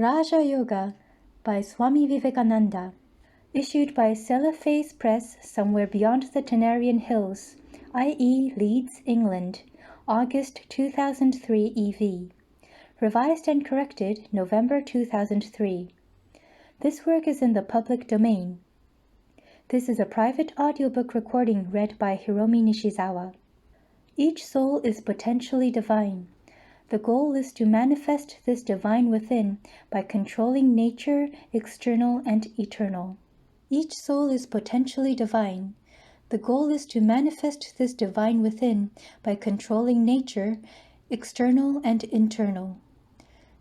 Raja Yoga by Swami Vivekananda, issued by Preface Press somewhere beyond the Tenarian Hills, i.e. Leeds, England, August 2003 EV. Revised and corrected November 2003. This work is in the public domain. This is a private audiobook recording read by Hiromi Nishizawa. Each soul is potentially divine. The goal is to manifest this divine within by controlling nature, external and eternal. Each soul is potentially divine. The goal is to manifest this divine within by controlling nature, external and internal.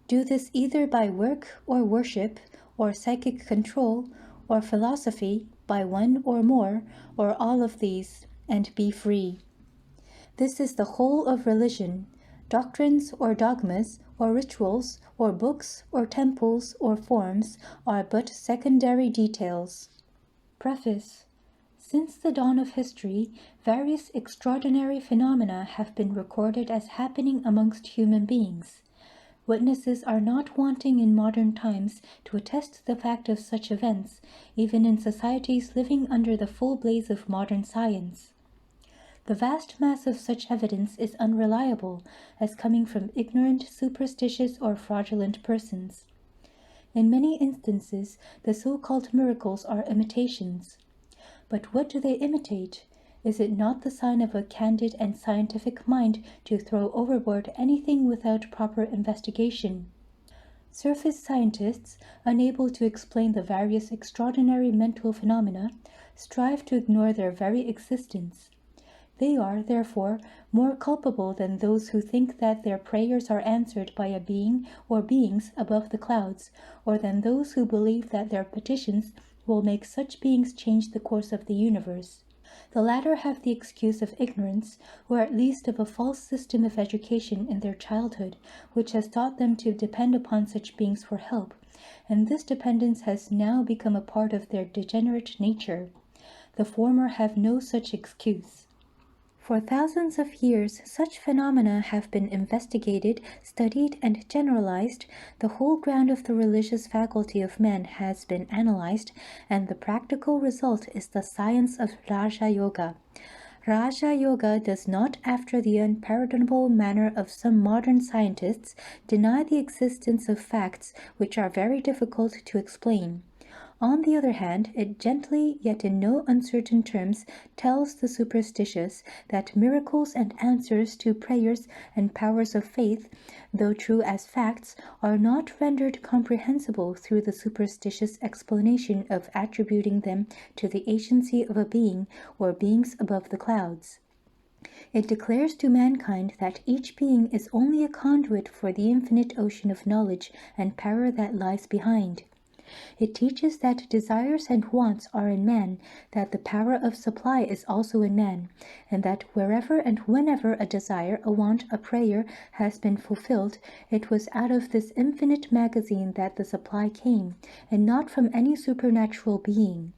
Do this either by work or worship, or psychic control, or philosophy, by one or more, or all of these, and be free. This is the whole of religion. Doctrines or dogmas or rituals or books or temples or forms are but secondary details. Preface. Since the dawn of history, various extraordinary phenomena have been recorded as happening amongst human beings. Witnesses are not wanting in modern times to attest the fact of such events, even in societies living under the full blaze of modern science. The vast mass of such evidence is unreliable, as coming from ignorant, superstitious, or fraudulent persons. In many instances, the so-called miracles are imitations. But what do they imitate? Is it not the sign of a candid and scientific mind to throw overboard anything without proper investigation? Surface scientists, unable to explain the various extraordinary mental phenomena, strive to ignore their very existence. They are, therefore, more culpable than those who think that their prayers are answered by a being or beings above the clouds, or than those who believe that their petitions will make such beings change the course of the universe. The latter have the excuse of ignorance, or at least of a false system of education in their childhood, which has taught them to depend upon such beings for help, and this dependence has now become a part of their degenerate nature. The former have no such excuse. For thousands of years, such phenomena have been investigated, studied, and generalized. The whole ground of the religious faculty of man has been analyzed, and the practical result is the science of Raja Yoga. Raja Yoga does not, after the unpardonable manner of some modern scientists, deny the existence of facts which are very difficult to explain. On the other hand, it gently, yet in no uncertain terms, tells the superstitious that miracles and answers to prayers and powers of faith, though true as facts, are not rendered comprehensible through the superstitious explanation of attributing them to the agency of a being or beings above the clouds. It declares to mankind that each being is only a conduit for the infinite ocean of knowledge and power that lies behind. It teaches that desires and wants are in man, that the power of supply is also in man, and that wherever and whenever a desire, a want, a prayer has been fulfilled, it was out of this infinite magazine that the supply came, and not from any supernatural being.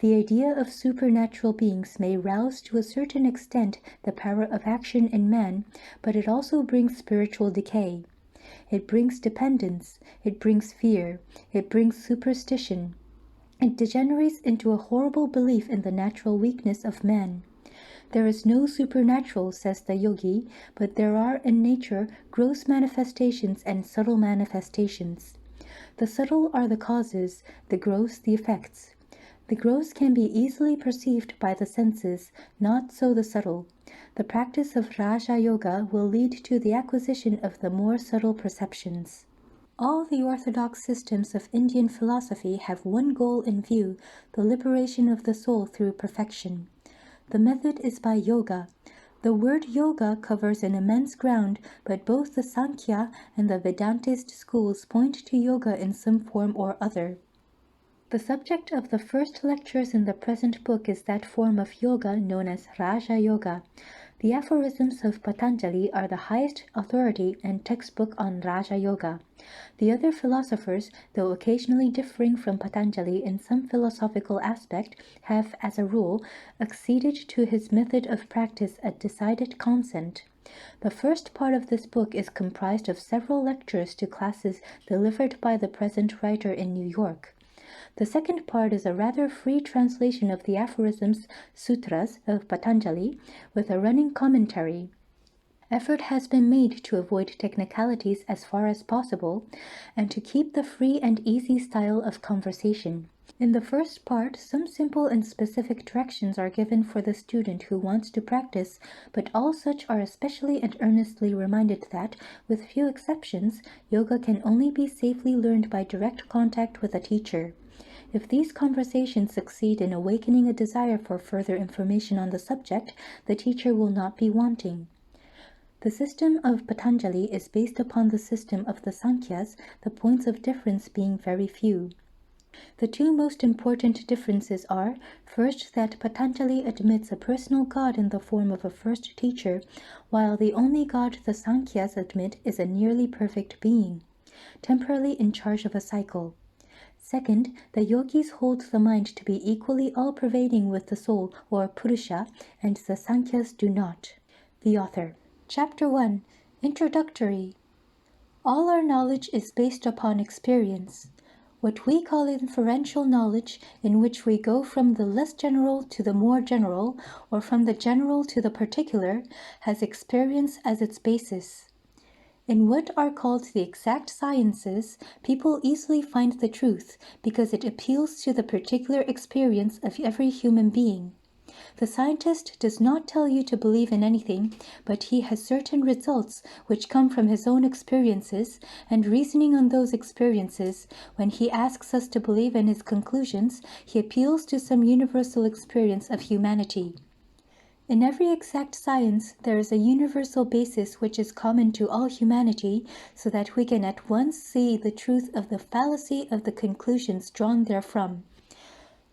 The idea of supernatural beings may rouse to a certain extent the power of action in man, but it also brings spiritual decay. It brings dependence, it brings fear, it brings superstition. It degenerates into a horrible belief in the natural weakness of man. There is no supernatural, says the yogi, but there are in nature gross manifestations and subtle manifestations. The subtle are the causes, the gross the effects. The gross can be easily perceived by the senses, not so the subtle. The practice of Raja Yoga will lead to the acquisition of the more subtle perceptions. All the orthodox systems of Indian philosophy have one goal in view, the liberation of the soul through perfection. The method is by yoga. The word yoga covers an immense ground, but both the Sankhya and the Vedantist schools point to yoga in some form or other. The subject of the first lectures in the present book is that form of yoga known as Raja Yoga. The aphorisms of Patanjali are the highest authority and textbook on Raja Yoga. The other philosophers, though occasionally differing from Patanjali in some philosophical aspect, have, as a rule, acceded to his method of practice a decided consent. The first part of this book is comprised of several lectures to classes delivered by the present writer in New York. The second part is a rather free translation of the aphorisms, sutras of Patanjali, with a running commentary. Effort has been made to avoid technicalities as far as possible and to keep the free and easy style of conversation. In the first part, some simple and specific directions are given for the student who wants to practice, but all such are especially and earnestly reminded that, with few exceptions, yoga can only be safely learned by direct contact with a teacher. If these conversations succeed in awakening a desire for further information on the subject, the teacher will not be wanting. The system of Patanjali is based upon the system of the Sankhyas, the points of difference being very few. The two most important differences are, first, that Patanjali admits a personal God in the form of a first teacher, while the only God the Sankhyas admit is a nearly perfect being, temporarily in charge of a cycle. Second, the yogis hold the mind to be equally all-pervading with the soul, or Purusha, and the Sankhyas do not. The author. Chapter 1. Introductory. All our knowledge is based upon experience. What we call inferential knowledge, in which we go from the less general to the more general, or from the general to the particular, has experience as its basis. In what are called the exact sciences, people easily find the truth, because it appeals to the particular experience of every human being. The scientist does not tell you to believe in anything, but he has certain results which come from his own experiences, and reasoning on those experiences, when he asks us to believe in his conclusions, he appeals to some universal experience of humanity. In every exact science, there is a universal basis which is common to all humanity, so that we can at once see the truth of the fallacy of the conclusions drawn therefrom.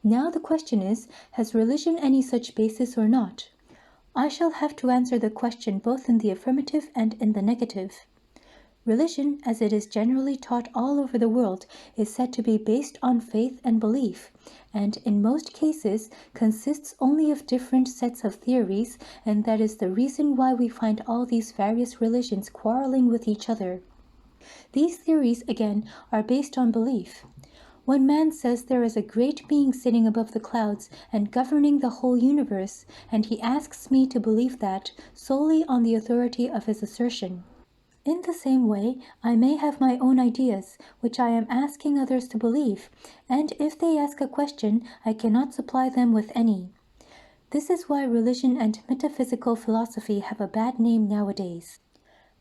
Now the question is, has religion any such basis or not? I shall have to answer the question both in the affirmative and in the negative. Religion, as it is generally taught all over the world, is said to be based on faith and belief, and in most cases consists only of different sets of theories, and that is the reason why we find all these various religions quarreling with each other. These theories, again, are based on belief. One man says there is a great being sitting above the clouds and governing the whole universe, and he asks me to believe that solely on the authority of his assertion. In the same way, I may have my own ideas, which I am asking others to believe, and if they ask a question, I cannot supply them with any. This is why religion and metaphysical philosophy have a bad name nowadays.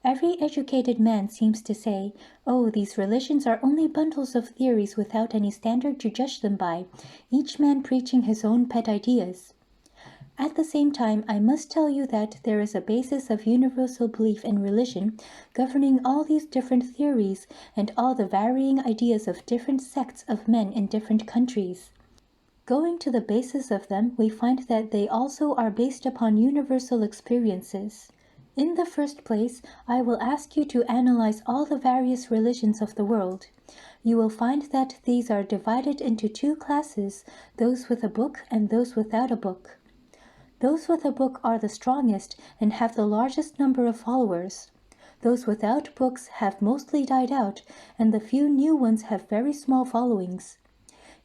Every educated man seems to say, "Oh, these religions are only bundles of theories without any standard to judge them by, each man preaching his own pet ideas." At the same time, I must tell you that there is a basis of universal belief in religion governing all these different theories and all the varying ideas of different sects of men in different countries. Going to the basis of them, we find that they also are based upon universal experiences. In the first place, I will ask you to analyze all the various religions of the world. You will find that these are divided into two classes, those with a book and those without a book. Those with a book are the strongest and have the largest number of followers. Those without books have mostly died out, and the few new ones have very small followings.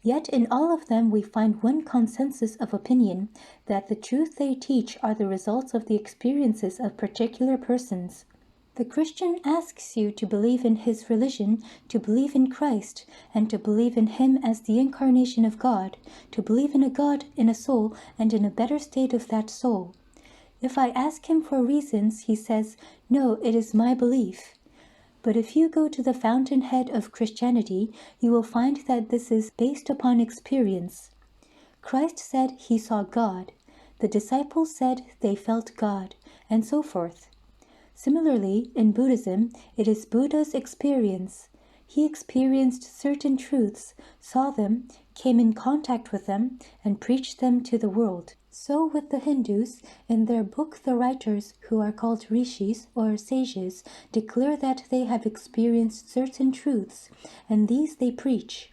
Yet in all of them we find one consensus of opinion, that the truth they teach are the results of the experiences of particular persons. The Christian asks you to believe in his religion, to believe in Christ, and to believe in him as the incarnation of God, to believe in a God, in a soul, and in a better state of that soul. If I ask him for reasons, he says, "No, it is my belief." But if you go to the fountainhead of Christianity, you will find that this is based upon experience. Christ said he saw God. The disciples said they felt God, and so forth. Similarly, in Buddhism, it is Buddha's experience. He experienced certain truths, saw them, came in contact with them, and preached them to the world. So with the Hindus, in their book the writers, who are called rishis or sages, declare that they have experienced certain truths, and these they preach.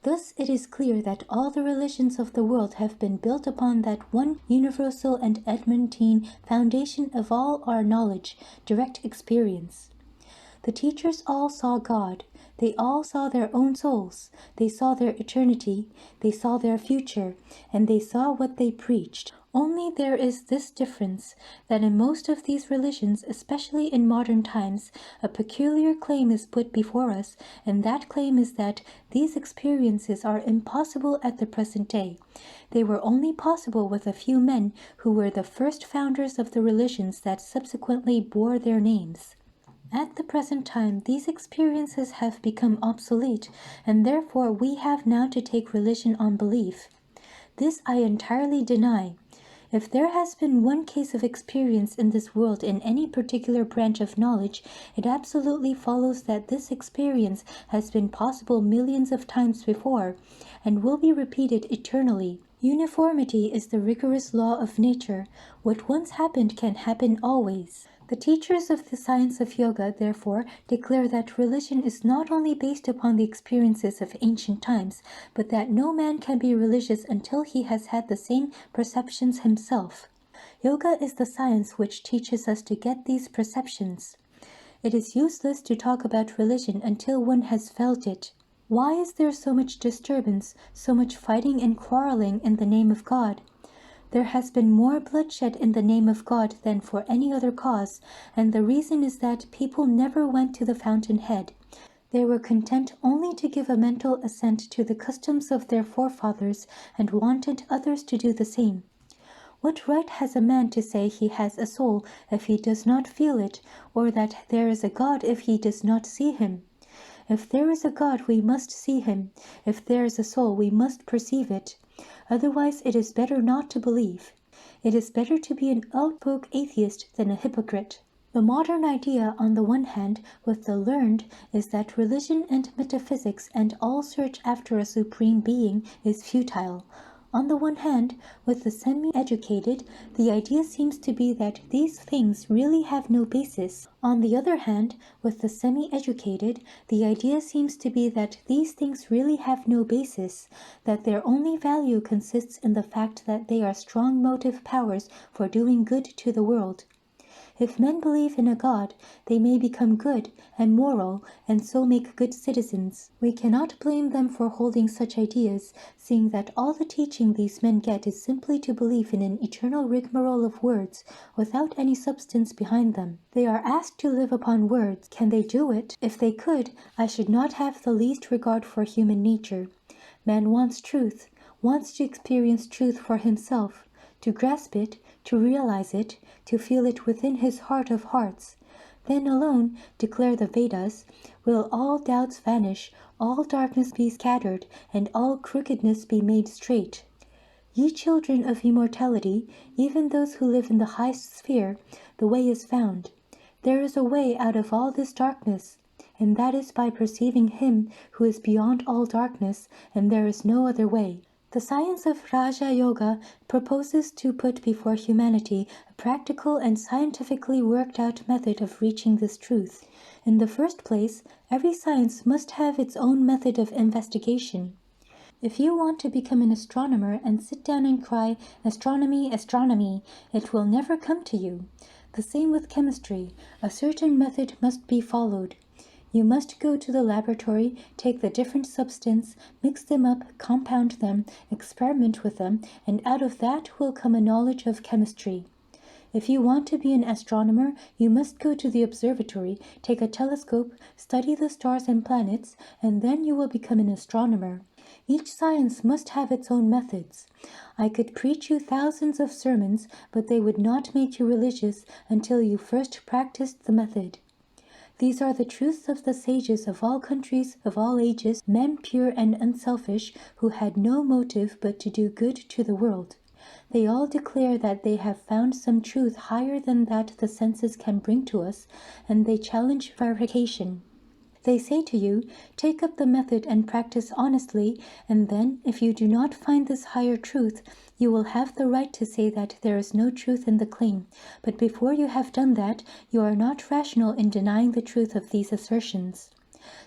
Thus it is clear that all the religions of the world have been built upon that one universal and adamantine foundation of all our knowledge, direct experience. The teachers all saw God. They all saw their own souls. They saw their eternity. They saw their future. And they saw what they preached. Only there is this difference, that in most of these religions, especially in modern times, a peculiar claim is put before us, and that claim is that these experiences are impossible at the present day. They were only possible with a few men who were the first founders of the religions that subsequently bore their names. At the present time, these experiences have become obsolete, and therefore we have now to take religion on belief. This I entirely deny. If there has been one case of experience in this world in any particular branch of knowledge, it absolutely follows that this experience has been possible millions of times before, and will be repeated eternally. Uniformity is the rigorous law of nature. What once happened can happen always. The teachers of the science of yoga, therefore, declare that religion is not only based upon the experiences of ancient times, but that no man can be religious until he has had the same perceptions himself. Yoga is the science which teaches us to get these perceptions. It is useless to talk about religion until one has felt it. Why is there so much disturbance, so much fighting and quarreling in the name of God? There has been more bloodshed in the name of God than for any other cause, and the reason is that people never went to the fountainhead. They were content only to give a mental assent to the customs of their forefathers and wanted others to do the same. What right has a man to say he has a soul if he does not feel it, or that there is a God if he does not see him? If there is a God, we must see him. If there is a soul, we must perceive it. Otherwise, it is better not to believe. It is better to be an outspoken atheist than a hypocrite. The modern idea, on the one hand, with the learned, is that religion and metaphysics and all search after a supreme being is futile. On the one hand, with the semi-educated, the idea seems to be that these things really have no basis. On the other hand, with the semi-educated, the idea seems to be that these things really have no basis, that their only value consists in the fact that they are strong motive powers for doing good to the world. If men believe in a God, they may become good and moral, and so make good citizens. We cannot blame them for holding such ideas, seeing that all the teaching these men get is simply to believe in an eternal rigmarole of words, without any substance behind them. They are asked to live upon words. Can they do it? If they could, I should not have the least regard for human nature. Man wants truth, wants to experience truth for himself, to grasp it, to realize it, to feel it within his heart of hearts. Then alone, declare the Vedas, will all doubts vanish, all darkness be scattered, and all crookedness be made straight. Ye children of immortality, even those who live in the high sphere, the way is found. There is a way out of all this darkness, and that is by perceiving him who is beyond all darkness, and there is no other way. The science of Raja Yoga proposes to put before humanity a practical and scientifically worked out method of reaching this truth. In the first place, every science must have its own method of investigation. If you want to become an astronomer and sit down and cry, "Astronomy, astronomy," it will never come to you. The same with chemistry. A certain method must be followed. You must go to the laboratory, take the different substances, mix them up, compound them, experiment with them, and out of that will come a knowledge of chemistry. If you want to be an astronomer, you must go to the observatory, take a telescope, study the stars and planets, and then you will become an astronomer. Each science must have its own methods. I could preach you thousands of sermons, but they would not make you religious until you first practiced the method. These are the truths of the sages of all countries, of all ages, men pure and unselfish, who had no motive but to do good to the world. They all declare that they have found some truth higher than that the senses can bring to us, and they challenge verification. They say to you, take up the method and practice honestly, and then, if you do not find this higher truth, you will have the right to say that there is no truth in the claim. But before you have done that, you are not rational in denying the truth of these assertions.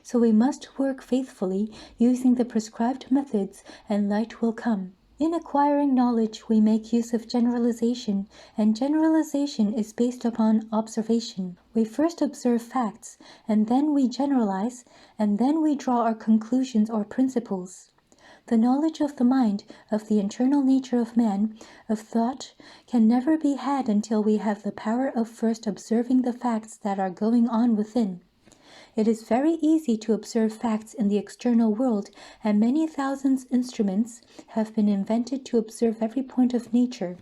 So we must work faithfully, using the prescribed methods, and light will come. In acquiring knowledge, we make use of generalization, and generalization is based upon observation. We first observe facts, and then we generalize, and then we draw our conclusions or principles. The knowledge of the mind, of the internal nature of man, of thought, can never be had until we have the power of first observing the facts that are going on within. It is very easy to observe facts in the external world, and many thousands instruments have been invented to observe every point of nature.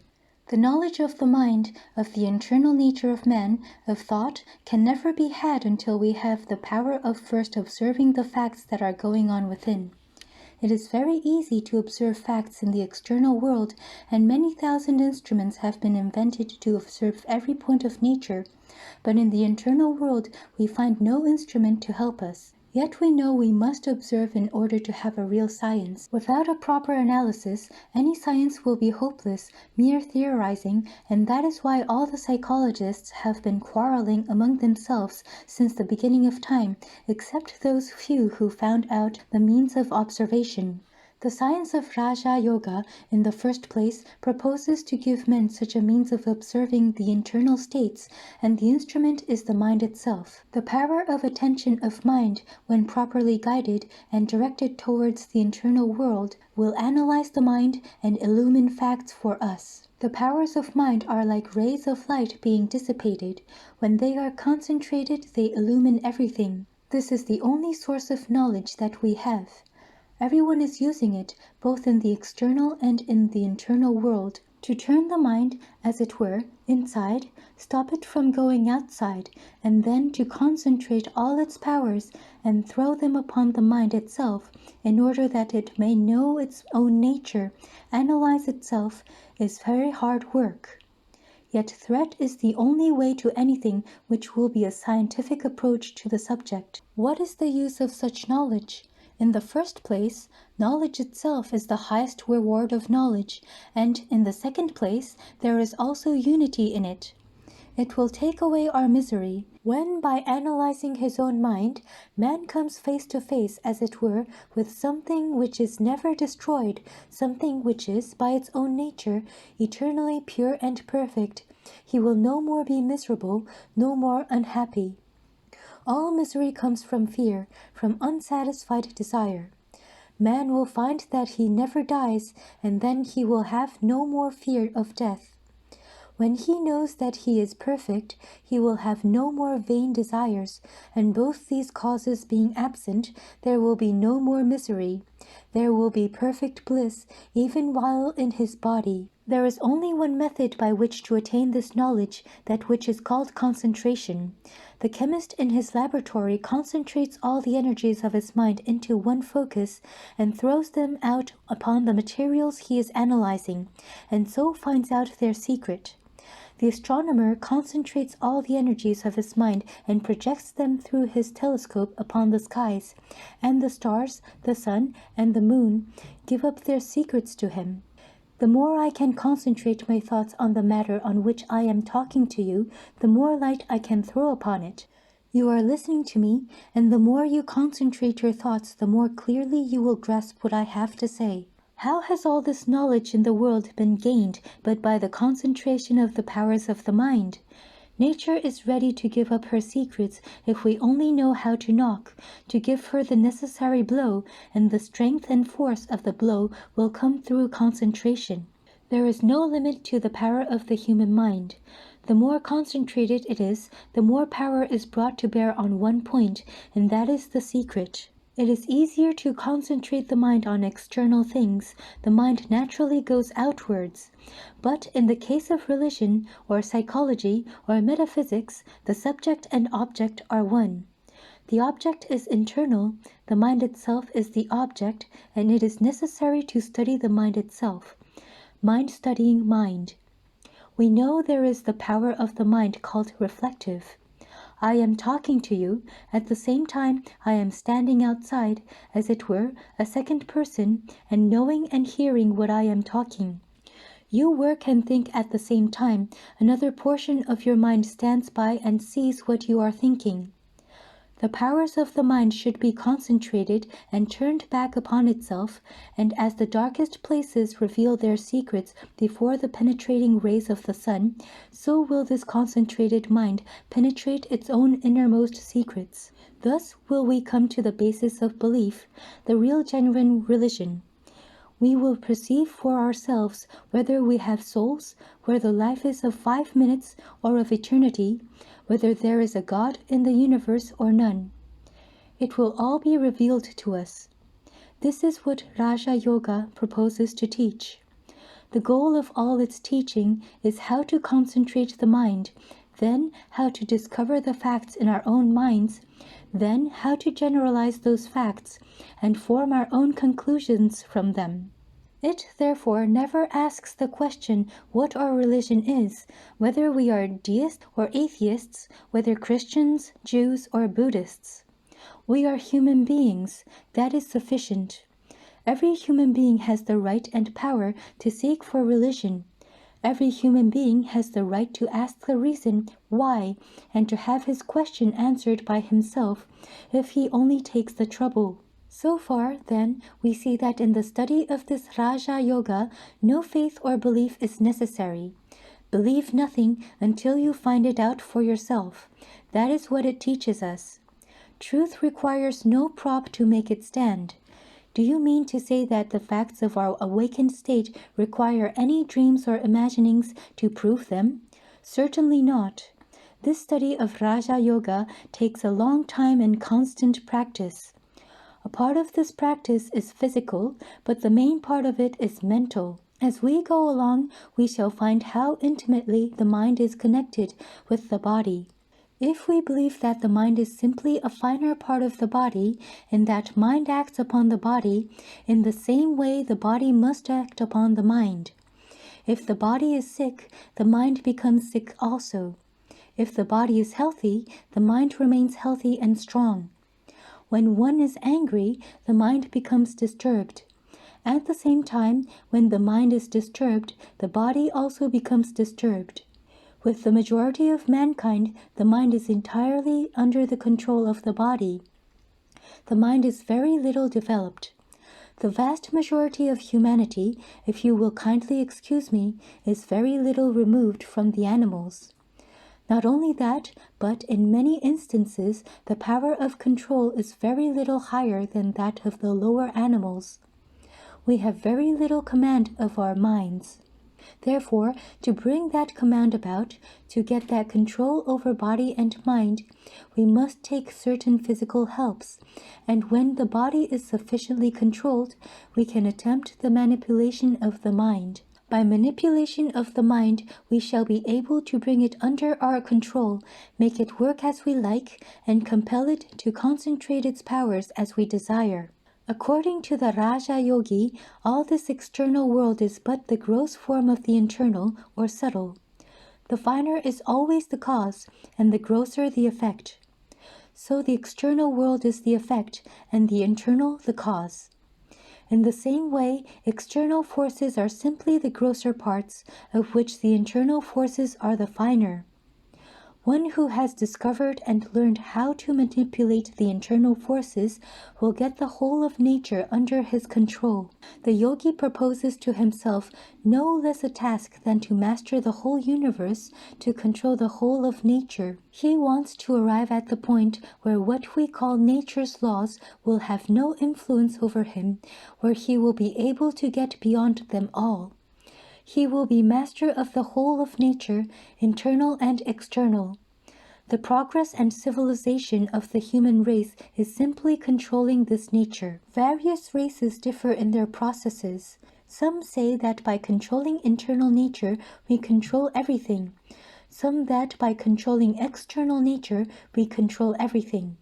The knowledge of the mind, of the internal nature of man, of thought, can never be had until we have the power of first observing the facts that are going on within. It is very easy to observe facts in the external world, and many thousand instruments have been invented to observe every point of nature, but in the internal world we find no instrument to help us. Yet we know we must observe in order to have a real science. Without a proper analysis, any science will be hopeless, mere theorizing, and that is why all the psychologists have been quarreling among themselves since the beginning of time, except those few who found out the means of observation. The science of Raja Yoga, in the first place, proposes to give men such a means of observing the internal states, and the instrument is the mind itself. The power of attention of mind, when properly guided and directed towards the internal world, will analyze the mind and illumine facts for us. The powers of mind are like rays of light being dissipated. When they are concentrated, they illumine everything. This is the only source of knowledge that we have. Everyone is using it, both in the external and in the internal world, to turn the mind, as it were, inside, stop it from going outside, and then to concentrate all its powers and throw them upon the mind itself, in order that it may know its own nature, analyze itself, is very hard work. Yet threat is the only way to anything which will be a scientific approach to the subject. What is the use of such knowledge? In the first place, knowledge itself is the highest reward of knowledge, and in the second place, there is also unity in it. It will take away our misery. When, by analyzing his own mind, man comes face to face, as it were, with something which is never destroyed, something which is, by its own nature, eternally pure and perfect, he will no more be miserable, no more unhappy. All misery comes from fear, from unsatisfied desire. Man will find that he never dies, and then he will have no more fear of death. When he knows that he is perfect, he will have no more vain desires, and both these causes being absent, there will be no more misery. There will be perfect bliss, even while in his body. There is only one method by which to attain this knowledge, that which is called concentration. The chemist in his laboratory concentrates all the energies of his mind into one focus and throws them out upon the materials he is analyzing, and so finds out their secret. The astronomer concentrates all the energies of his mind and projects them through his telescope upon the skies, and the stars, the sun, and the moon give up their secrets to him. The more I can concentrate my thoughts on the matter on which I am talking to you, the more light I can throw upon it. You are listening to me, and the more you concentrate your thoughts, the more clearly you will grasp what I have to say. How has all this knowledge in the world been gained but by the concentration of the powers of the mind? Nature is ready to give up her secrets if we only know how to knock, to give her the necessary blow, and the strength and force of the blow will come through concentration. There is no limit to the power of the human mind. The more concentrated it is, the more power is brought to bear on one point, and that is the secret. It is easier to concentrate the mind on external things. The mind naturally goes outwards. But in the case of religion, or psychology, or metaphysics, the subject and object are one. The object is internal, the mind itself is the object, and it is necessary to study the mind itself. Mind studying mind. We know there is the power of the mind called reflective. I am talking to you, at the same time I am standing outside, as it were, a second person, and knowing and hearing what I am talking. You work and think at the same time, another portion of your mind stands by and sees what you are thinking. The powers of the mind should be concentrated and turned back upon itself, and as the darkest places reveal their secrets before the penetrating rays of the sun, so will this concentrated mind penetrate its own innermost secrets. Thus will we come to the basis of belief, the real genuine religion. We will perceive for ourselves whether we have souls, whether life is of 5 minutes or of eternity, whether there is a God in the universe or none. It will all be revealed to us. This is what Raja Yoga proposes to teach. The goal of all its teaching is how to concentrate the mind, then how to discover the facts in our own minds, then how to generalize those facts and form our own conclusions from them. It therefore never asks the question what our religion is, whether we are deists or atheists, whether Christians, Jews, or Buddhists. We are human beings. That is sufficient. Every human being has the right and power to seek for religion. Every human being has the right to ask the reason why and to have his question answered by himself if he only takes the trouble. So far, then, we see that in the study of this Raja Yoga, no faith or belief is necessary. Believe nothing until you find it out for yourself. That is what it teaches us. Truth requires no prop to make it stand. Do you mean to say that the facts of our awakened state require any dreams or imaginings to prove them? Certainly not. This study of Raja Yoga takes a long time and constant practice. A part of this practice is physical, but the main part of it is mental. As we go along, we shall find how intimately the mind is connected with the body. If we believe that the mind is simply a finer part of the body, and that mind acts upon the body, in the same way the body must act upon the mind. If the body is sick, the mind becomes sick also. If the body is healthy, the mind remains healthy and strong. When one is angry, the mind becomes disturbed. At the same time, when the mind is disturbed, the body also becomes disturbed. With the majority of mankind, the mind is entirely under the control of the body. The mind is very little developed. The vast majority of humanity, if you will kindly excuse me, is very little removed from the animals. Not only that, but in many instances, the power of control is very little higher than that of the lower animals. We have very little command of our minds. Therefore, to bring that command about, to get that control over body and mind, we must take certain physical helps, and when the body is sufficiently controlled, we can attempt the manipulation of the mind. By manipulation of the mind, we shall be able to bring it under our control, make it work as we like, and compel it to concentrate its powers as we desire. According to the Raja Yogi, all this external world is but the gross form of the internal, or subtle. The finer is always the cause, and the grosser the effect. So the external world is the effect, and the internal the cause. In the same way, external forces are simply the grosser parts, of which the internal forces are the finer. One who has discovered and learned how to manipulate the internal forces will get the whole of nature under his control. The yogi proposes to himself no less a task than to master the whole universe, to control the whole of nature. He wants to arrive at the point where what we call nature's laws will have no influence over him, where he will be able to get beyond them all. He will be master of the whole of nature, internal and external. The progress and civilization of the human race is simply controlling this nature. Various races differ in their processes. Some say that by controlling internal nature, we control everything. Some that by controlling external nature, we control everything.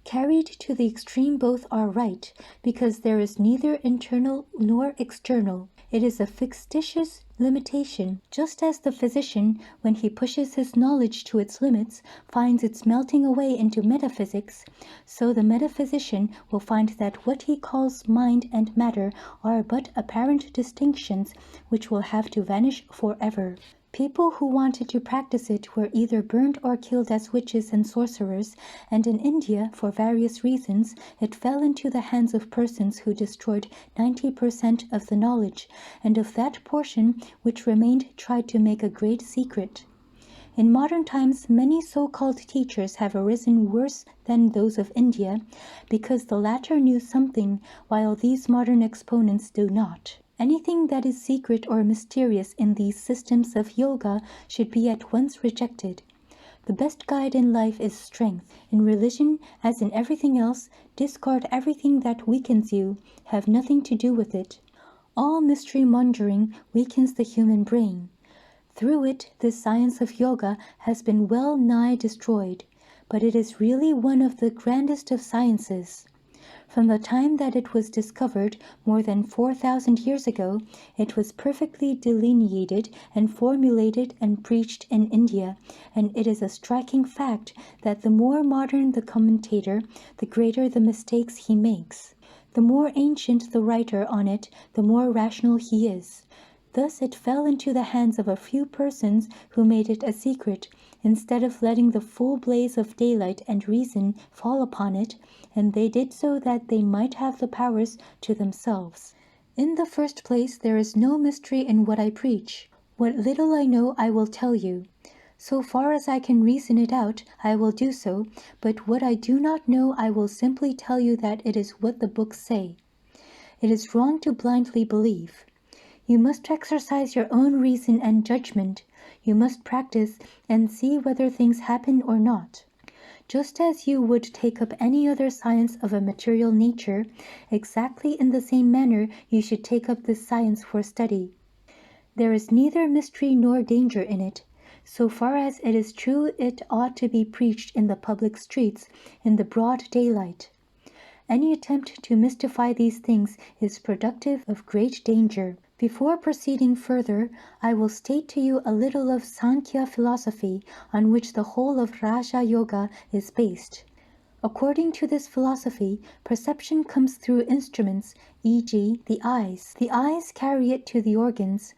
Carried to the extreme, both are right, because there is neither internal nor external. It is a fictitious limitation, just as the physician, when he pushes his knowledge to its limits, finds its melting away into metaphysics, so the metaphysician will find that what he calls mind and matter are but apparent distinctions which will have to vanish forever. People who wanted to practice it were either burned or killed as witches and sorcerers, and in India, for various reasons, it fell into the hands of persons who destroyed 90% of the knowledge, and of that portion which remained tried to make a great secret. In modern times, many so-called teachers have arisen worse than those of India, because the latter knew something, while these modern exponents do not. Anything that is secret or mysterious in these systems of yoga should be at once rejected. The best guide in life is strength. In religion, as in everything else, discard everything that weakens you, have nothing to do with it. All mystery-mongering weakens the human brain. Through it, this science of yoga has been well nigh destroyed, but it is really one of the grandest of sciences. From the time that it was discovered, more than 4,000 years ago, it was perfectly delineated and formulated and preached in India, and it is a striking fact that the more modern the commentator, the greater the mistakes he makes. The more ancient the writer on it, the more rational he is. Thus it fell into the hands of a few persons who made it a secret, instead of letting the full blaze of daylight and reason fall upon it, and they did so that they might have the powers to themselves. In the first place, there is no mystery in what I preach. What little I know I will tell you. So far as I can reason it out, I will do so, but what I do not know I will simply tell you that it is what the books say. It is wrong to blindly believe. You must exercise your own reason and judgment. You must practice and see whether things happen or not. Just as you would take up any other science of a material nature, exactly in the same manner you should take up this science for study. There is neither mystery nor danger in it. So far as it is true, it ought to be preached in the public streets, in the broad daylight. Any attempt to mystify these things is productive of great danger. Before proceeding further, I will state to you a little of Sankhya philosophy, on which the whole of Raja Yoga is based. According to this philosophy, perception comes through instruments, e.g., the eyes. The eyes carry it to the organs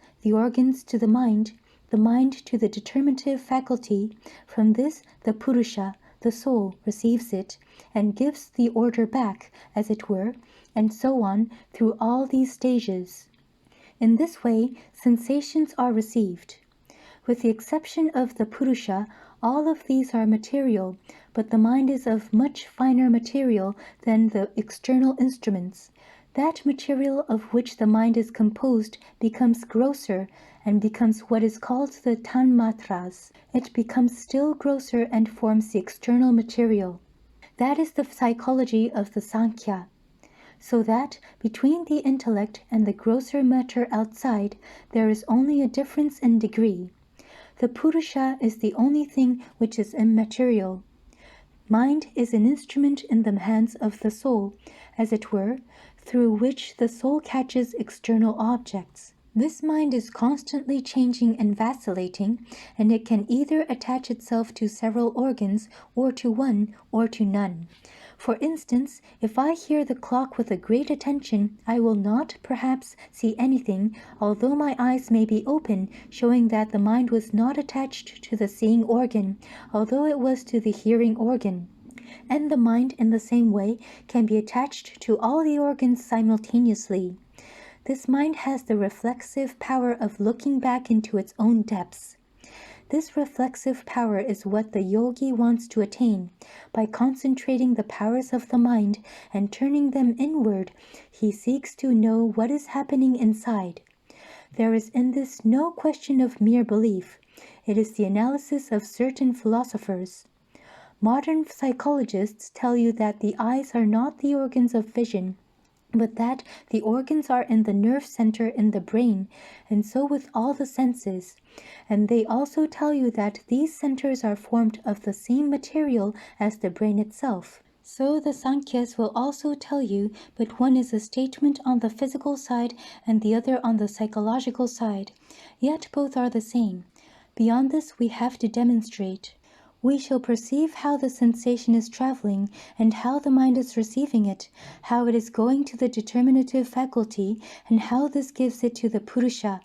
to the mind to the determinative faculty. From this, the Purusha, the soul, receives it, and gives the order back, as it were, and so on through all these stages. In this way, sensations are received. With the exception of the Purusha, all of these are material, but the mind is of much finer material than the external instruments. That material of which the mind is composed becomes grosser and becomes what is called the tanmatras. It becomes still grosser and forms the external material. That is the psychology of the Sankhya. So that between the intellect and the grosser matter outside, there is only a difference in degree. The Purusha is the only thing which is immaterial. Mind is an instrument in the hands of the soul, as it were, through which the soul catches external objects. This mind is constantly changing and vacillating, and it can either attach itself to several organs, or to one, or to none. For instance, if I hear the clock with a great attention, I will not, perhaps, see anything, although my eyes may be open, showing that the mind was not attached to the seeing organ, although it was to the hearing organ. And the mind, in the same way, can be attached to all the organs simultaneously. This mind has the reflexive power of looking back into its own depths. This reflexive power is what the yogi wants to attain. By concentrating the powers of the mind and turning them inward, he seeks to know what is happening inside. There is in this no question of mere belief. It is the analysis of certain philosophers. Modern psychologists tell you that the eyes are not the organs of vision, but that the organs are in the nerve center in the brain, and so with all the senses. And they also tell you that these centers are formed of the same material as the brain itself. So the Sankhyas will also tell you, but one is a statement on the physical side and the other on the psychological side. Yet both are the same. Beyond this we have to demonstrate. We shall perceive how the sensation is traveling, and how the mind is receiving it, how it is going to the determinative faculty, and how this gives it to the Purusha.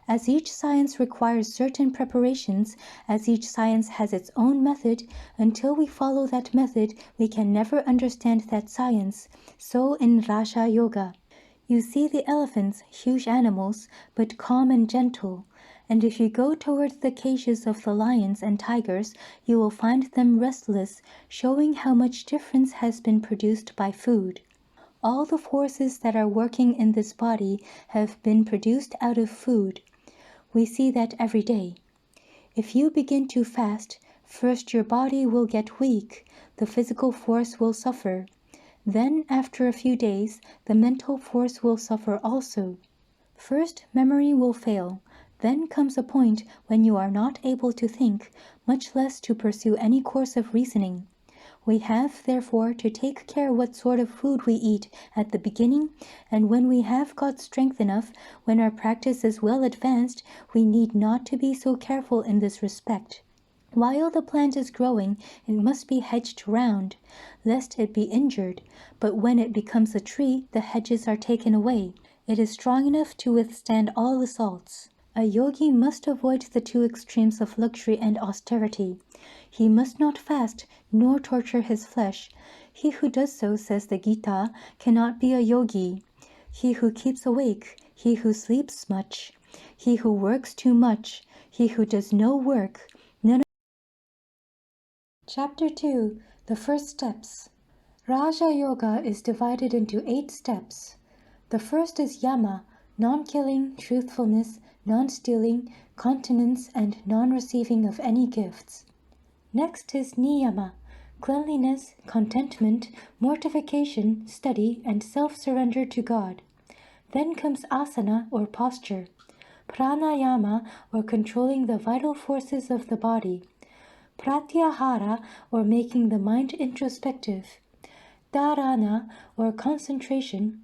As each science requires certain preparations, as each science has its own method, until we follow that method, we can never understand that science. So in Raja Yoga. You see the elephants, huge animals, but calm and gentle. And if you go towards the cages of the lions and tigers, you will find them restless, showing how much difference has been produced by food. All the forces that are working in this body have been produced out of food. We see that every day. If you begin to fast, first your body will get weak, the physical force will suffer. Then, after a few days, the mental force will suffer also. First, memory will fail. Then comes a point when you are not able to think, much less to pursue any course of reasoning. We have, therefore, to take care what sort of food we eat at the beginning, and when we have got strength enough, when our practice is well advanced, we need not to be so careful in this respect. While the plant is growing, it must be hedged round, lest it be injured, but when it becomes a tree, the hedges are taken away. It is strong enough to withstand all assaults. A yogi must avoid the two extremes of luxury and austerity. He must not fast, nor torture his flesh. He who does so, says the Gita, cannot be a yogi. He who keeps awake, he who sleeps much, he who works too much, he who does no work, none. Chapter 2. The First Steps. Raja Yoga is divided into 8 steps. The first is Yama, non-killing, truthfulness, non-stealing, continence, and non-receiving of any gifts. Next is Niyama, cleanliness, contentment, mortification, study, and self-surrender to God. Then comes Asana, or posture, Pranayama, or controlling the vital forces of the body, Pratyahara, or making the mind introspective, Dharana, or concentration,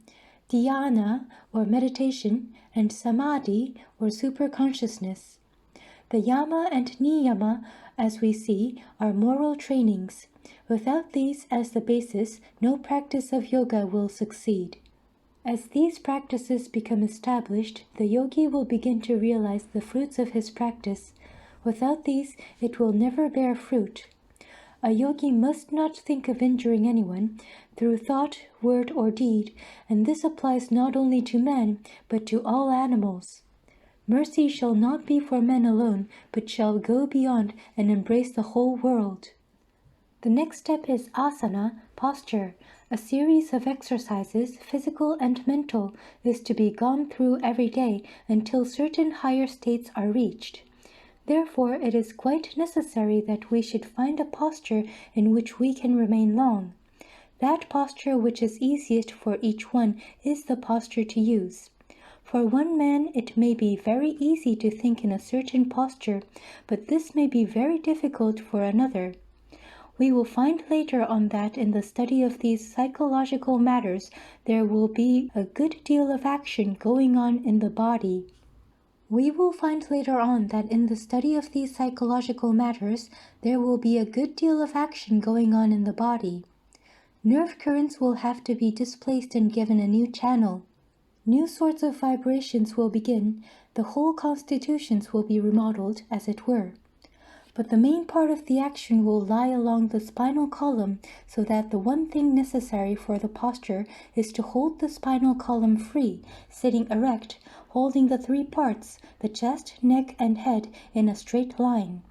Dhyana, or meditation, and Samadhi, or superconsciousness. The Yama and Niyama, as we see, are moral trainings. Without these as the basis, no practice of yoga will succeed. As these practices become established, the yogi will begin to realize the fruits of his practice. Without these, it will never bear fruit. A yogi must not think of injuring anyone through thought, word, or deed, and this applies not only to men, but to all animals. Mercy shall not be for men alone, but shall go beyond and embrace the whole world. The next step is asana, posture. A series of exercises, physical and mental, is to be gone through every day until certain higher states are reached. Therefore, it is quite necessary that we should find a posture in which we can remain long. That posture which is easiest for each one is the posture to use. For one man, it may be very easy to think in a certain posture, but this may be very difficult for another. We will find later on that in the study of these psychological matters, there will be a good deal of action going on in the body. We will find later on that in the study of these psychological matters, there will be a good deal of action going on in the body. Nerve currents will have to be displaced and given a new channel. New sorts of vibrations will begin, the whole constitutions will be remodeled, as it were. But the main part of the action will lie along the spinal column, so that the one thing necessary for the posture is to hold the spinal column free, sitting erect, holding the 3 parts, the chest, neck, and head, in a straight line.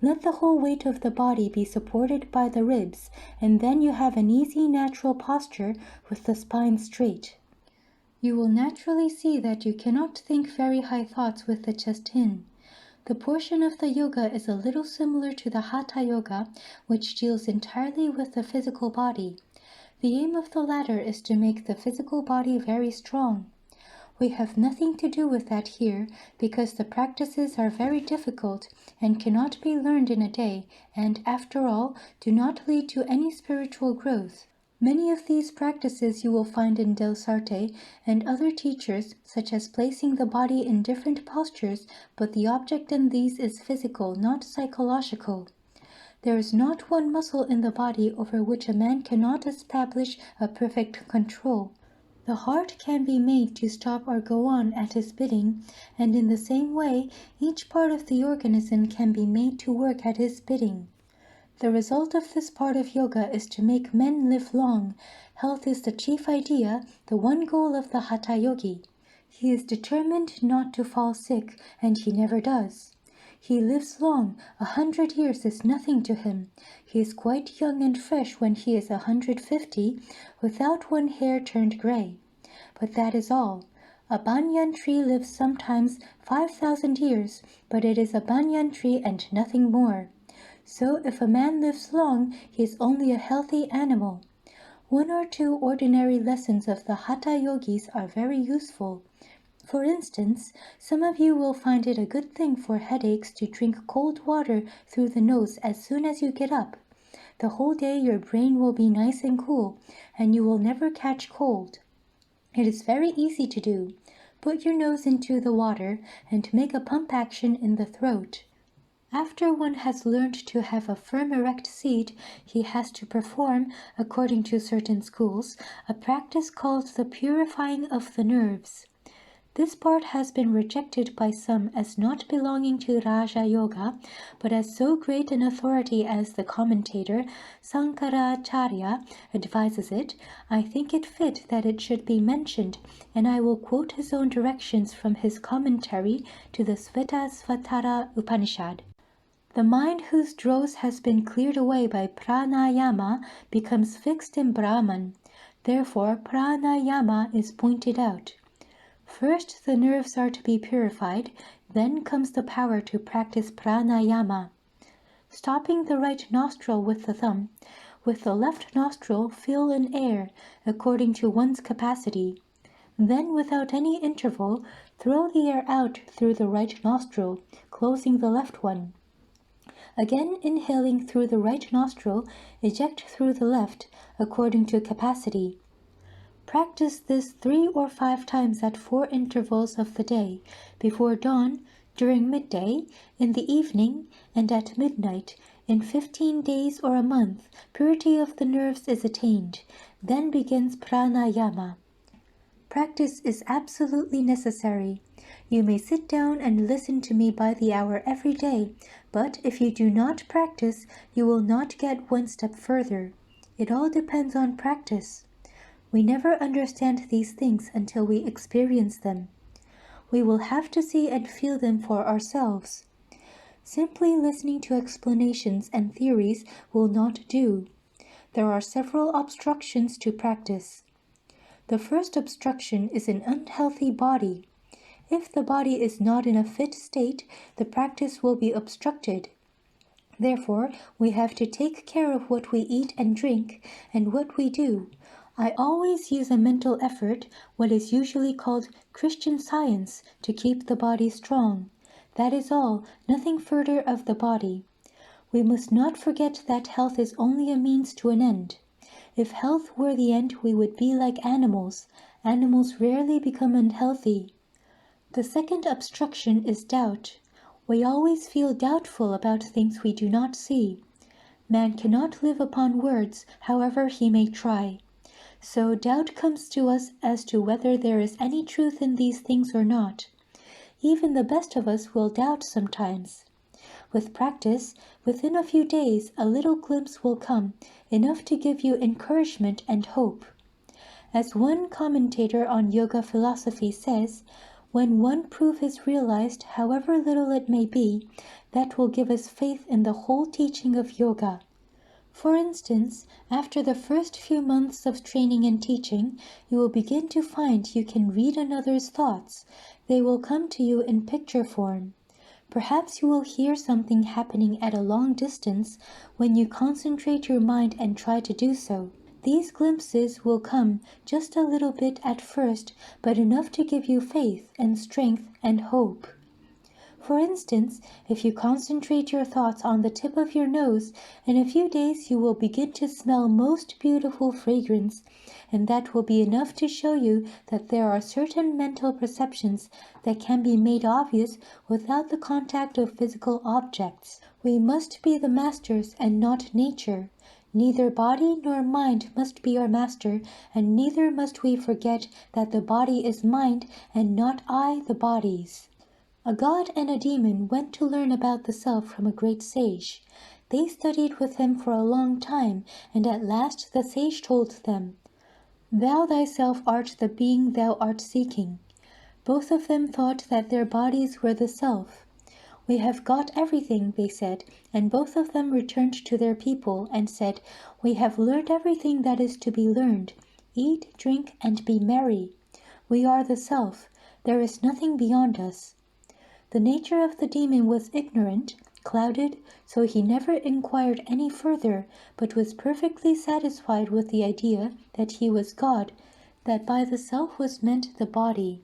Let the whole weight of the body be supported by the ribs, and then you have an easy, natural posture with the spine straight. You will naturally see that you cannot think very high thoughts with the chest in. The portion of the yoga is a little similar to the Hatha Yoga, which deals entirely with the physical body. The aim of the latter is to make the physical body very strong. We have nothing to do with that here, because the practices are very difficult and cannot be learned in a day, and, after all, do not lead to any spiritual growth. Many of these practices you will find in Del Sarte and other teachers, such as placing the body in different postures, but the object in these is physical, not psychological. There is not one muscle in the body over which a man cannot establish a perfect control. The heart can be made to stop or go on at his bidding, and in the same way, each part of the organism can be made to work at his bidding. The result of this part of yoga is to make men live long. Health is the chief idea, the one goal of the Hatha Yogi. He is determined not to fall sick, and he never does. He lives long. 100 years is nothing to him. He is quite young and fresh when he is 150, without one hair turned gray. But that is all. A banyan tree lives sometimes 5,000 years, but it is a banyan tree and nothing more. So if a man lives long, he is only a healthy animal. 1 or 2 ordinary lessons of the Hatha Yogis are very useful. For instance, some of you will find it a good thing for headaches to drink cold water through the nose as soon as you get up. The whole day your brain will be nice and cool, and you will never catch cold. It is very easy to do. Put your nose into the water and make a pump action in the throat. After one has learned to have a firm erect seat, he has to perform, according to certain schools, a practice called the purifying of the nerves. This part has been rejected by some as not belonging to Raja Yoga, but as so great an authority as the commentator Sankaracharya advises it, I think it fit that it should be mentioned, and I will quote his own directions from his commentary to the Svetasvatara Upanishad. The mind whose dross has been cleared away by pranayama becomes fixed in Brahman. Therefore, pranayama is pointed out. First, the nerves are to be purified, then comes the power to practice pranayama. Stopping the right nostril with the thumb, with the left nostril fill in air according to one's capacity. Then, without any interval, throw the air out through the right nostril, closing the left one. Again inhaling through the right nostril, eject through the left, according to capacity. Practice this 3 or 5 times at 4 intervals of the day, before dawn, during midday, in the evening, and at midnight. In 15 days or a month, purity of the nerves is attained. Then begins pranayama. Practice is absolutely necessary. You may sit down and listen to me by the hour every day, but if you do not practice, you will not get one step further. It all depends on practice. We never understand these things until we experience them. We will have to see and feel them for ourselves. Simply listening to explanations and theories will not do. There are several obstructions to practice. The first obstruction is an unhealthy body. If the body is not in a fit state, the practice will be obstructed. Therefore, we have to take care of what we eat and drink and what we do. I always use a mental effort, what is usually called Christian Science, to keep the body strong. That is all, nothing further of the body. We must not forget that health is only a means to an end. If health were the end, we would be like animals. Animals rarely become unhealthy. The second obstruction is doubt. We always feel doubtful about things we do not see. Man cannot live upon words, however he may try. So doubt comes to us as to whether there is any truth in these things or not. Even the best of us will doubt sometimes. With practice, within a few days, a little glimpse will come, enough to give you encouragement and hope. As one commentator on yoga philosophy says, when one proof is realized, however little it may be, that will give us faith in the whole teaching of yoga. For instance, after the first few months of training and teaching, you will begin to find you can read another's thoughts. They will come to you in picture form. Perhaps you will hear something happening at a long distance when you concentrate your mind and try to do so. These glimpses will come just a little bit at first, but enough to give you faith and strength and hope. For instance, if you concentrate your thoughts on the tip of your nose, in a few days you will begin to smell most beautiful fragrance, and that will be enough to show you that there are certain mental perceptions that can be made obvious without the contact of physical objects. We must be the masters and not nature. Neither body nor mind must be our master, and neither must we forget that the body is mind, and not I the body's. A god and a demon went to learn about the self from a great sage. They studied with him for a long time, and at last the sage told them, "Thou thyself art the being thou art seeking." Both of them thought that their bodies were the self. "We have got everything," they said, and both of them returned to their people and said, "We have learned everything that is to be learned. Eat, drink, and be merry. We are the self. There is nothing beyond us." The nature of the demon was ignorant, clouded, so he never inquired any further, but was perfectly satisfied with the idea that he was God, that by the self was meant the body.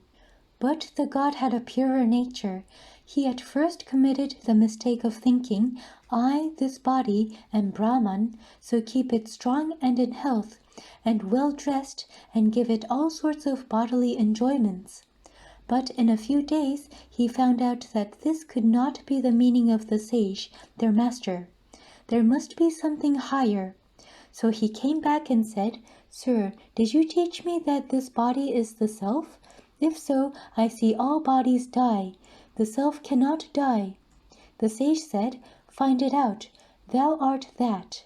But the god had a purer nature. He at first committed the mistake of thinking, "I, this body, am Brahman, so keep it strong and in health, and well dressed, and give it all sorts of bodily enjoyments." But in a few days he found out that this could not be the meaning of the sage, their master. There must be something higher. So he came back and said, "Sir, did you teach me that this body is the self? If so, I see all bodies die. The self cannot die." The sage said, "Find it out. Thou art that."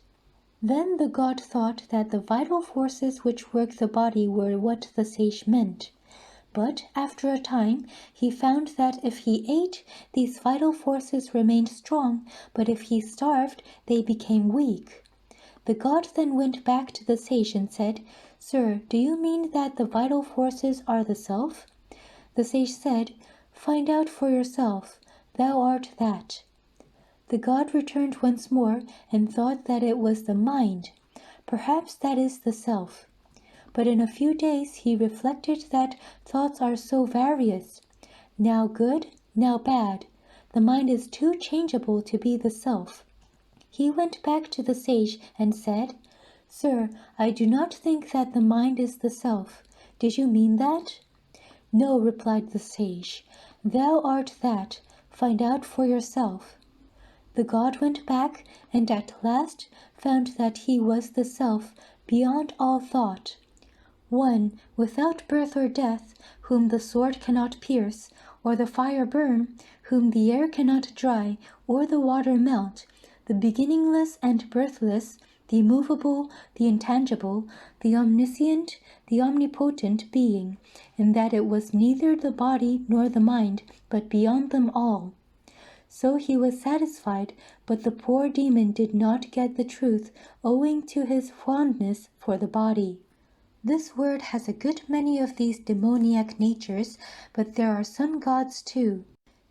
Then the god thought that the vital forces which work the body were what the sage meant. But after a time he found that if he ate, these vital forces remained strong, but if he starved, they became weak. The god then went back to the sage and said, "Sir, do you mean that the vital forces are the self?" The sage said, "Find out for yourself. Thou art that." The god returned once more and thought that it was the mind. Perhaps that is the self. But in a few days he reflected that thoughts are so various, now good, now bad. The mind is too changeable to be the self. He went back to the sage and said, "Sir, I do not think that the mind is the self. Did you mean that?" "No," replied the sage. "Thou art that. Find out for yourself." The god went back and at last found that he was the self, beyond all thought. One, without birth or death, whom the sword cannot pierce, or the fire burn, whom the air cannot dry, or the water melt, the beginningless and birthless, the immovable, the intangible, the omniscient, the omnipotent being, in that it was neither the body nor the mind, but beyond them all. So he was satisfied, but the poor demon did not get the truth, owing to his fondness for the body. This world has a good many of these demoniac natures, but there are some gods too.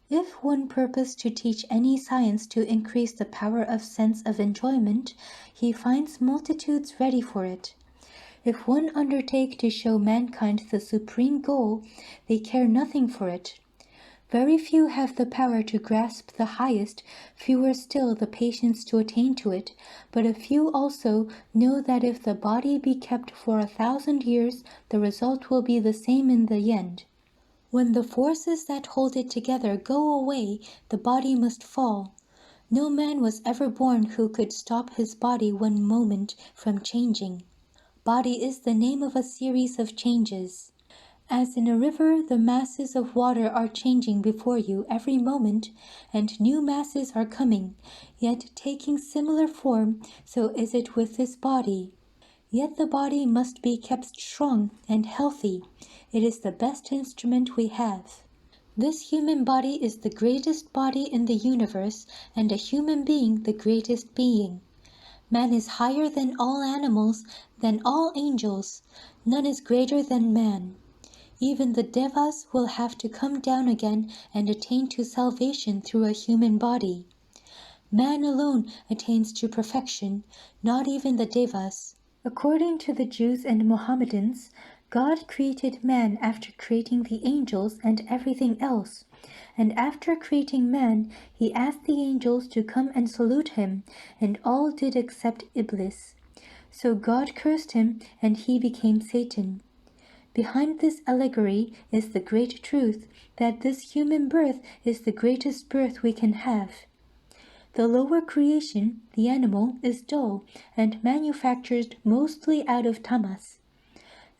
If one purpose to teach any science to increase the power of sense of enjoyment, he finds multitudes ready for it. If one undertake to show mankind the supreme goal, they care nothing for it. Very few have the power to grasp the highest, fewer still the patience to attain to it, but a few also know that if the body be kept for 1,000 years, the result will be the same in the end. When the forces that hold it together go away, the body must fall. No man was ever born who could stop his body one moment from changing. Body is the name of a series of changes. As in a river, the masses of water are changing before you every moment, and new masses are coming, yet taking similar form, so is it with this body. Yet the body must be kept strong and healthy. It is the best instrument we have. This human body is the greatest body in the universe, and a human being the greatest being. Man is higher than all animals, than all angels. None is greater than man. Even the devas will have to come down again and attain to salvation through a human body. Man alone attains to perfection, not even the devas. According to the Jews and Mohammedans, God created man after creating the angels and everything else. And after creating man, he asked the angels to come and salute him, and all did except Iblis. So God cursed him, and he became Satan. Behind this allegory is the great truth that this human birth is the greatest birth we can have. The lower creation, the animal, is dull and manufactured mostly out of tamas.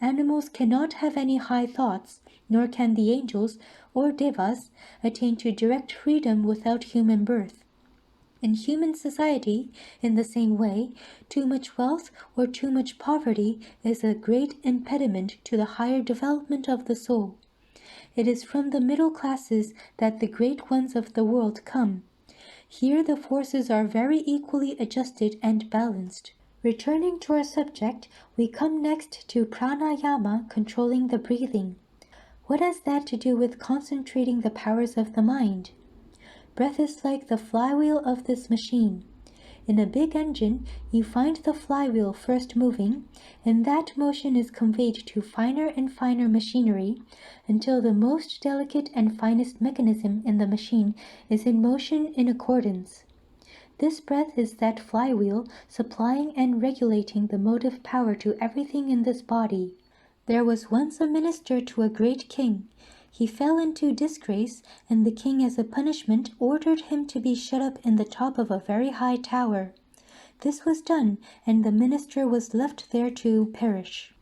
Animals cannot have any high thoughts, nor can the angels or devas attain to direct freedom without human birth. In human society, in the same way, too much wealth or too much poverty is a great impediment to the higher development of the soul. It is from the middle classes that the great ones of the world come. Here the forces are very equally adjusted and balanced. Returning to our subject, we come next to pranayama, controlling the breathing. What has that to do with concentrating the powers of the mind? Breath is like the flywheel of this machine. In a big engine, you find the flywheel first moving, and that motion is conveyed to finer and finer machinery until the most delicate and finest mechanism in the machine is in motion in accordance. This breath is that flywheel, supplying and regulating the motive power to everything in this body. There was once a minister to a great king. He fell into disgrace, and the king as a punishment ordered him to be shut up in the top of a very high tower. This was done, and the minister was left there to perish.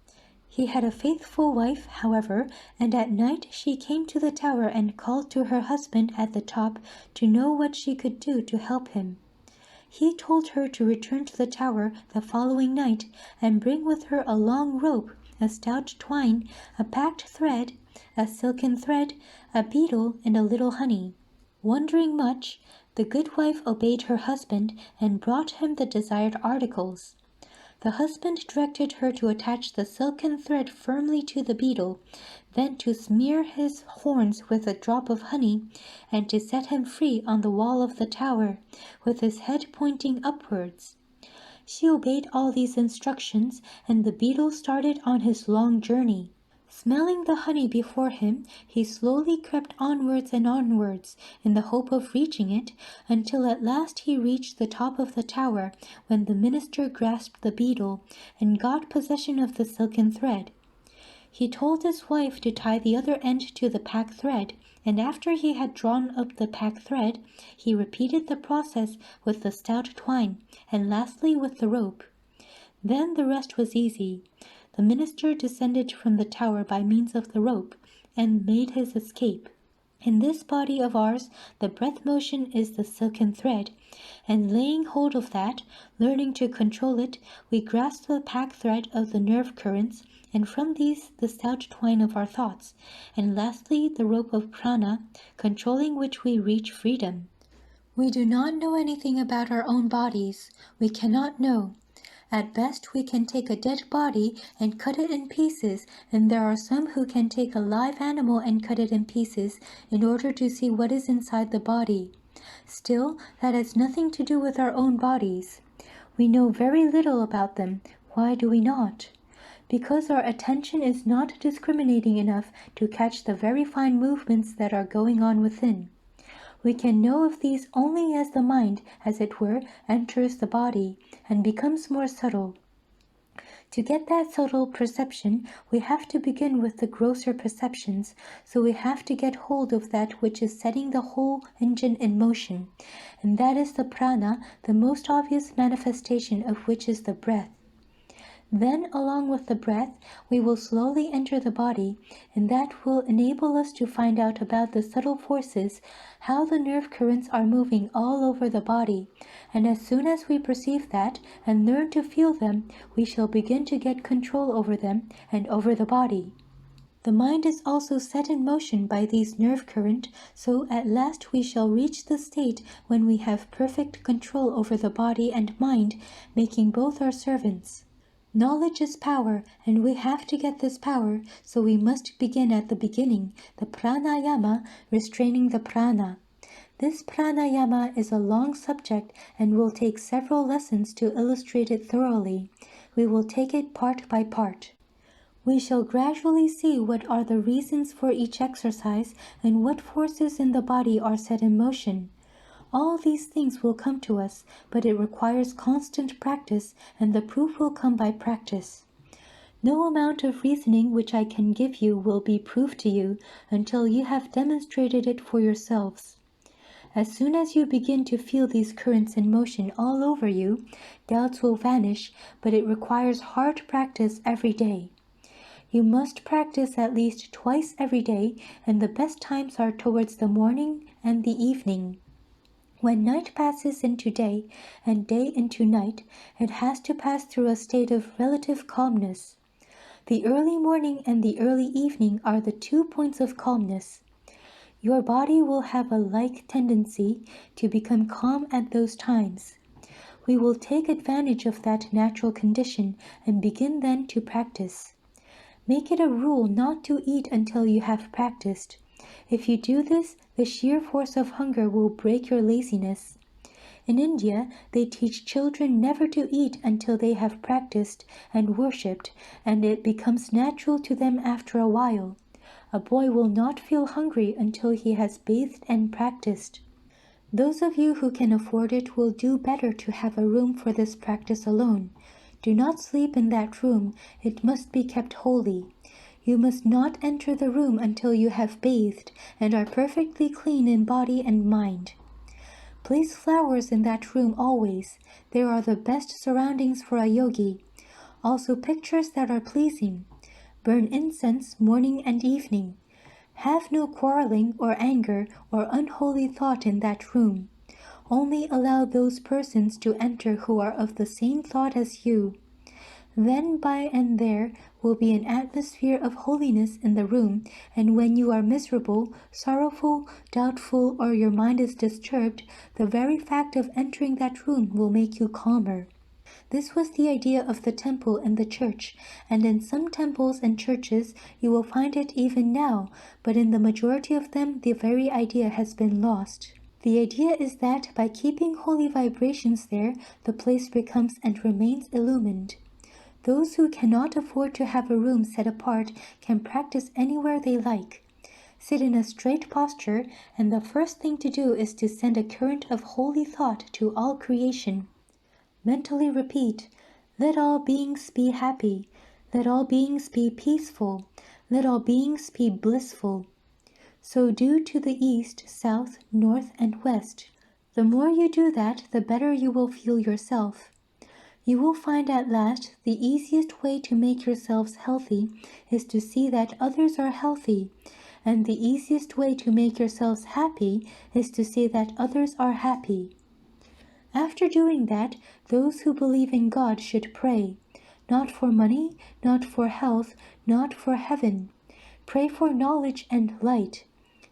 He had a faithful wife, however, and at night she came to the tower and called to her husband at the top to know what she could do to help him. He told her to return to the tower the following night and bring with her a long rope, a stout twine, a packed thread, a silken thread, a beetle, and a little honey. Wondering much, the good wife obeyed her husband and brought him the desired articles. The husband directed her to attach the silken thread firmly to the beetle, then to smear his horns with a drop of honey, and to set him free on the wall of the tower, with his head pointing upwards. She obeyed all these instructions, and the beetle started on his long journey. Smelling the honey before him, he slowly crept onwards and onwards, in the hope of reaching it, until at last he reached the top of the tower, when the minister grasped the beetle, and got possession of the silken thread. He told his wife to tie the other end to the pack thread, and after he had drawn up the pack thread, he repeated the process with the stout twine, and lastly with the rope. Then the rest was easy. The minister descended from the tower by means of the rope, and made his escape. In this body of ours, the breath motion is the silken thread, and laying hold of that, learning to control it, we grasp the pack thread of the nerve currents, and from these the stout twine of our thoughts, and lastly the rope of prana, controlling which we reach freedom. We do not know anything about our own bodies. We cannot know. At best we can take a dead body and cut it in pieces, and there are some who can take a live animal and cut it in pieces in order to see what is inside the body. Still, that has nothing to do with our own bodies. We know very little about them. Why do we not? Because our attention is not discriminating enough to catch the very fine movements that are going on within. We can know of these only as the mind, as it were, enters the body, and becomes more subtle. To get that subtle perception, we have to begin with the grosser perceptions, so we have to get hold of that which is setting the whole engine in motion, and that is the prana, the most obvious manifestation of which is the breath. Then, along with the breath, we will slowly enter the body, and that will enable us to find out about the subtle forces, how the nerve currents are moving all over the body, and as soon as we perceive that and learn to feel them, we shall begin to get control over them and over the body. The mind is also set in motion by these nerve current, so at last we shall reach the state when we have perfect control over the body and mind, making both our servants. Knowledge is power, and we have to get this power, so we must begin at the beginning, the pranayama, restraining the prana. This pranayama is a long subject and will take several lessons to illustrate it thoroughly. We will take it part by part. We shall gradually see what are the reasons for each exercise and what forces in the body are set in motion. All these things will come to us, but it requires constant practice, and the proof will come by practice. No amount of reasoning which I can give you will be proof to you until you have demonstrated it for yourselves. As soon as you begin to feel these currents in motion all over you, doubts will vanish, but it requires hard practice every day. You must practice at least twice every day, and the best times are towards the morning and the evening. When night passes into day and day into night, it has to pass through a state of relative calmness. The early morning and the early evening are the 2 points of calmness. Your body will have a like tendency to become calm at those times. We will take advantage of that natural condition and begin then to practice. Make it a rule not to eat until you have practiced. If you do this, the sheer force of hunger will break your laziness. In India, they teach children never to eat until they have practiced and worshipped, and it becomes natural to them after a while. A boy will not feel hungry until he has bathed and practiced. Those of you who can afford it will do better to have a room for this practice alone. Do not sleep in that room, it must be kept holy. You must not enter the room until you have bathed and are perfectly clean in body and mind. Place flowers in that room always. They are the best surroundings for a yogi. Also pictures that are pleasing. Burn incense morning and evening. Have no quarreling or anger or unholy thought in that room. Only allow those persons to enter who are of the same thought as you. Then by and there will be an atmosphere of holiness in the room, and when you are miserable, sorrowful, doubtful, or your mind is disturbed, the very fact of entering that room will make you calmer. This was the idea of the temple and the church, and in some temples and churches you will find it even now, but in the majority of them the very idea has been lost. The idea is that by keeping holy vibrations there, the place becomes and remains illumined. Those who cannot afford to have a room set apart can practice anywhere they like. Sit in a straight posture, and the first thing to do is to send a current of holy thought to all creation. Mentally repeat, "Let all beings be happy. Let all beings be peaceful. Let all beings be blissful." So do to the east, south, north, and west. The more you do that, the better you will feel yourself. You will find at last the easiest way to make yourselves healthy is to see that others are healthy, and the easiest way to make yourselves happy is to see that others are happy. After doing that, those who believe in God should pray, not for money, not for health, not for heaven. Pray for knowledge and light.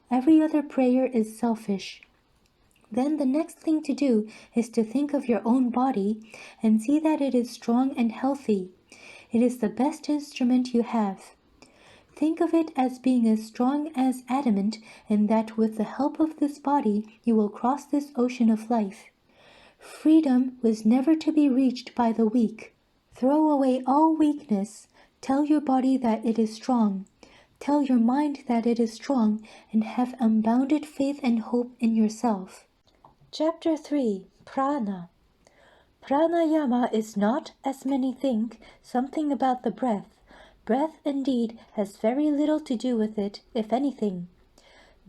Every other prayer is selfish. Then the next thing to do is to think of your own body and see that it is strong and healthy. It is the best instrument you have. Think of it as being as strong as adamant, and that with the help of this body you will cross this ocean of life. Freedom was never to be reached by the weak. Throw away all weakness. Tell your body that it is strong. Tell your mind that it is strong, and have unbounded faith and hope in yourself. Chapter 3. Prana. Pranayama is not, as many think, something about the breath. Breath, indeed, has very little to do with it, if anything.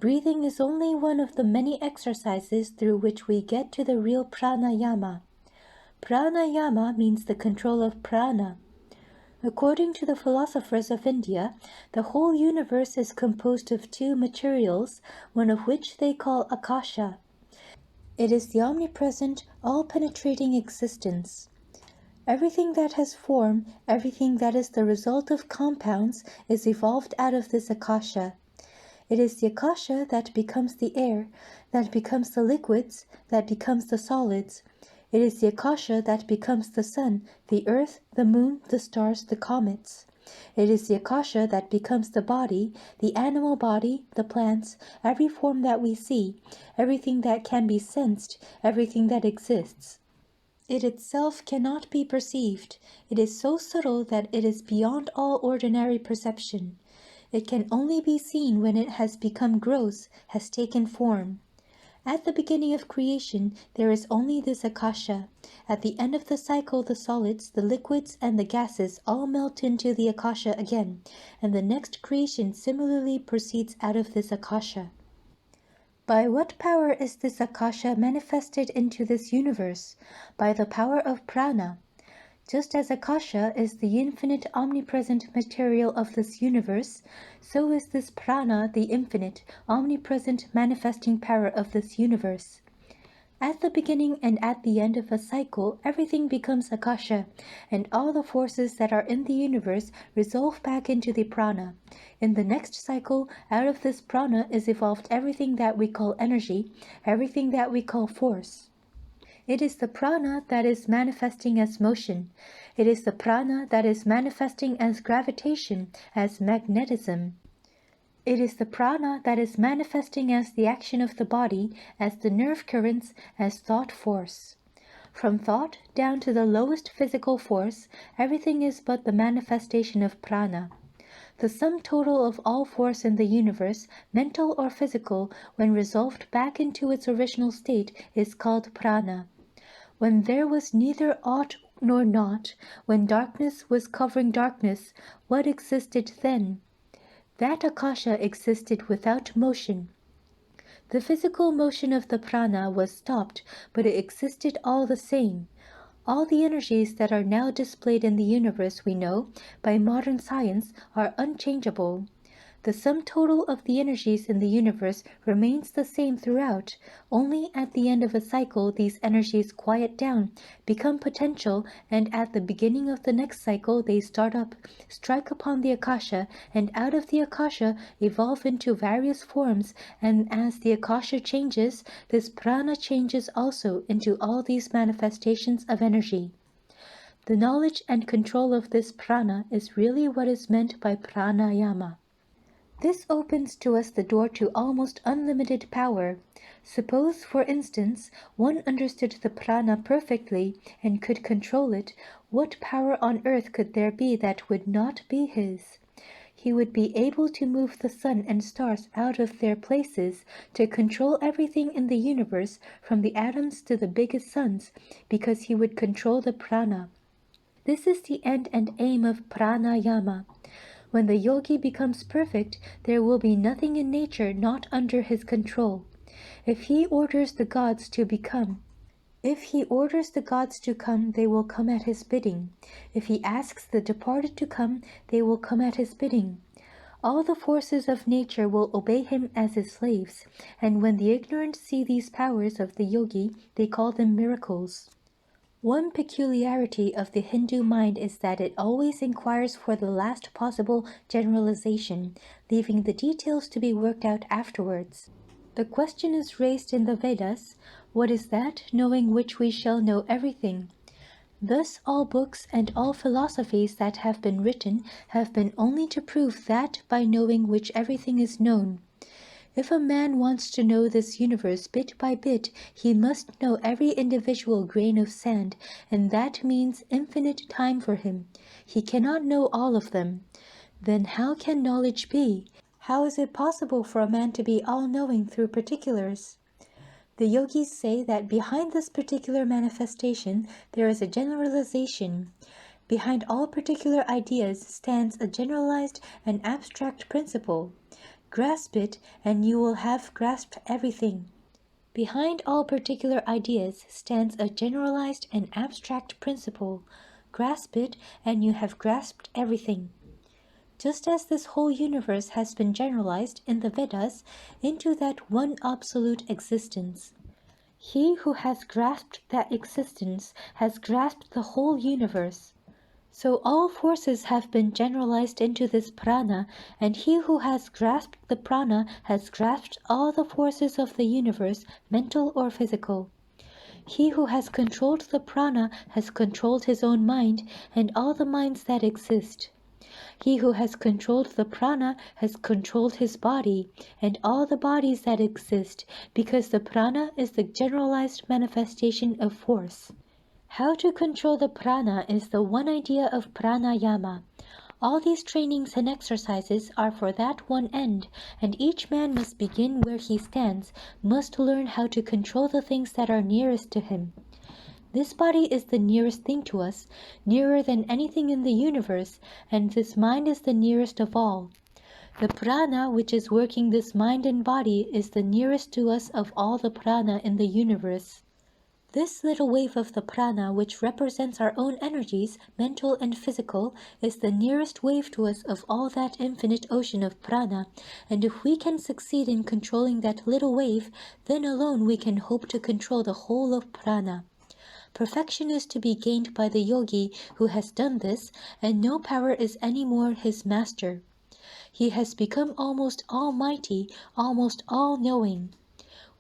Breathing is only one of the many exercises through which we get to the real pranayama. Pranayama means the control of prana. According to the philosophers of India, the whole universe is composed of 2 materials, one of which they call akasha. It is the omnipresent, all-penetrating existence. Everything that has form, everything that is the result of compounds, is evolved out of this akasha. It is the akasha that becomes the air, that becomes the liquids, that becomes the solids. It is the akasha that becomes the sun, the earth, the moon, the stars, the comets. It is the akasha that becomes the body, the animal body, the plants, every form that we see, everything that can be sensed, everything that exists. It itself cannot be perceived. It is so subtle that it is beyond all ordinary perception. It can only be seen when it has become gross, has taken form. At the beginning of creation, there is only this akasha. At the end of the cycle, the solids, the liquids, and the gases all melt into the akasha again, and the next creation similarly proceeds out of this akasha. By what power is this Akasha manifested into this universe? By the power of prana. Just as Akasha is the infinite omnipresent material of this universe, so is this prana the infinite omnipresent manifesting power of this universe. At the beginning and at the end of a cycle, everything becomes Akasha, and all the forces that are in the universe resolve back into the prana. In the next cycle, out of this prana is evolved everything that we call energy, everything that we call force. It is the prana that is manifesting as motion. It is the prana that is manifesting as gravitation, as magnetism. It is the prana that is manifesting as the action of the body, as the nerve currents, as thought force. From thought down to the lowest physical force, everything is but the manifestation of prana. The sum total of all force in the universe, mental or physical, when resolved back into its original state, is called prana. When there was neither aught nor naught, when darkness was covering darkness, what existed then? That Akasha existed without motion. The physical motion of the prana was stopped, but it existed all the same. All the energies that are now displayed in the universe, we know, by modern science, are unchangeable. The sum total of the energies in the universe remains the same throughout. Only at the end of a cycle these energies quiet down, become potential, and at the beginning of the next cycle they start up, strike upon the Akasha, and out of the Akasha evolve into various forms, and as the Akasha changes, this prana changes also into all these manifestations of energy. The knowledge and control of this prana is really what is meant by pranayama. This opens to us the door to almost unlimited power. Suppose, for instance, one understood the prana perfectly and could control it, what power on earth could there be that would not be his? He would be able to move the sun and stars out of their places, to control everything in the universe, from the atoms to the biggest suns, because he would control the prana. This is the end and aim of pranayama. When the yogi becomes perfect, there will be nothing in nature not under his control. If he orders the gods to come, they will come at his bidding. If he asks the departed to come, they will come at his bidding. All the forces of nature will obey him as his slaves, and when the ignorant see these powers of the yogi, they call them miracles. One peculiarity of the Hindu mind is that it always inquires for the last possible generalization, leaving the details to be worked out afterwards. The question is raised in the Vedas, what is that knowing which we shall know everything? Thus all books and all philosophies that have been written have been only to prove that by knowing which everything is known. If a man wants to know this universe bit by bit, he must know every individual grain of sand, and that means infinite time for him. He cannot know all of them. Then how can knowledge be? How is it possible for a man to be all-knowing through particulars? The yogis say that behind this particular manifestation there is a generalization. Behind all particular ideas stands a generalized and abstract principle. Grasp it, and you will have grasped everything. Behind all particular ideas stands a generalized and abstract principle. Grasp it, and you have grasped everything. Just as this whole universe has been generalized in the Vedas into that one absolute existence. He who has grasped that existence has grasped the whole universe. So all forces have been generalized into this prana, and he who has grasped the prana has grasped all the forces of the universe, mental or physical. He who has controlled the prana has controlled his own mind and all the minds that exist. He who has controlled the prana has controlled his body and all the bodies that exist, because the prana is the generalized manifestation of force. How to control the prana is the one idea of pranayama. All these trainings and exercises are for that one end, and each man must begin where he stands, must learn how to control the things that are nearest to him. This body is the nearest thing to us, nearer than anything in the universe, and this mind is the nearest of all. The prana which is working this mind and body is the nearest to us of all the prana in the universe. This little wave of the prana, which represents our own energies, mental and physical, is the nearest wave to us of all that infinite ocean of prana, and if we can succeed in controlling that little wave, then alone we can hope to control the whole of prana. Perfection is to be gained by the yogi who has done this, and no power is any more his master. He has become almost almighty, almost all-knowing.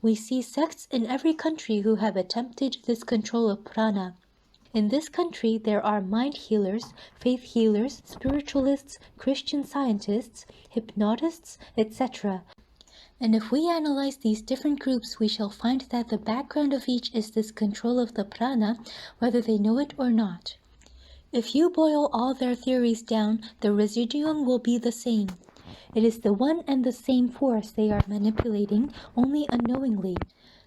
We see sects in every country who have attempted this control of prana. In this country there are mind healers, faith healers, spiritualists, Christian scientists, hypnotists, etc. And if we analyze these different groups, we shall find that the background of each is this control of the prana, whether they know it or not. If you boil all their theories down, the residuum will be the same. It is the one and the same force they are manipulating, only unknowingly.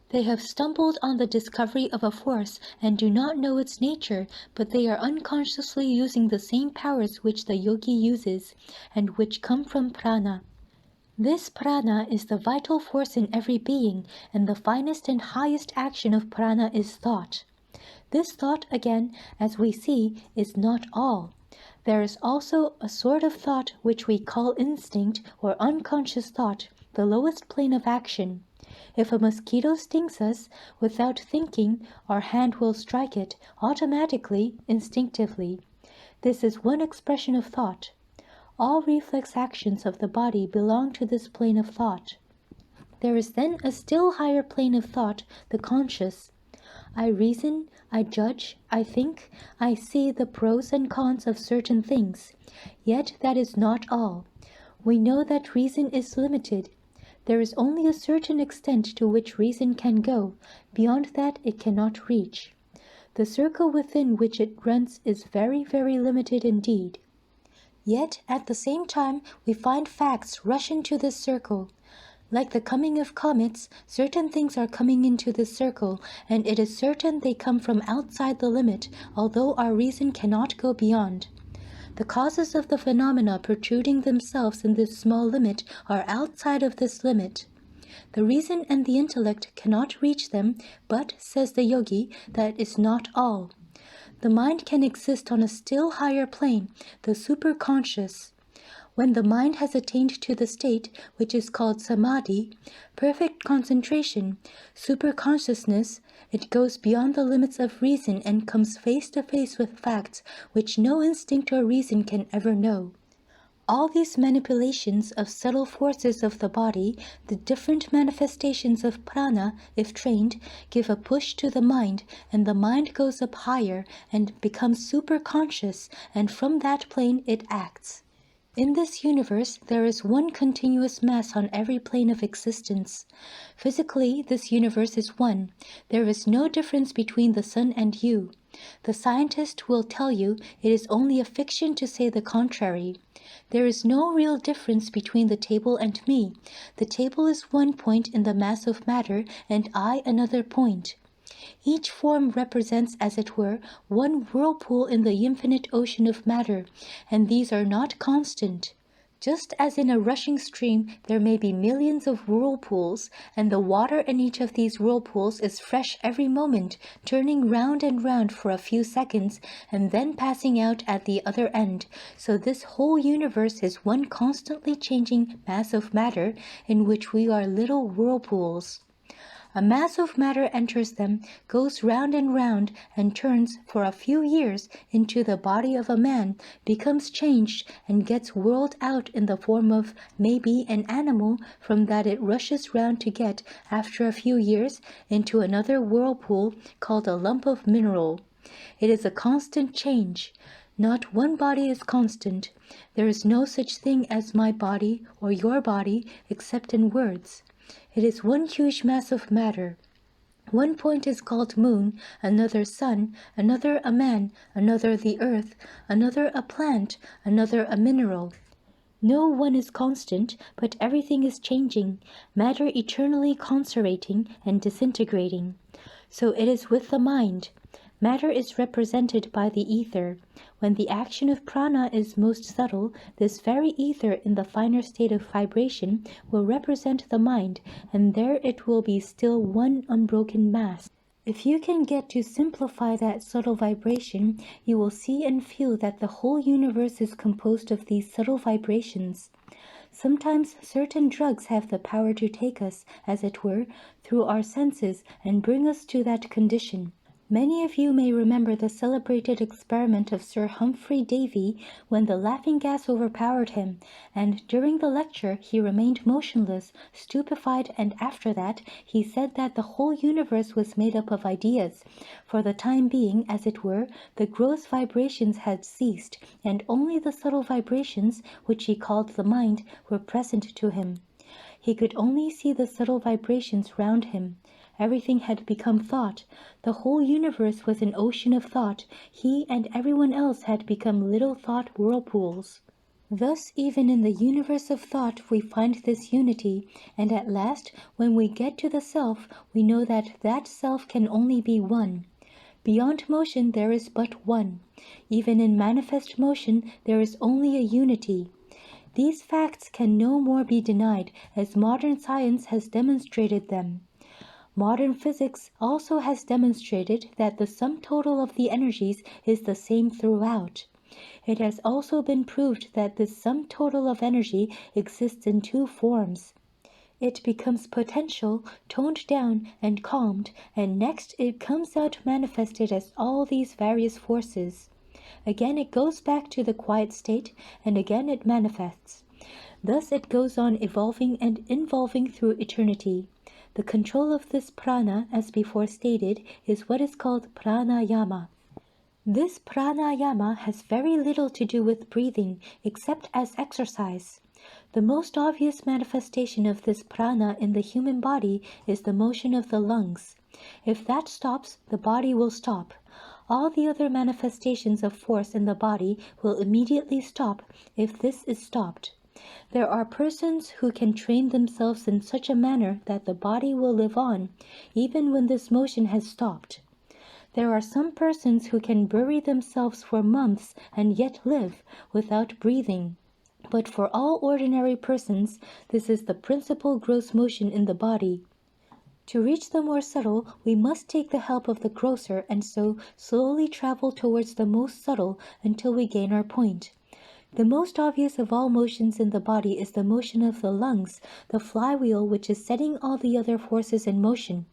They have stumbled on the discovery of a force and do not know its nature, but they are unconsciously using the same powers which the yogi uses, and which come from prana. This prana is the vital force in every being, and the finest and highest action of prana is thought. This thought, again, as we see, is not all. There is also a sort of thought which we call instinct or unconscious thought, the lowest plane of action. If a mosquito stings us, without thinking, our hand will strike it, automatically, instinctively. This is one expression of thought. All reflex actions of the body belong to this plane of thought. There is then a still higher plane of thought, the conscious. I reason, I judge, I think, I see the pros and cons of certain things. Yet that is not all. We know that reason is limited. There is only a certain extent to which reason can go. Beyond that it cannot reach. The circle within which it runs is very, very limited indeed. Yet at the same time we find facts rush into this circle. Like the coming of comets, certain things are coming into this circle, and it is certain they come from outside the limit, although our reason cannot go beyond. The causes of the phenomena protruding themselves in this small limit are outside of this limit. The reason and the intellect cannot reach them, but, says the yogi, that is not all. The mind can exist on a still higher plane, the superconscious. When the mind has attained to the state which is called samadhi, perfect concentration, superconsciousness, it goes beyond the limits of reason and comes face to face with facts which no instinct or reason can ever know. All these manipulations of subtle forces of the body, the different manifestations of prana, if trained, give a push to the mind, and the mind goes up higher and becomes superconscious, and from that plane it acts. In this universe, there is one continuous mass on every plane of existence. Physically, this universe is one. There is no difference between the sun and you. The scientist will tell you it is only a fiction to say the contrary. There is no real difference between the table and me. The table is one point in the mass of matter, and I another point. Each form represents, as it were, one whirlpool in the infinite ocean of matter, and these are not constant. Just as in a rushing stream there may be millions of whirlpools, and the water in each of these whirlpools is fresh every moment, turning round and round for a few seconds, and then passing out at the other end, so this whole universe is one constantly changing mass of matter, in which we are little whirlpools. A mass of matter enters them, goes round and round, and turns for a few years into the body of a man, becomes changed, and gets whirled out in the form of, maybe, an animal from that it rushes round to get, after a few years, into another whirlpool called a lump of mineral. It is a constant change. Not one body is constant. There is no such thing as my body or your body except in words. It is one huge mass of matter. One point is called moon, another sun, another a man, another the earth, another a plant, another a mineral. No one is constant, but everything is changing, matter eternally conserating and disintegrating. So it is with the mind. Matter is represented by the ether. When the action of prana is most subtle, this very ether in the finer state of vibration will represent the mind, and there it will be still one unbroken mass. If you can get to simplify that subtle vibration, you will see and feel that the whole universe is composed of these subtle vibrations. Sometimes certain drugs have the power to take us, as it were, through our senses and bring us to that condition. Many of you may remember the celebrated experiment of Sir Humphrey Davy when the laughing gas overpowered him, and during the lecture he remained motionless, stupefied, and after that he said that the whole universe was made up of ideas. For the time being, as it were, the gross vibrations had ceased, and only the subtle vibrations, which he called the mind, were present to him. He could only see the subtle vibrations round him. Everything had become thought. The whole universe was an ocean of thought. He and everyone else had become little thought whirlpools. Thus, even in the universe of thought, we find this unity, and at last, when we get to the self, we know that that self can only be one. Beyond motion there is but one. Even in manifest motion there is only a unity. These facts can no more be denied, as modern science has demonstrated them. Modern physics also has demonstrated that the sum total of the energies is the same throughout. It has also been proved that this sum total of energy exists in two forms. It becomes potential, toned down, and calmed, and next it comes out manifested as all these various forces. Again it goes back to the quiet state, and again it manifests. Thus it goes on evolving and involving through eternity. The control of this prana, as before stated, is what is called pranayama. This pranayama has very little to do with breathing, except as exercise. The most obvious manifestation of this prana in the human body is the motion of the lungs. If that stops, the body will stop. All the other manifestations of force in the body will immediately stop if this is stopped. There are persons who can train themselves in such a manner that the body will live on, even when this motion has stopped. There are some persons who can bury themselves for months and yet live without breathing. But for all ordinary persons, this is the principal gross motion in the body. To reach the more subtle, we must take the help of the grosser, and so slowly travel towards the most subtle until we gain our point. The most obvious of all motions in the body is the motion of the lungs, the flywheel which is setting all the other forces in motion.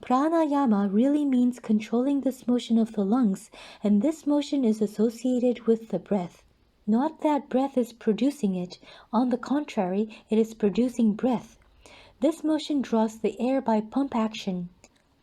Pranayama really means controlling this motion of the lungs, and this motion is associated with the breath. Not that breath is producing it, on the contrary, it is producing breath. This motion draws the air by pump action.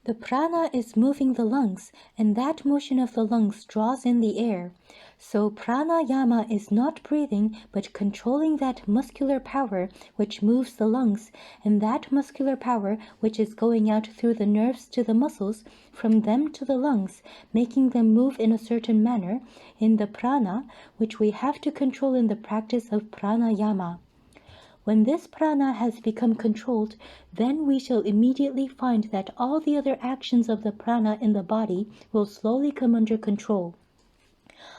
The prana is moving the lungs, and that motion of the lungs draws in the air. So pranayama is not breathing, but controlling that muscular power which moves the lungs, and that muscular power which is going out through the nerves to the muscles, from them to the lungs, making them move in a certain manner, in the prana, which we have to control in the practice of pranayama. When this prana has become controlled, then we shall immediately find that all the other actions of the prana in the body will slowly come under control.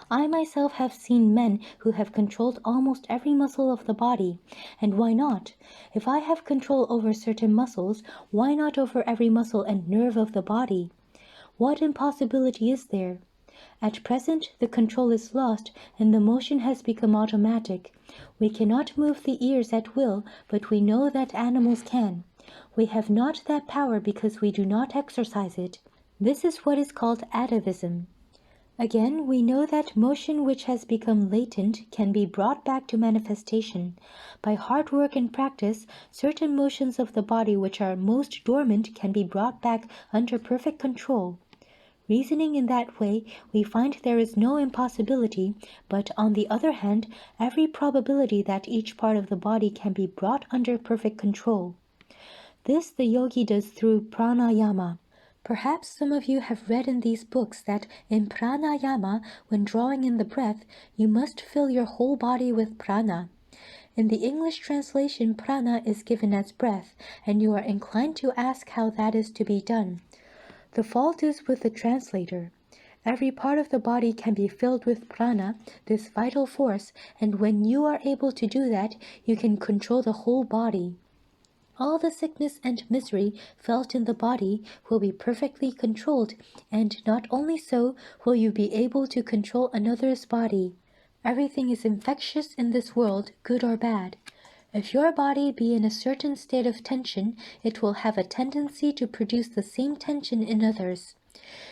I myself have seen men who have controlled almost every muscle of the body, and why not? If I have control over certain muscles, why not over every muscle and nerve of the body? What impossibility is there? At present, the control is lost, and the motion has become automatic. We cannot move the ears at will, but we know that animals can. We have not that power because we do not exercise it. This is what is called atavism. Again, we know that motion which has become latent can be brought back to manifestation. By hard work and practice, certain motions of the body which are most dormant can be brought back under perfect control. Reasoning in that way, we find there is no impossibility, but on the other hand, every probability that each part of the body can be brought under perfect control. This the yogi does through pranayama. Perhaps some of you have read in these books that in pranayama, when drawing in the breath, you must fill your whole body with prana. In the English translation, prana is given as breath, and you are inclined to ask how that is to be done. The fault is with the translator. Every part of the body can be filled with prana, this vital force, and when you are able to do that, you can control the whole body. All the sickness and misery felt in the body will be perfectly controlled, and not only so will you be able to control another's body. Everything is infectious in this world, good or bad. If your body be in a certain state of tension, it will have a tendency to produce the same tension in others.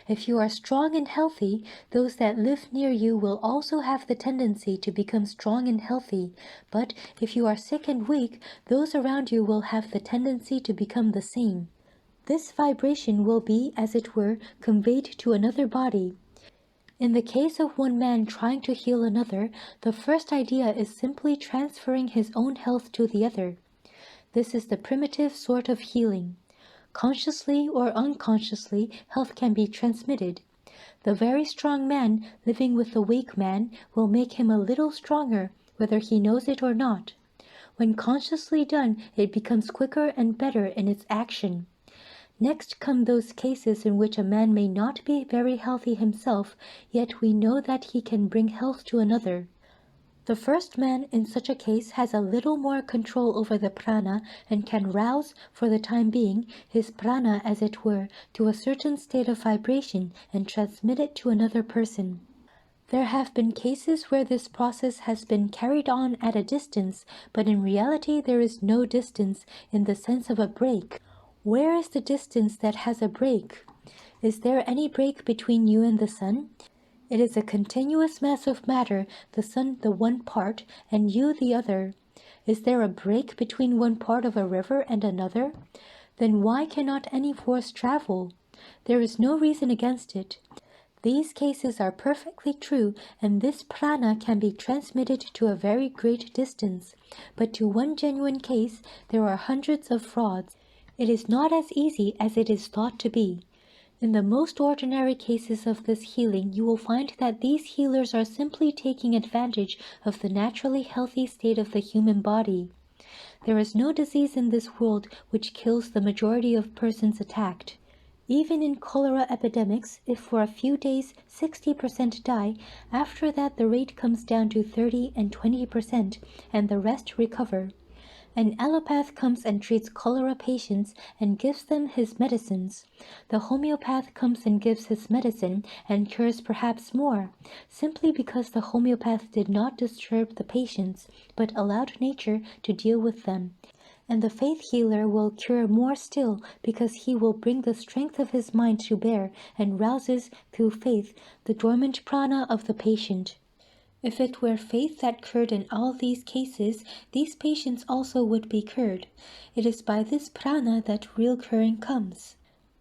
If you are strong and healthy, those that live near you will also have the tendency to become strong and healthy. But if you are sick and weak, those around you will have the tendency to become the same. This vibration will be, as it were, conveyed to another body. In the case of one man trying to heal another, the first idea is simply transferring his own health to the other. This is the primitive sort of healing. Consciously or unconsciously, health can be transmitted. The very strong man living with the weak man will make him a little stronger, whether he knows it or not. When consciously done, it becomes quicker and better in its action. Next come those cases in which a man may not be very healthy himself, yet we know that he can bring health to another. The first man in such a case has a little more control over the prana and can rouse, for the time being, his prana, as it were, to a certain state of vibration and transmit it to another person. There have been cases where this process has been carried on at a distance, but in reality there is no distance in the sense of a break. Where is the distance that has a break? Is there any break between you and the sun? It is a continuous mass of matter, the sun the one part, and you the other. Is there a break between one part of a river and another? Then why cannot any force travel? There is no reason against it. These cases are perfectly true, and this prana can be transmitted to a very great distance. But to one genuine case, there are hundreds of frauds. It is not as easy as it is thought to be. In the most ordinary cases of this healing, you will find that these healers are simply taking advantage of the naturally healthy state of the human body. There is no disease in this world which kills the majority of persons attacked. Even in cholera epidemics, if for a few days 60% die, after that the rate comes down to 30 and 20%, and the rest recover. An allopath comes and treats cholera patients and gives them his medicines. The homeopath comes and gives his medicine and cures perhaps more, simply because the homeopath did not disturb the patients, but allowed nature to deal with them. And the faith healer will cure more still, because he will bring the strength of his mind to bear and rouses, through faith, the dormant prana of the patient. If it were faith that cured in all these cases, these patients also would be cured. It is by this prana that real curing comes.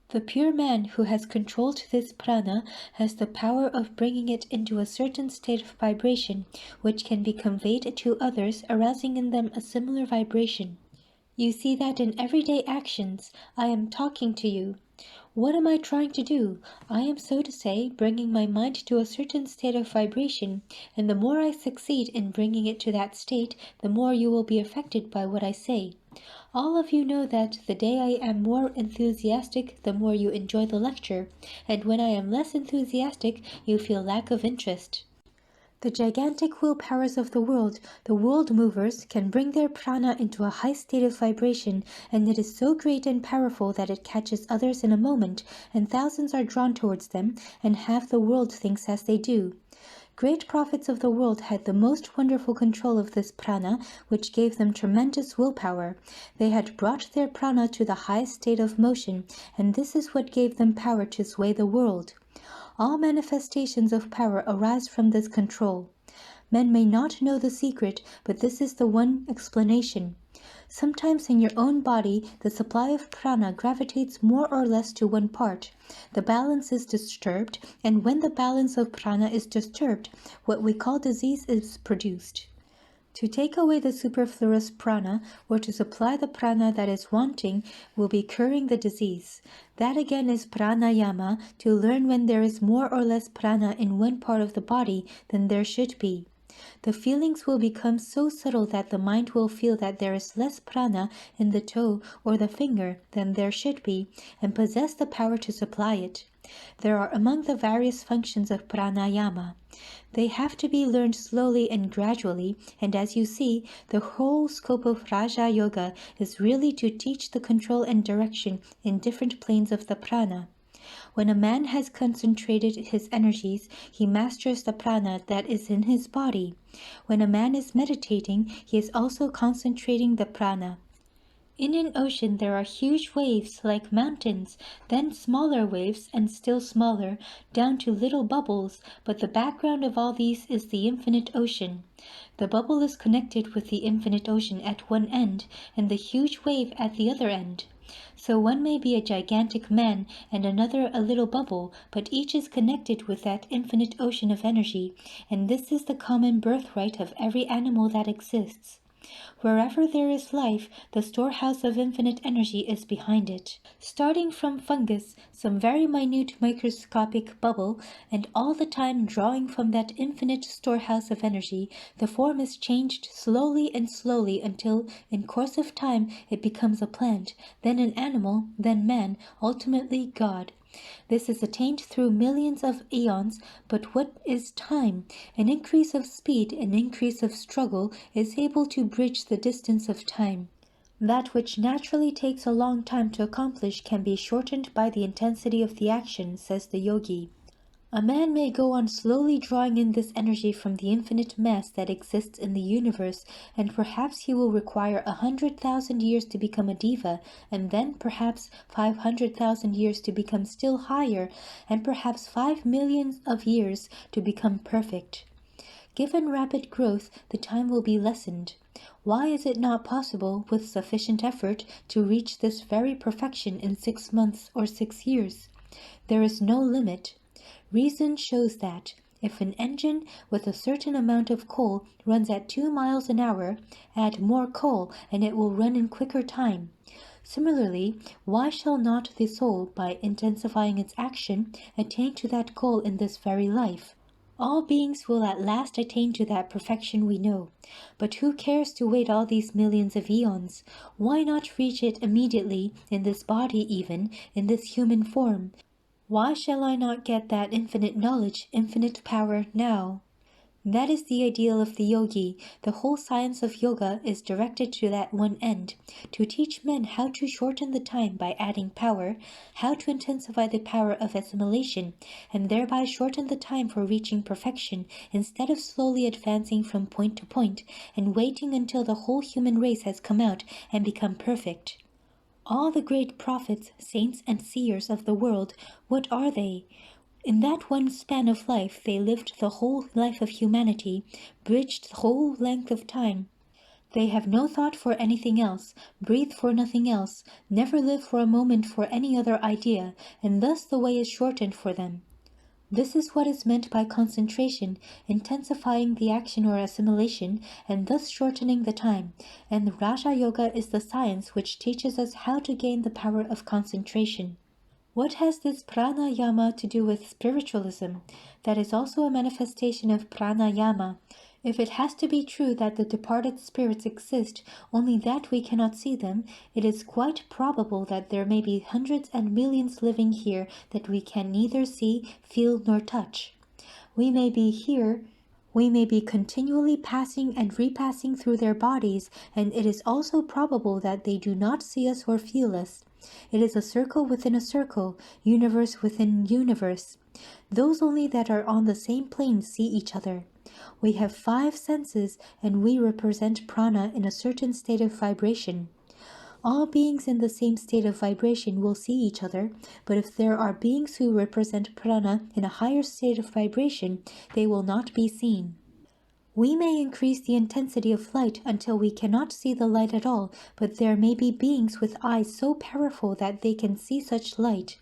The pure man who has controlled this prana has the power of bringing it into a certain state of vibration, which can be conveyed to others, arousing in them a similar vibration. You see that in everyday actions. I am talking to you. What am I trying to do? I am, so to say, bringing my mind to a certain state of vibration, and the more I succeed in bringing it to that state, the more you will be affected by what I say. All of you know that the day I am more enthusiastic, the more you enjoy the lecture, and when I am less enthusiastic, you feel lack of interest. The gigantic will powers of the world movers, can bring their prana into a high state of vibration, and it is so great and powerful that it catches others in a moment, and thousands are drawn towards them, and half the world thinks as they do. Great prophets of the world had the most wonderful control of this prana, which gave them tremendous willpower. They had brought their prana to the highest state of motion, and this is what gave them power to sway the world. All manifestations of power arise from this control. Men may not know the secret, but this is the one explanation. Sometimes in your own body, the supply of prana gravitates more or less to one part. The balance is disturbed, and when the balance of prana is disturbed, what we call disease is produced. To take away the superfluous prana, or to supply the prana that is wanting, will be curing the disease. That again is pranayama, to learn when there is more or less prana in one part of the body than there should be. The feelings will become so subtle that the mind will feel that there is less prana in the toe or the finger than there should be, and possess the power to supply it. There are among the various functions of pranayama. They have to be learned slowly and gradually, and as you see, the whole scope of Raja Yoga is really to teach the control and direction in different planes of the prana. When a man has concentrated his energies, he masters the prana that is in his body. When a man is meditating, he is also concentrating the prana. In an ocean there are huge waves like mountains, then smaller waves and still smaller, down to little bubbles, but the background of all these is the infinite ocean. The bubble is connected with the infinite ocean at one end, and the huge wave at the other end. So one may be a gigantic man and another a little bubble, but each is connected with that infinite ocean of energy, and this is the common birthright of every animal that exists. Wherever there is life, the storehouse of infinite energy is behind it. Starting from fungus, some very minute microscopic bubble, and all the time drawing from that infinite storehouse of energy, the form is changed slowly and slowly until, in course of time, it becomes a plant, then an animal, then man, ultimately God. This is attained through millions of eons, but what is time? An increase of speed, an increase of struggle, is able to bridge the distance of time. That which naturally takes a long time to accomplish can be shortened by the intensity of the action, says the yogi. A man may go on slowly drawing in this energy from the infinite mass that exists in the universe, and perhaps he will require 100,000 years to become a diva, and then perhaps 500,000 years to become still higher, and perhaps 5 million of years to become perfect. Given rapid growth, the time will be lessened. Why is it not possible, with sufficient effort, to reach this very perfection in 6 months or 6 years? There is no limit. Reason shows that if an engine with a certain amount of coal runs at 2 miles an hour, add more coal and it will run in quicker time. Similarly, why shall not the soul, by intensifying its action, attain to that goal in this very life? All beings will at last attain to that perfection we know. But who cares to wait all these millions of eons? Why not reach it immediately, in this body even, in this human form? Why shall I not get that infinite knowledge, infinite power now? That is the ideal of the yogi. The whole science of yoga is directed to that one end, to teach men how to shorten the time by adding power, how to intensify the power of assimilation, and thereby shorten the time for reaching perfection, instead of slowly advancing from point to point and waiting until the whole human race has come out and become perfect. All the great prophets, saints, and seers of the world, what are they? In that one span of life, they lived the whole life of humanity, bridged the whole length of time. They have no thought for anything else, breathe for nothing else, never live for a moment for any other idea, and thus the way is shortened for them. This is what is meant by concentration, intensifying the action or assimilation, and thus shortening the time. And the Raja Yoga is the science which teaches us how to gain the power of concentration. What has this pranayama to do with spiritualism? That is also a manifestation of pranayama. If it has to be true that the departed spirits exist, only that we cannot see them, it is quite probable that there may be hundreds and millions living here that we can neither see, feel, nor touch. We may be continually passing and repassing through their bodies, and it is also probable that they do not see us or feel us. It is a circle within a circle, universe within universe. Those only that are on the same plane see each other. We have 5 senses, and we represent prana in a certain state of vibration. All beings in the same state of vibration will see each other, but if there are beings who represent prana in a higher state of vibration, they will not be seen. We may increase the intensity of light until we cannot see the light at all, but there may be beings with eyes so powerful that they can see such light.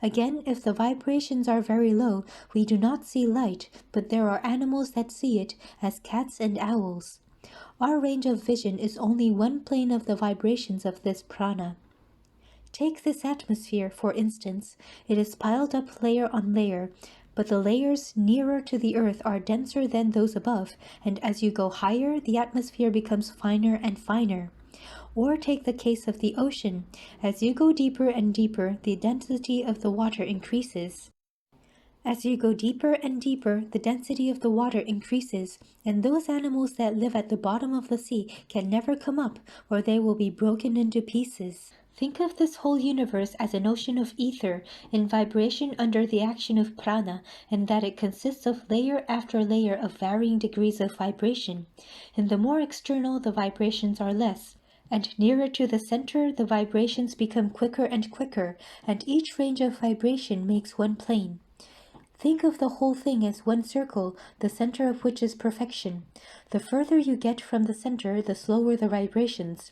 Again, if the vibrations are very low, we do not see light, but there are animals that see it, as cats and owls. Our range of vision is only one plane of the vibrations of this prana. Take this atmosphere, for instance. It is piled up layer on layer, but the layers nearer to the earth are denser than those above, and as you go higher, the atmosphere becomes finer and finer. Or take the case of the ocean. As you go deeper and deeper, the density of the water increases. As you go deeper and deeper, the density of the water increases, and those animals that live at the bottom of the sea can never come up, or they will be broken into pieces. Think of this whole universe as an ocean of ether, in vibration under the action of prana, and that it consists of layer after layer of varying degrees of vibration. And the more external the vibrations are less, and nearer to the center the vibrations become quicker and quicker, and each range of vibration makes one plane. Think of the whole thing as one circle, the center of which is perfection. The further you get from the center, the slower the vibrations.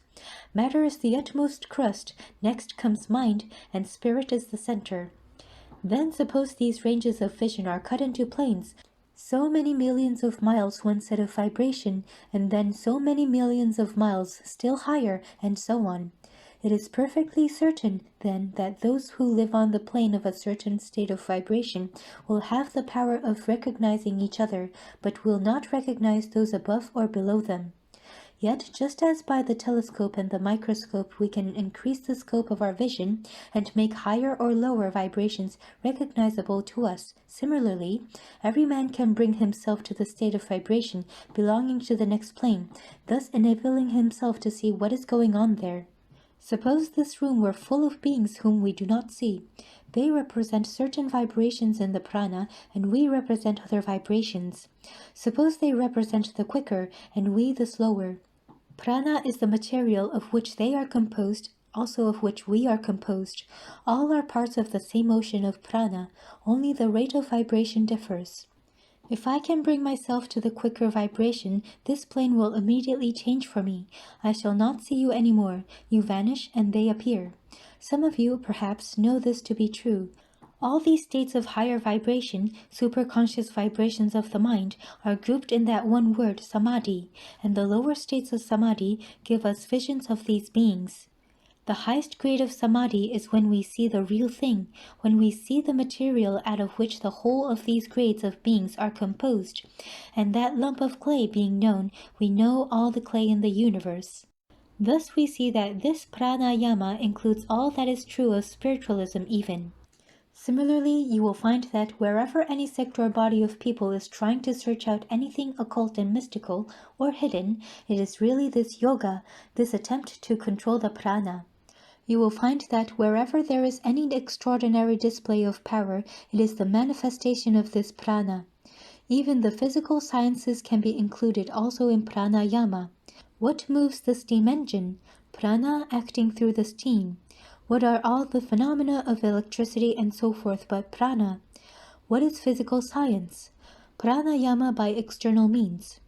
Matter is the utmost crust, next comes mind, and spirit is the center. Then suppose these ranges of vision are cut into planes, so many millions of miles one set of vibration, and then so many millions of miles still higher, and so on. It is perfectly certain, then, that those who live on the plane of a certain state of vibration will have the power of recognizing each other, but will not recognize those above or below them. Yet, just as by the telescope and the microscope we can increase the scope of our vision and make higher or lower vibrations recognizable to us, similarly, every man can bring himself to the state of vibration belonging to the next plane, thus enabling himself to see what is going on there. Suppose this room were full of beings whom we do not see. They represent certain vibrations in the prana, and we represent other vibrations. Suppose they represent the quicker, and we the slower. Prana is the material of which they are composed, also of which we are composed. All are parts of the same ocean of prana, only the rate of vibration differs. If I can bring myself to the quicker vibration, this plane will immediately change for me. I shall not see you any more. You vanish and they appear. Some of you, perhaps, know this to be true. All these states of higher vibration, superconscious vibrations of the mind, are grouped in that one word, samadhi, and the lower states of samadhi give us visions of these beings. The highest grade of samadhi is when we see the real thing, when we see the material out of which the whole of these grades of beings are composed, and that lump of clay being known, we know all the clay in the universe. Thus we see that this pranayama includes all that is true of spiritualism even. Similarly, you will find that wherever any sect or body of people is trying to search out anything occult and mystical or hidden, it is really this yoga, this attempt to control the prana. You will find that wherever there is any extraordinary display of power, it is the manifestation of this prana. Even the physical sciences can be included also in pranayama. What moves the steam engine? Prana acting through the steam. What are all the phenomena of electricity and so forth but prana? What is physical science? Pranayama by external means.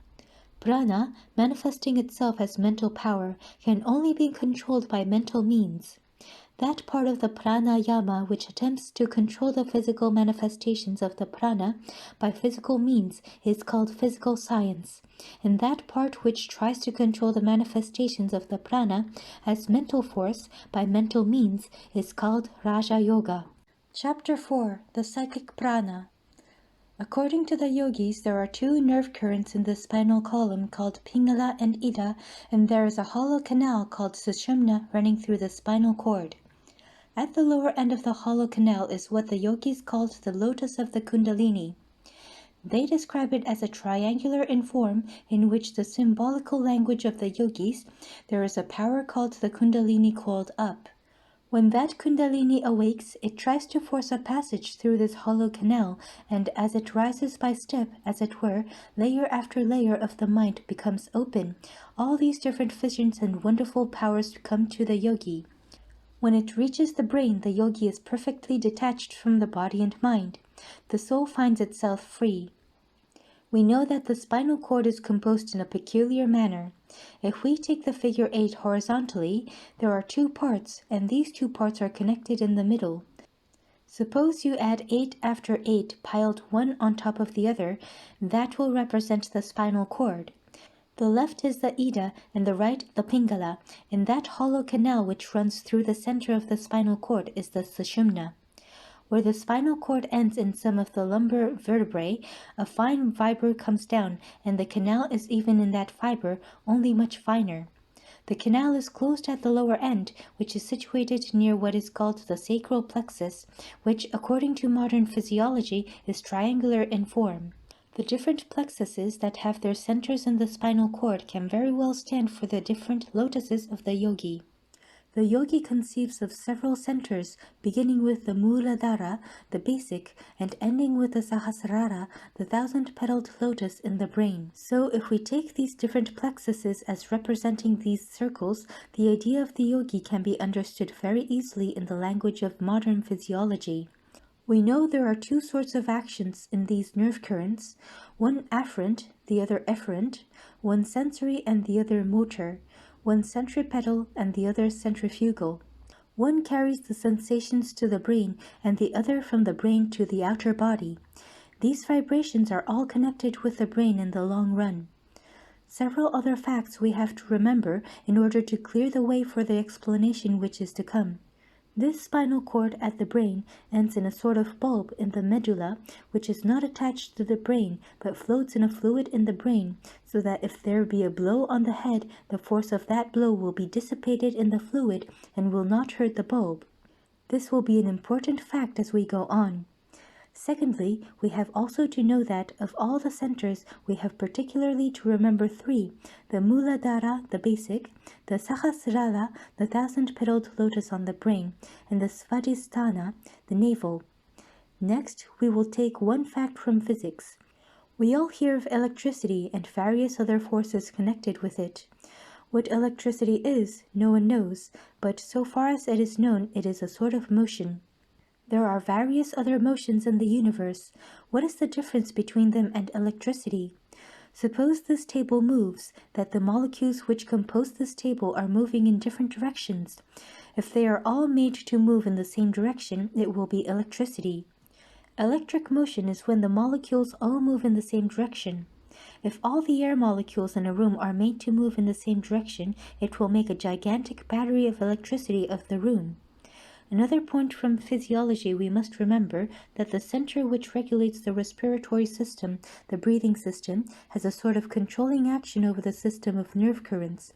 Prana, manifesting itself as mental power, can only be controlled by mental means. That part of the pranayama which attempts to control the physical manifestations of the prana by physical means is called physical science, and that part which tries to control the manifestations of the prana as mental force by mental means is called Raja Yoga. Chapter 4. The Psychic Prana. According to the yogis, there are two nerve currents in the spinal column called Pingala and Ida, and there is a hollow canal called Sushumna running through the spinal cord. At the lower end of the hollow canal is what the yogis called the lotus of the Kundalini. They describe it as a triangular in form, in which the symbolical language of the yogis, there is a power called the Kundalini coiled up. When that Kundalini awakes, it tries to force a passage through this hollow canal, and as it rises by step, as it were, layer after layer of the mind becomes open. All these different visions and wonderful powers come to the yogi. When it reaches the brain, the yogi is perfectly detached from the body and mind. The soul finds itself free. We know that the spinal cord is composed in a peculiar manner. If we take the figure 8 horizontally, there are two parts, and these two parts are connected in the middle. Suppose you add 8 after 8 piled one on top of the other, that will represent the spinal cord. The left is the Ida and the right the Pingala, and that hollow canal which runs through the center of the spinal cord is the Sushumna. Where the spinal cord ends in some of the lumbar vertebrae, a fine fiber comes down, and the canal is even in that fiber, only much finer. The canal is closed at the lower end, which is situated near what is called the sacral plexus, which, according to modern physiology, is triangular in form. The different plexuses that have their centers in the spinal cord can very well stand for the different lotuses of the yogi. The yogi conceives of several centers, beginning with the Muladhara, the basic, and ending with the Sahasrara, the thousand-petaled lotus in the brain. So if we take these different plexuses as representing these circles, the idea of the yogi can be understood very easily in the language of modern physiology. We know there are two sorts of actions in these nerve currents, one afferent, the other efferent, one sensory and the other motor, one centripetal and the other centrifugal. One carries the sensations to the brain and the other from the brain to the outer body. These vibrations are all connected with the brain in the long run. Several other facts we have to remember in order to clear the way for the explanation which is to come. This spinal cord at the brain ends in a sort of bulb in the medulla, which is not attached to the brain, but floats in a fluid in the brain, so that if there be a blow on the head, the force of that blow will be dissipated in the fluid and will not hurt the bulb. This will be an important fact as we go on. Secondly, we have also to know that of all the centers, we have particularly to remember three: the Muladhara, the basic, the Sahasrara, the thousand-petaled lotus on the brain, and the Svadhisthana, the navel. Next, we will take one fact from physics. We all hear of electricity and various other forces connected with it. What electricity is, no one knows, but so far as it is known, it is a sort of motion. There are various other motions in the universe. What is the difference between them and electricity? Suppose this table moves, that the molecules which compose this table are moving in different directions. If they are all made to move in the same direction, it will be electricity. Electric motion is when the molecules all move in the same direction. If all the air molecules in a room are made to move in the same direction, it will make a gigantic battery of electricity of the room. Another point from physiology we must remember that the center which regulates the respiratory system, the breathing system, has a sort of controlling action over the system of nerve currents.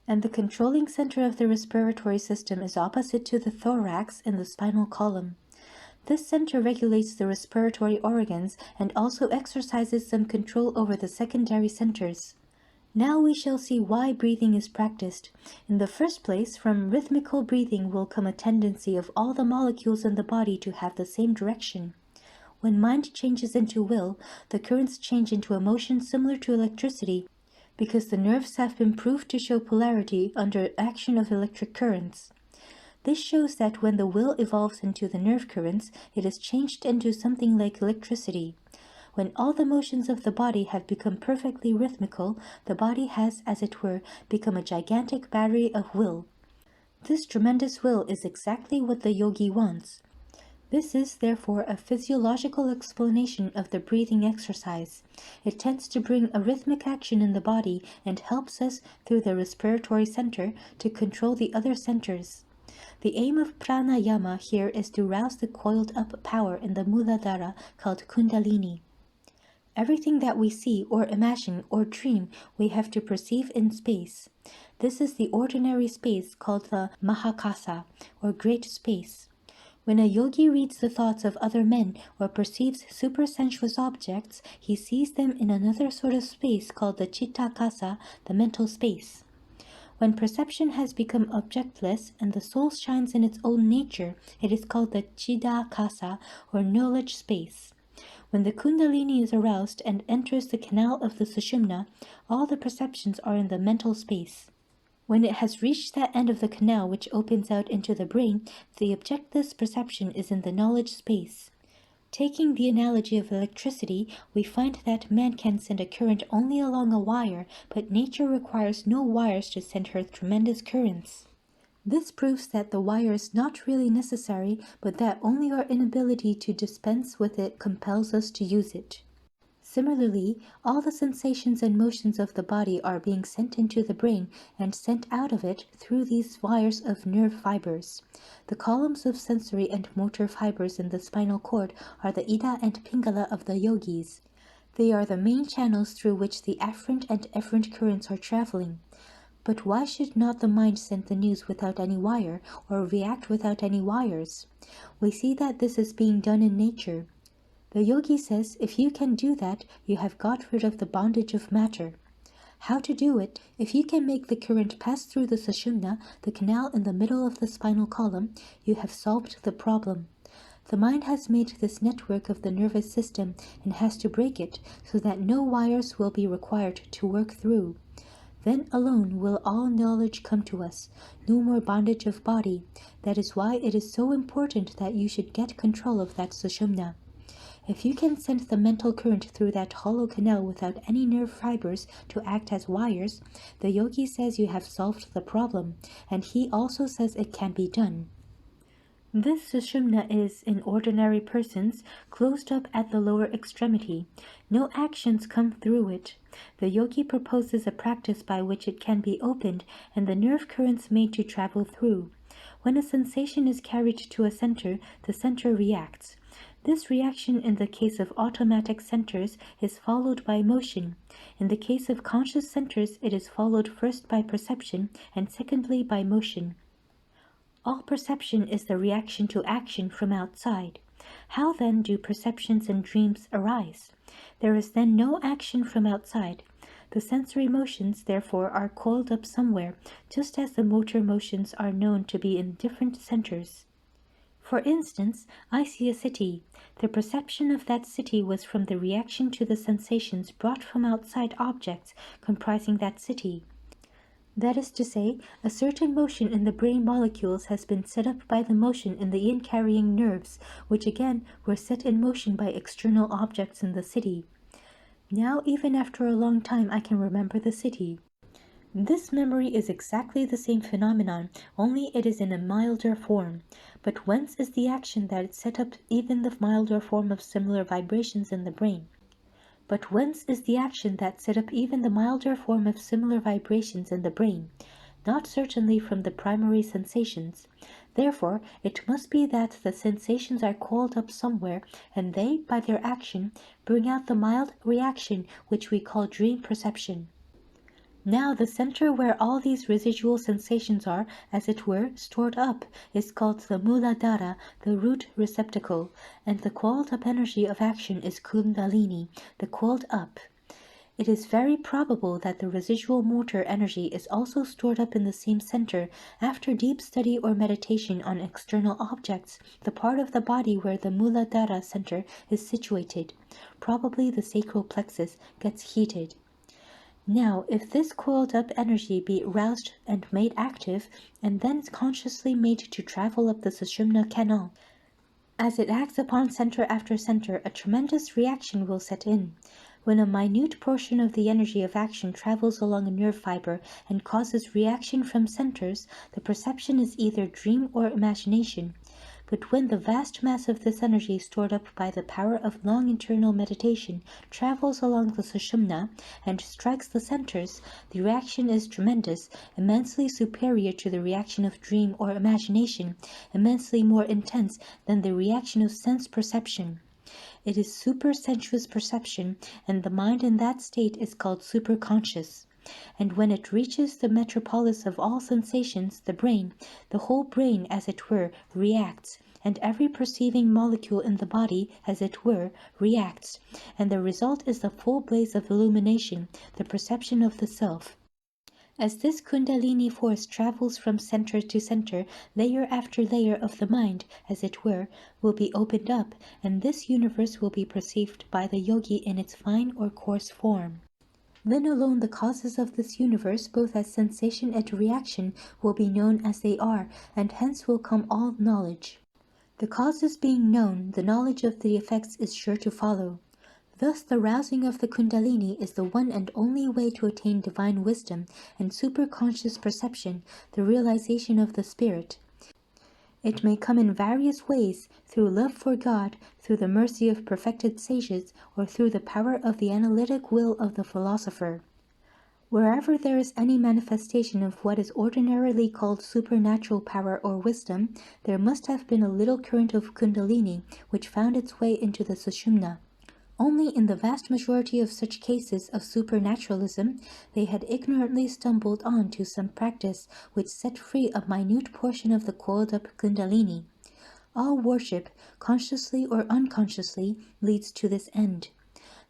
And the controlling center of the respiratory system is opposite to the thorax in the spinal column. This center regulates the respiratory organs and also exercises some control over the secondary centers. Now we shall see why breathing is practiced. In the first place, from rhythmical breathing will come a tendency of all the molecules in the body to have the same direction. When mind changes into will, the currents change into a motion similar to electricity, because the nerves have been proved to show polarity under action of electric currents. This shows that when the will evolves into the nerve currents, it is changed into something like electricity. When all the motions of the body have become perfectly rhythmical, the body has, as it were, become a gigantic battery of will. This tremendous will is exactly what the yogi wants. This is, therefore, a physiological explanation of the breathing exercise. It tends to bring a rhythmic action in the body and helps us, through the respiratory center, to control the other centers. The aim of pranayama here is to rouse the coiled-up power in the Muladhara called Kundalini. Everything that we see or imagine or dream, we have to perceive in space. This is the ordinary space called the Mahakasa, or great space. When a yogi reads the thoughts of other men or perceives supersensuous objects, he sees them in another sort of space called the Chittakasa, the mental space. When perception has become objectless and the soul shines in its own nature, it is called the Chidakasa, or knowledge space. When the Kundalini is aroused and enters the canal of the Sushumna, all the perceptions are in the mental space. When it has reached that end of the canal which opens out into the brain, the objectless perception is in the knowledge space. Taking the analogy of electricity, we find that man can send a current only along a wire, but nature requires no wires to send her tremendous currents. This proves that the wire is not really necessary, but that only our inability to dispense with it compels us to use it. Similarly, all the sensations and motions of the body are being sent into the brain and sent out of it through these wires of nerve fibers. The columns of sensory and motor fibers in the spinal cord are the Ida and Pingala of the yogis. They are the main channels through which the afferent and efferent currents are traveling. But why should not the mind send the news without any wire, or react without any wires? We see that this is being done in nature. The yogi says if you can do that, you have got rid of the bondage of matter. How to do it? If you can make the current pass through the sushumna, the canal in the middle of the spinal column, you have solved the problem. The mind has made this network of the nervous system and has to break it so that no wires will be required to work through. Then alone will all knowledge come to us, no more bondage of body. That is why it is so important that you should get control of that sushumna. If you can send the mental current through that hollow canal without any nerve fibers to act as wires, the yogi says you have solved the problem, and he also says it can be done. This sushumna is, in ordinary persons, closed up at the lower extremity. No actions come through it. The yogi proposes a practice by which it can be opened and the nerve currents made to travel through. When a sensation is carried to a center, the center reacts. This reaction in the case of automatic centers is followed by motion. In the case of conscious centers, it is followed first by perception and secondly by motion. All perception is the reaction to action from outside. How then do perceptions and dreams arise? There is then no action from outside. The sensory motions, therefore, are coiled up somewhere, just as the motor motions are known to be in different centers. For instance, I see a city. The perception of that city was from the reaction to the sensations brought from outside objects comprising that city. That is to say, a certain motion in the brain molecules has been set up by the motion in the in-carrying nerves, which again were set in motion by external objects in the city. Now, even after a long time, I can remember the city. This memory is exactly the same phenomenon, only it is in a milder form. But whence is the action that set up even the milder form of similar vibrations in the brain? But whence is the action that set up even the milder form of similar vibrations in the brain? Not certainly from the primary sensations. Therefore, it must be that the sensations are called up somewhere, and they, by their action, bring out the mild reaction which we call dream perception. Now the center where all these residual sensations are, as it were, stored up, is called the Muladhara, the root receptacle, and the coiled up energy of action is Kundalini, the coiled up. It is very probable that the residual motor energy is also stored up in the same center after deep study or meditation on external objects, the part of the body where the Muladhara center is situated. Probably the sacral plexus gets heated. Now, if this coiled up energy be roused and made active, and then consciously made to travel up the Sushumna canal, as it acts upon center after center, a tremendous reaction will set in. When a minute portion of the energy of action travels along a nerve fiber and causes reaction from centers, the perception is either dream or imagination. But when the vast mass of this energy stored up by the power of long internal meditation travels along the sushumna and strikes the centers, the reaction is tremendous, immensely superior to the reaction of dream or imagination, immensely more intense than the reaction of sense perception. It is supersensuous perception, and the mind in that state is called superconscious. And when it reaches the metropolis of all sensations, the brain, the whole brain, as it were, reacts, and every perceiving molecule in the body, as it were, reacts, and the result is the full blaze of illumination, the perception of the self. As this Kundalini force travels from center to center, layer after layer of the mind, as it were, will be opened up, and this universe will be perceived by the yogi in its fine or coarse form. Then alone the causes of this universe, both as sensation and reaction, will be known as they are, and hence will come all knowledge. The causes being known, the knowledge of the effects is sure to follow. Thus the rousing of the Kundalini is the one and only way to attain divine wisdom and superconscious perception, the realization of the spirit. It may come in various ways, through love for God, through the mercy of perfected sages, or through the power of the analytic will of the philosopher. Wherever there is any manifestation of what is ordinarily called supernatural power or wisdom, there must have been a little current of Kundalini which found its way into the Sushumna. Only in the vast majority of such cases of supernaturalism, they had ignorantly stumbled on to some practice which set free a minute portion of the coiled-up Kundalini. All worship, consciously or unconsciously, leads to this end.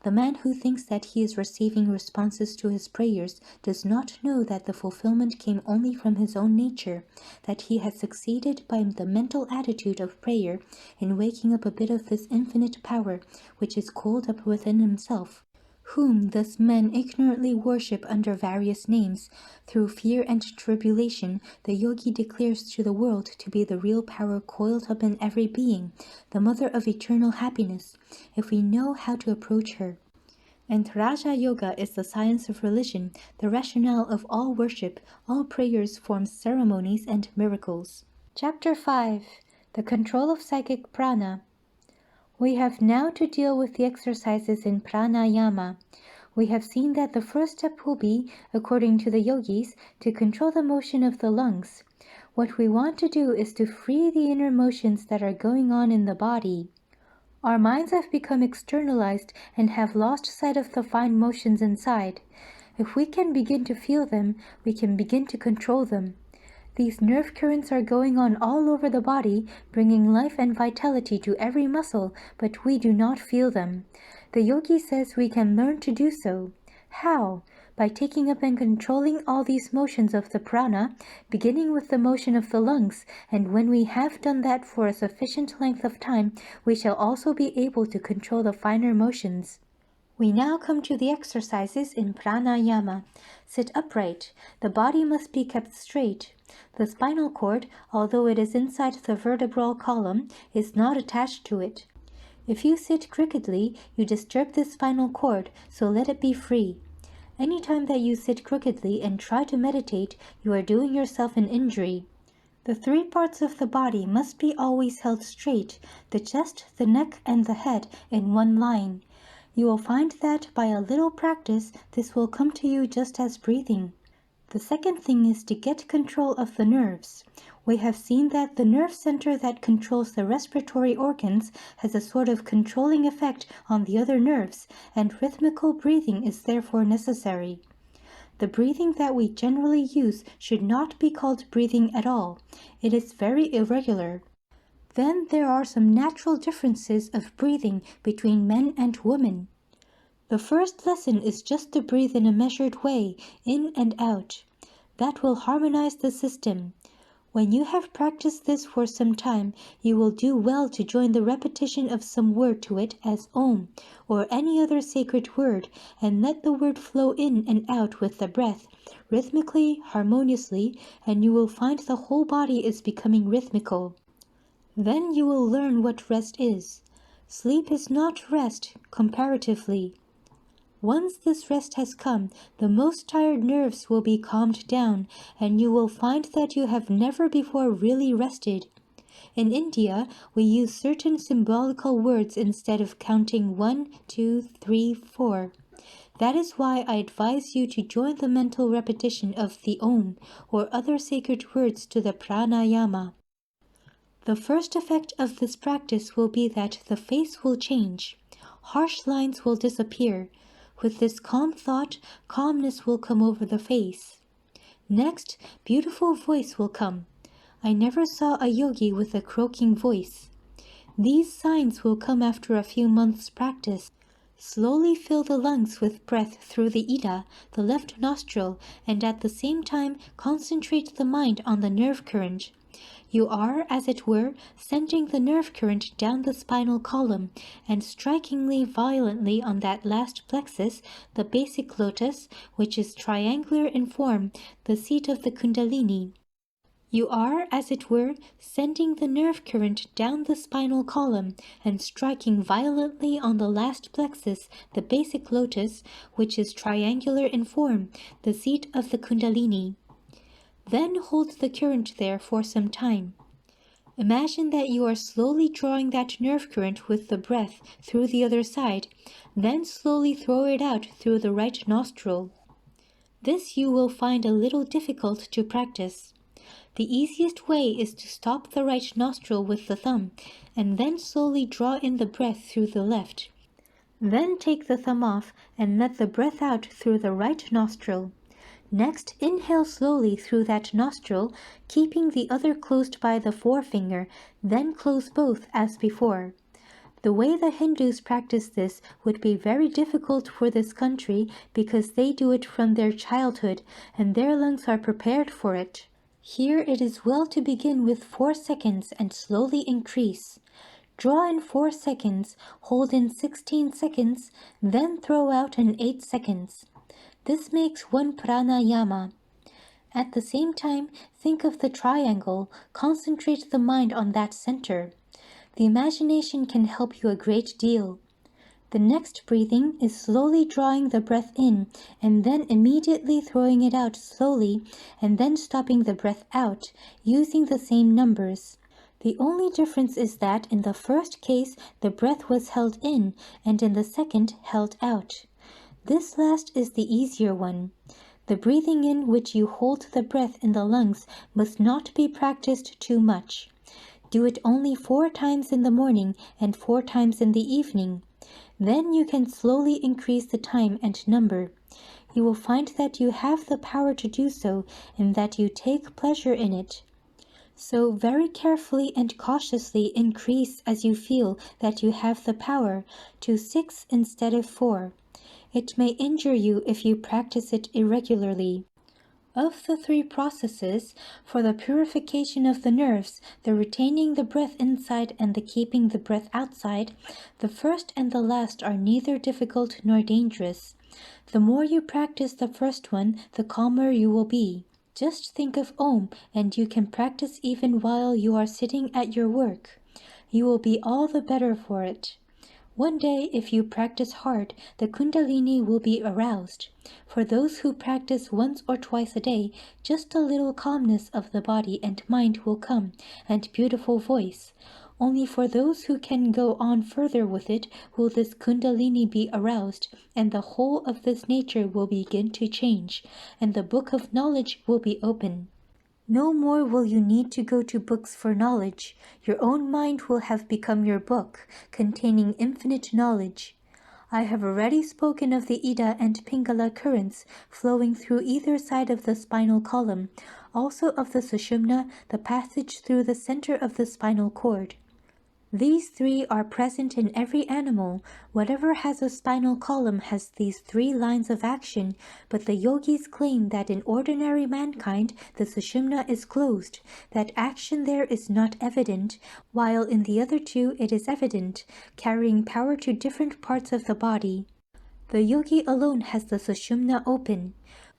The man who thinks that he is receiving responses to his prayers does not know that the fulfillment came only from his own nature, that he has succeeded by the mental attitude of prayer in waking up a bit of this infinite power which is coiled up within himself, whom thus men ignorantly worship under various names. Through fear and tribulation, the yogi declares to the world to be the real power coiled up in every being, the mother of eternal happiness, if we know how to approach her. And Raja Yoga is the science of religion, the rationale of all worship. All prayers form ceremonies and miracles. Chapter 5. The Control of Psychic Prana. We have now to deal with the exercises in pranayama. We have seen that the first step will be, according to the yogis, to control the motion of the lungs. What we want to do is to free the inner motions that are going on in the body. Our minds have become externalized and have lost sight of the fine motions inside. If we can begin to feel them, we can begin to control them. These nerve currents are going on all over the body, bringing life and vitality to every muscle, but we do not feel them. The yogi says we can learn to do so. How? By taking up and controlling all these motions of the prana, beginning with the motion of the lungs, and when we have done that for a sufficient length of time, we shall also be able to control the finer motions. We now come to the exercises in pranayama. Sit upright. The body must be kept straight. The spinal cord, although it is inside the vertebral column, is not attached to it. If you sit crookedly, you disturb the spinal cord, so let it be free. Any time that you sit crookedly and try to meditate, you are doing yourself an injury. The three parts of the body must be always held straight, the chest, the neck, and the head in one line. You will find that by a little practice, this will come to you just as breathing. The second thing is to get control of the nerves. We have seen that the nerve center that controls the respiratory organs has a sort of controlling effect on the other nerves, and rhythmical breathing is therefore necessary. The breathing that we generally use should not be called breathing at all. It is very irregular. Then there are some natural differences of breathing between men and women. The first lesson is just to breathe in a measured way, in and out. That will harmonize the system. When you have practiced this for some time, you will do well to join the repetition of some word to it as Om, or any other sacred word, and let the word flow in and out with the breath, rhythmically, harmoniously, and you will find the whole body is becoming rhythmical. Then you will learn what rest is. Sleep is not rest, comparatively. Once this rest has come, the most tired nerves will be calmed down, and you will find that you have never before really rested. In India, we use certain symbolical words instead of counting 1, 2, 3, 4. That is why I advise you to join the mental repetition of the Om or other sacred words to the pranayama. The first effect of this practice will be that the face will change. Harsh lines will disappear. With this calm thought, calmness will come over the face. Next, beautiful voice will come. I never saw a yogi with a croaking voice. These signs will come after a few months' practice. Slowly fill the lungs with breath through the ida, the left nostril, and at the same time concentrate the mind on the nerve current. You are, as it were, sending the nerve current down the spinal column and strikingly violently on that last plexus, the basic lotus, which is triangular in form, the seat of the Kundalini. You are, as it were, sending the nerve current down the spinal column and striking violently on the last plexus, the basic lotus, which is triangular in form, the seat of the Kundalini. Then hold the current there for some time. Imagine that you are slowly drawing that nerve current with the breath through the other side, then slowly throw it out through the right nostril. This you will find a little difficult to practice. The easiest way is to stop the right nostril with the thumb, and then slowly draw in the breath through the left. Then take the thumb off and let the breath out through the right nostril. Next, inhale slowly through that nostril, keeping the other closed by the forefinger, then close both as before. The way the Hindus practice this would be very difficult for this country because they do it from their childhood and their lungs are prepared for it. Here it is well to begin with 4 seconds and slowly increase. Draw in 4 seconds, hold in 16 seconds, then throw out in 8 seconds. This makes 1 pranayama. At the same time, think of the triangle, concentrate the mind on that center. The imagination can help you a great deal. The next breathing is slowly drawing the breath in and then immediately throwing it out slowly and then stopping the breath out, using the same numbers. The only difference is that in the first case the breath was held in and in the second held out. This last is the easier one. The breathing in which you hold the breath in the lungs must not be practiced too much. Do it only 4 times in the morning and 4 times in the evening. Then you can slowly increase the time and number. You will find that you have the power to do so and that you take pleasure in it. So very carefully and cautiously increase as you feel that you have the power to 6 instead of 4. It may injure you if you practice it irregularly. Of the 3 processes, for the purification of the nerves, the retaining the breath inside and the keeping the breath outside, the first and the last are neither difficult nor dangerous. The more you practice the first one, the calmer you will be. Just think of Om and you can practice even while you are sitting at your work. You will be all the better for it. One day, if you practice hard, the Kundalini will be aroused. For those who practice once or twice a day, just a little calmness of the body and mind will come, and beautiful voice. Only for those who can go on further with it will this Kundalini be aroused, and the whole of this nature will begin to change, and the book of knowledge will be open. No more will you need to go to books for knowledge. Your own mind will have become your book, containing infinite knowledge. I have already spoken of the Ida and Pingala currents flowing through either side of the spinal column, also of the Sushumna, the passage through the center of the spinal cord. These 3 are present in every animal. Whatever has a spinal column has these 3 lines of action, but the yogis claim that in ordinary mankind the Sushumna is closed, that action there is not evident, while in the other 2 it is evident, carrying power to different parts of the body. The yogi alone has the Sushumna open.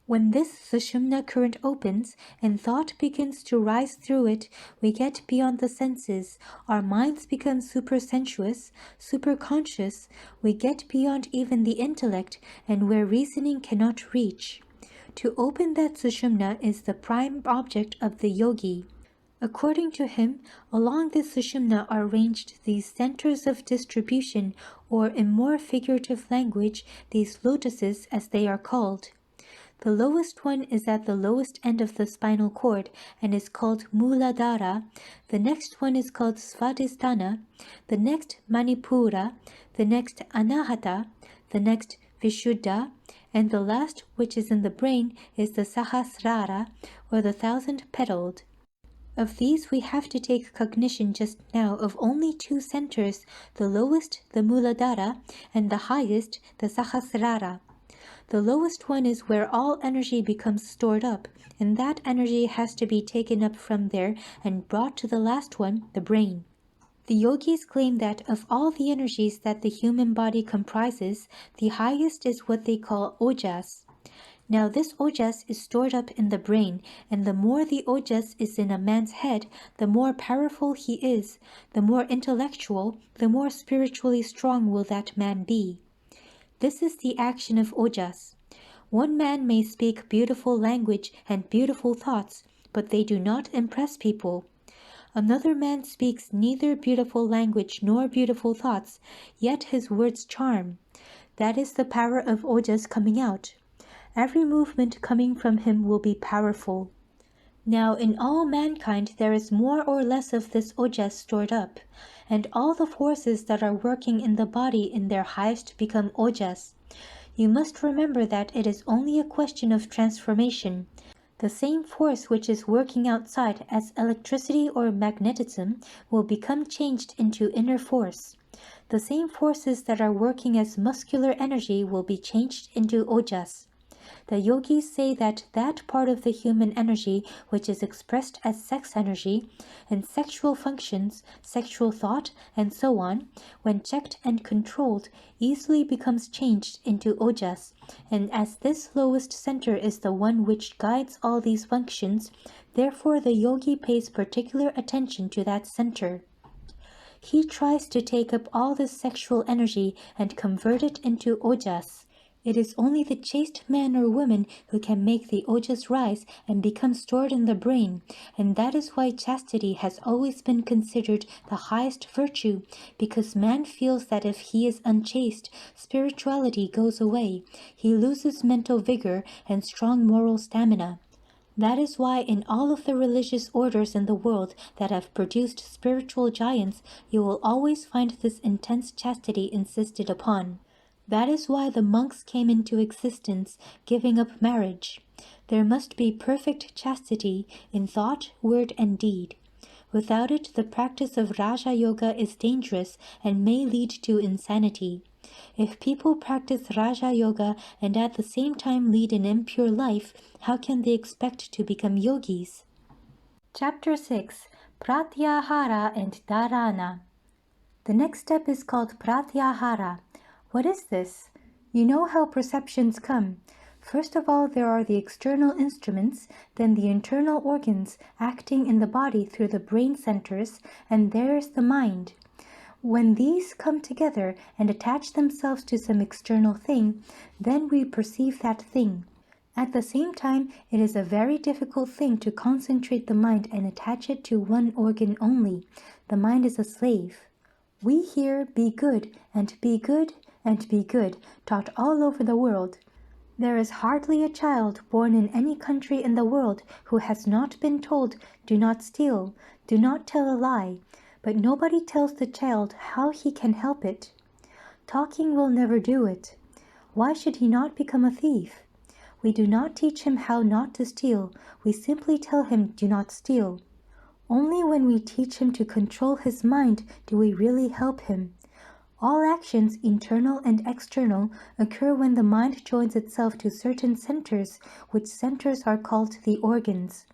When this Sushumna current opens and thought begins to rise through it, we get beyond the senses, our minds become supersensuous, superconscious, we get beyond even the intellect and where reasoning cannot reach. To open that Sushumna is the prime object of the yogi. According to him, along this Sushumna are arranged these centers of distribution, or in more figurative language, these lotuses as they are called. The lowest one is at the lowest end of the spinal cord and is called Muladhara. The next one is called Svadhisthana, the next Manipura, the next Anahata, the next Vishuddha, and the last, which is in the brain, is the Sahasrara, or the 1,000-petaled. Of these we have to take cognition just now of only 2 centers, the lowest, the Muladhara, and the highest, the Sahasrara. The lowest one is where all energy becomes stored up, and that energy has to be taken up from there and brought to the last one, the brain. The yogis claim that of all the energies that the human body comprises, the highest is what they call ojas. Now this ojas is stored up in the brain, and the more the ojas is in a man's head, the more powerful he is, the more intellectual, the more spiritually strong will that man be. This is the action of ojas. One man may speak beautiful language and beautiful thoughts, but they do not impress people. Another man speaks neither beautiful language nor beautiful thoughts, yet his words charm. That is the power of ojas coming out. Every movement coming from him will be powerful. Now in all mankind there is more or less of this ojas stored up, and all the forces that are working in the body in their highest become ojas. You must remember that it is only a question of transformation. The same force which is working outside as electricity or magnetism will become changed into inner force. The same forces that are working as muscular energy will be changed into ojas. The yogis say that that part of the human energy which is expressed as sex energy and sexual functions, sexual thought, and so on, when checked and controlled, easily becomes changed into ojas, and as this lowest center is the one which guides all these functions, therefore the yogi pays particular attention to that center. He tries to take up all this sexual energy and convert it into ojas. It is only the chaste man or woman who can make the ojas rise and become stored in the brain, and that is why chastity has always been considered the highest virtue, because man feels that if he is unchaste, spirituality goes away, he loses mental vigor and strong moral stamina. That is why in all of the religious orders in the world that have produced spiritual giants, you will always find this intense chastity insisted upon. That is why the monks came into existence, giving up marriage. There must be perfect chastity in thought, word, and deed. Without it, the practice of Raja Yoga is dangerous and may lead to insanity. If people practice Raja Yoga and at the same time lead an impure life, how can they expect to become yogis? Chapter 6. Pratyahara and Dharana. The next step is called Pratyahara. What is this? You know how perceptions come. First of all, there are the external instruments, then the internal organs acting in the body through the brain centers, and there's the mind. When these come together and attach themselves to some external thing, then we perceive that thing. At the same time, it is a very difficult thing to concentrate the mind and attach it to one organ only. The mind is a slave. We hear be good and be good and be good taught all over the world. There is hardly a child born in any country in the world who has not been told, do not steal, do not tell a lie, but nobody tells the child how he can help it. Talking will never do it. Why should he not become a thief? We do not teach him how not to steal, we simply tell him do not steal. Only when we teach him to control his mind do we really help him. All actions, internal and external, occur when the mind joins itself to certain centers, which centers are called the organs.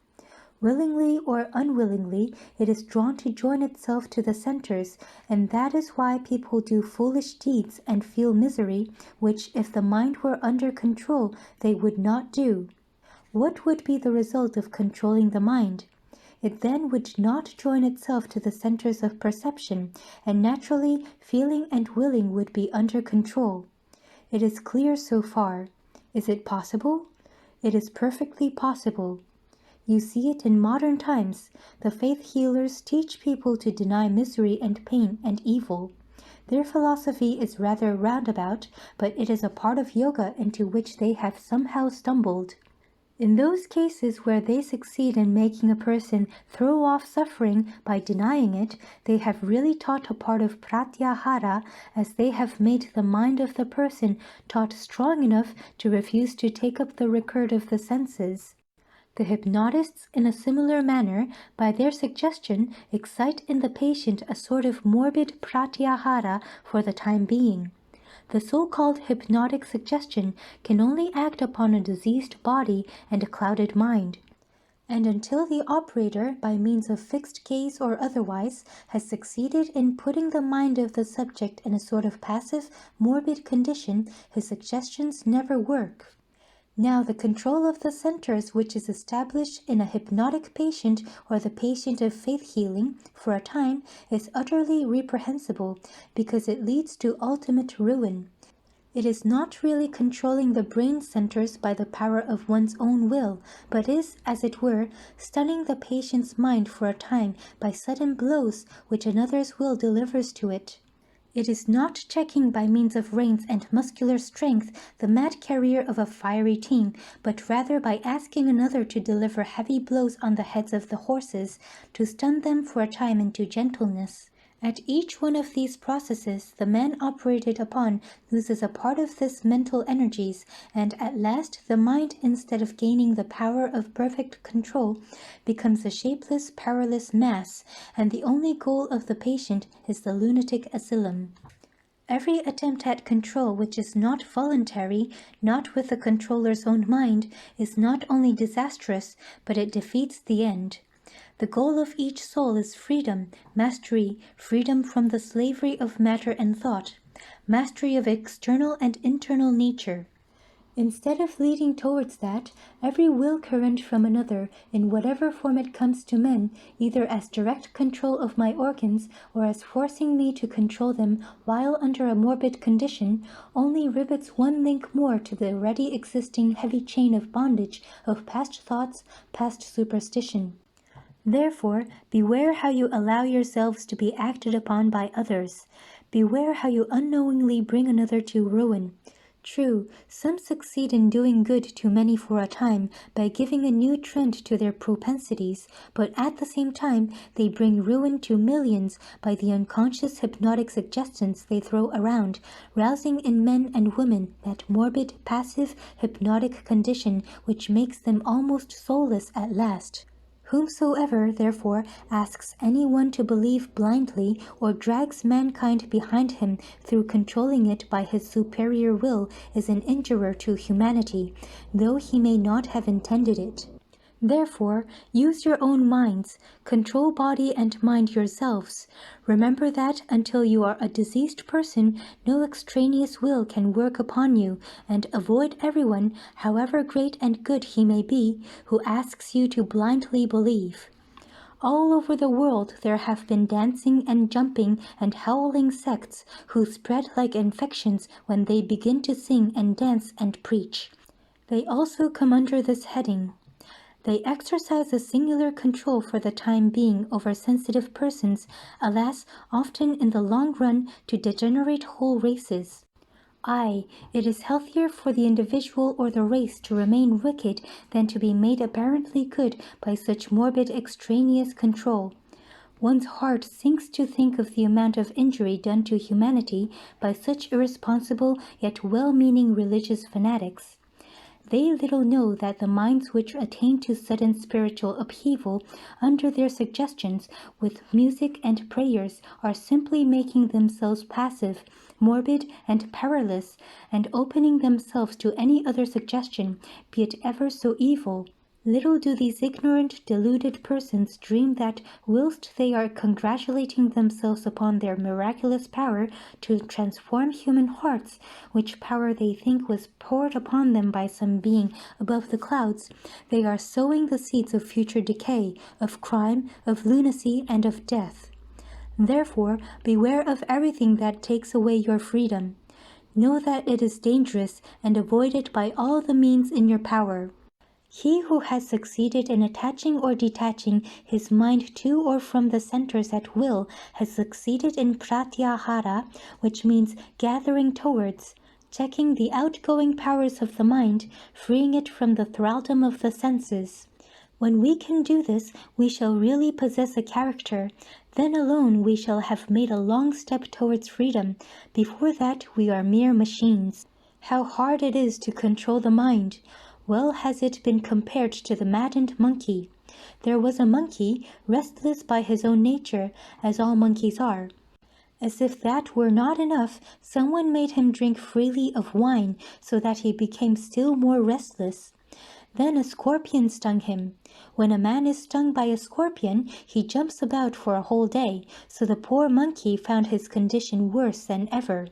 Willingly or unwillingly, it is drawn to join itself to the centers, and that is why people do foolish deeds and feel misery, which, if the mind were under control, they would not do. What would be the result of controlling the mind? It then would not join itself to the centers of perception, and naturally feeling and willing would be under control. It is clear so far. Is it possible? It is perfectly possible. You see it in modern times. The faith healers teach people to deny misery and pain and evil. Their philosophy is rather roundabout, but it is a part of yoga into which they have somehow stumbled. In those cases where they succeed in making a person throw off suffering by denying it, they have really taught a part of pratyahara, as they have made the mind of the person taught strong enough to refuse to take up the record of the senses. The hypnotists, in a similar manner, by their suggestion, excite in the patient a sort of morbid pratyahara for the time being. The so-called hypnotic suggestion can only act upon a diseased body and a clouded mind. And until the operator, by means of fixed gaze or otherwise, has succeeded in putting the mind of the subject in a sort of passive, morbid condition, his suggestions never work. Now, the control of the centers which is established in a hypnotic patient or the patient of faith healing for a time is utterly reprehensible because it leads to ultimate ruin. It is not really controlling the brain centers by the power of one's own will, but is, as it were, stunning the patient's mind for a time by sudden blows which another's will delivers to it. It is not checking by means of reins and muscular strength the mad career of a fiery team, but rather by asking another to deliver heavy blows on the heads of the horses, to stun them for a time into gentleness. At each one of these processes, the man operated upon loses a part of this mental energies, and at last the mind, instead of gaining the power of perfect control, becomes a shapeless, powerless mass, and the only goal of the patient is the lunatic asylum. Every attempt at control which is not voluntary, not with the controller's own mind, is not only disastrous, but it defeats the end. The goal of each soul is freedom, mastery, freedom from the slavery of matter and thought, mastery of external and internal nature. Instead of leading towards that, every will current from another, in whatever form it comes to men, either as direct control of my organs or as forcing me to control them while under a morbid condition, only rivets one link more to the already existing heavy chain of bondage of past thoughts, past superstition. Therefore, beware how you allow yourselves to be acted upon by others. Beware how you unknowingly bring another to ruin. True, some succeed in doing good to many for a time by giving a new trend to their propensities, but at the same time they bring ruin to millions by the unconscious hypnotic suggestions they throw around, rousing in men and women that morbid, passive, hypnotic condition which makes them almost soulless at last. Whomsoever, therefore, asks any one to believe blindly, or drags mankind behind him through controlling it by his superior will, is an injurer to humanity, though he may not have intended it. Therefore, use your own minds, control body and mind yourselves. Remember that until you are a diseased person, no extraneous will can work upon you, and avoid everyone, however great and good he may be, who asks you to blindly believe. All over the world there have been dancing and jumping and howling sects who spread like infections when they begin to sing and dance and preach. They also come under this heading. They exercise a singular control for the time being over sensitive persons, alas, often in the long run to degenerate whole races. Aye, it is healthier for the individual or the race to remain wicked than to be made apparently good by such morbid extraneous control. One's heart sinks to think of the amount of injury done to humanity by such irresponsible yet well-meaning religious fanatics. They little know that the minds which attain to sudden spiritual upheaval under their suggestions with music and prayers are simply making themselves passive, morbid, and powerless, and opening themselves to any other suggestion, be it ever so evil. Little do these ignorant, deluded persons dream that whilst they are congratulating themselves upon their miraculous power to transform human hearts, which power they think was poured upon them by some being above the clouds, they are sowing the seeds of future decay, of crime, of lunacy, and of death. Therefore, beware of everything that takes away your freedom. Know that it is dangerous, and avoid it by all the means in your power. He who has succeeded in attaching or detaching his mind to or from the centers at will has succeeded in pratyahara, which means gathering towards, checking the outgoing powers of the mind, freeing it from the thraldom of the senses. When we can do this, we shall really possess a character. Then alone we shall have made a long step towards freedom. Before that, we are mere machines. How hard it is to control the mind! Well has it been compared to the maddened monkey. There was a monkey, restless by his own nature, as all monkeys are. As if that were not enough, someone made him drink freely of wine, so that he became still more restless. Then a scorpion stung him. When a man is stung by a scorpion, he jumps about for a whole day, so the poor monkey found his condition worse than ever.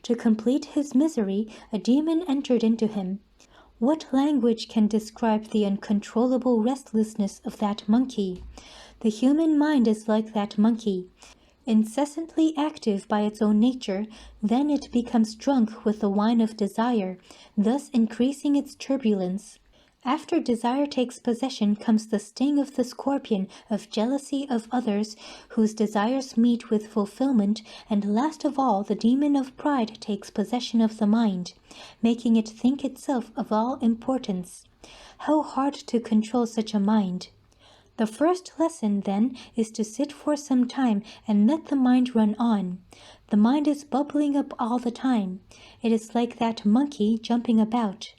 To complete his misery, a demon entered into him. What language can describe the uncontrollable restlessness of that monkey? The human mind is like that monkey. Incessantly active by its own nature, then it becomes drunk with the wine of desire, thus increasing its turbulence. After desire takes possession comes the sting of the scorpion of jealousy of others whose desires meet with fulfillment, and last of all the demon of pride takes possession of the mind, making it think itself of all importance. How hard to control such a mind! The first lesson, then, is to sit for some time and let the mind run on. The mind is bubbling up all the time. It is like that monkey jumping about.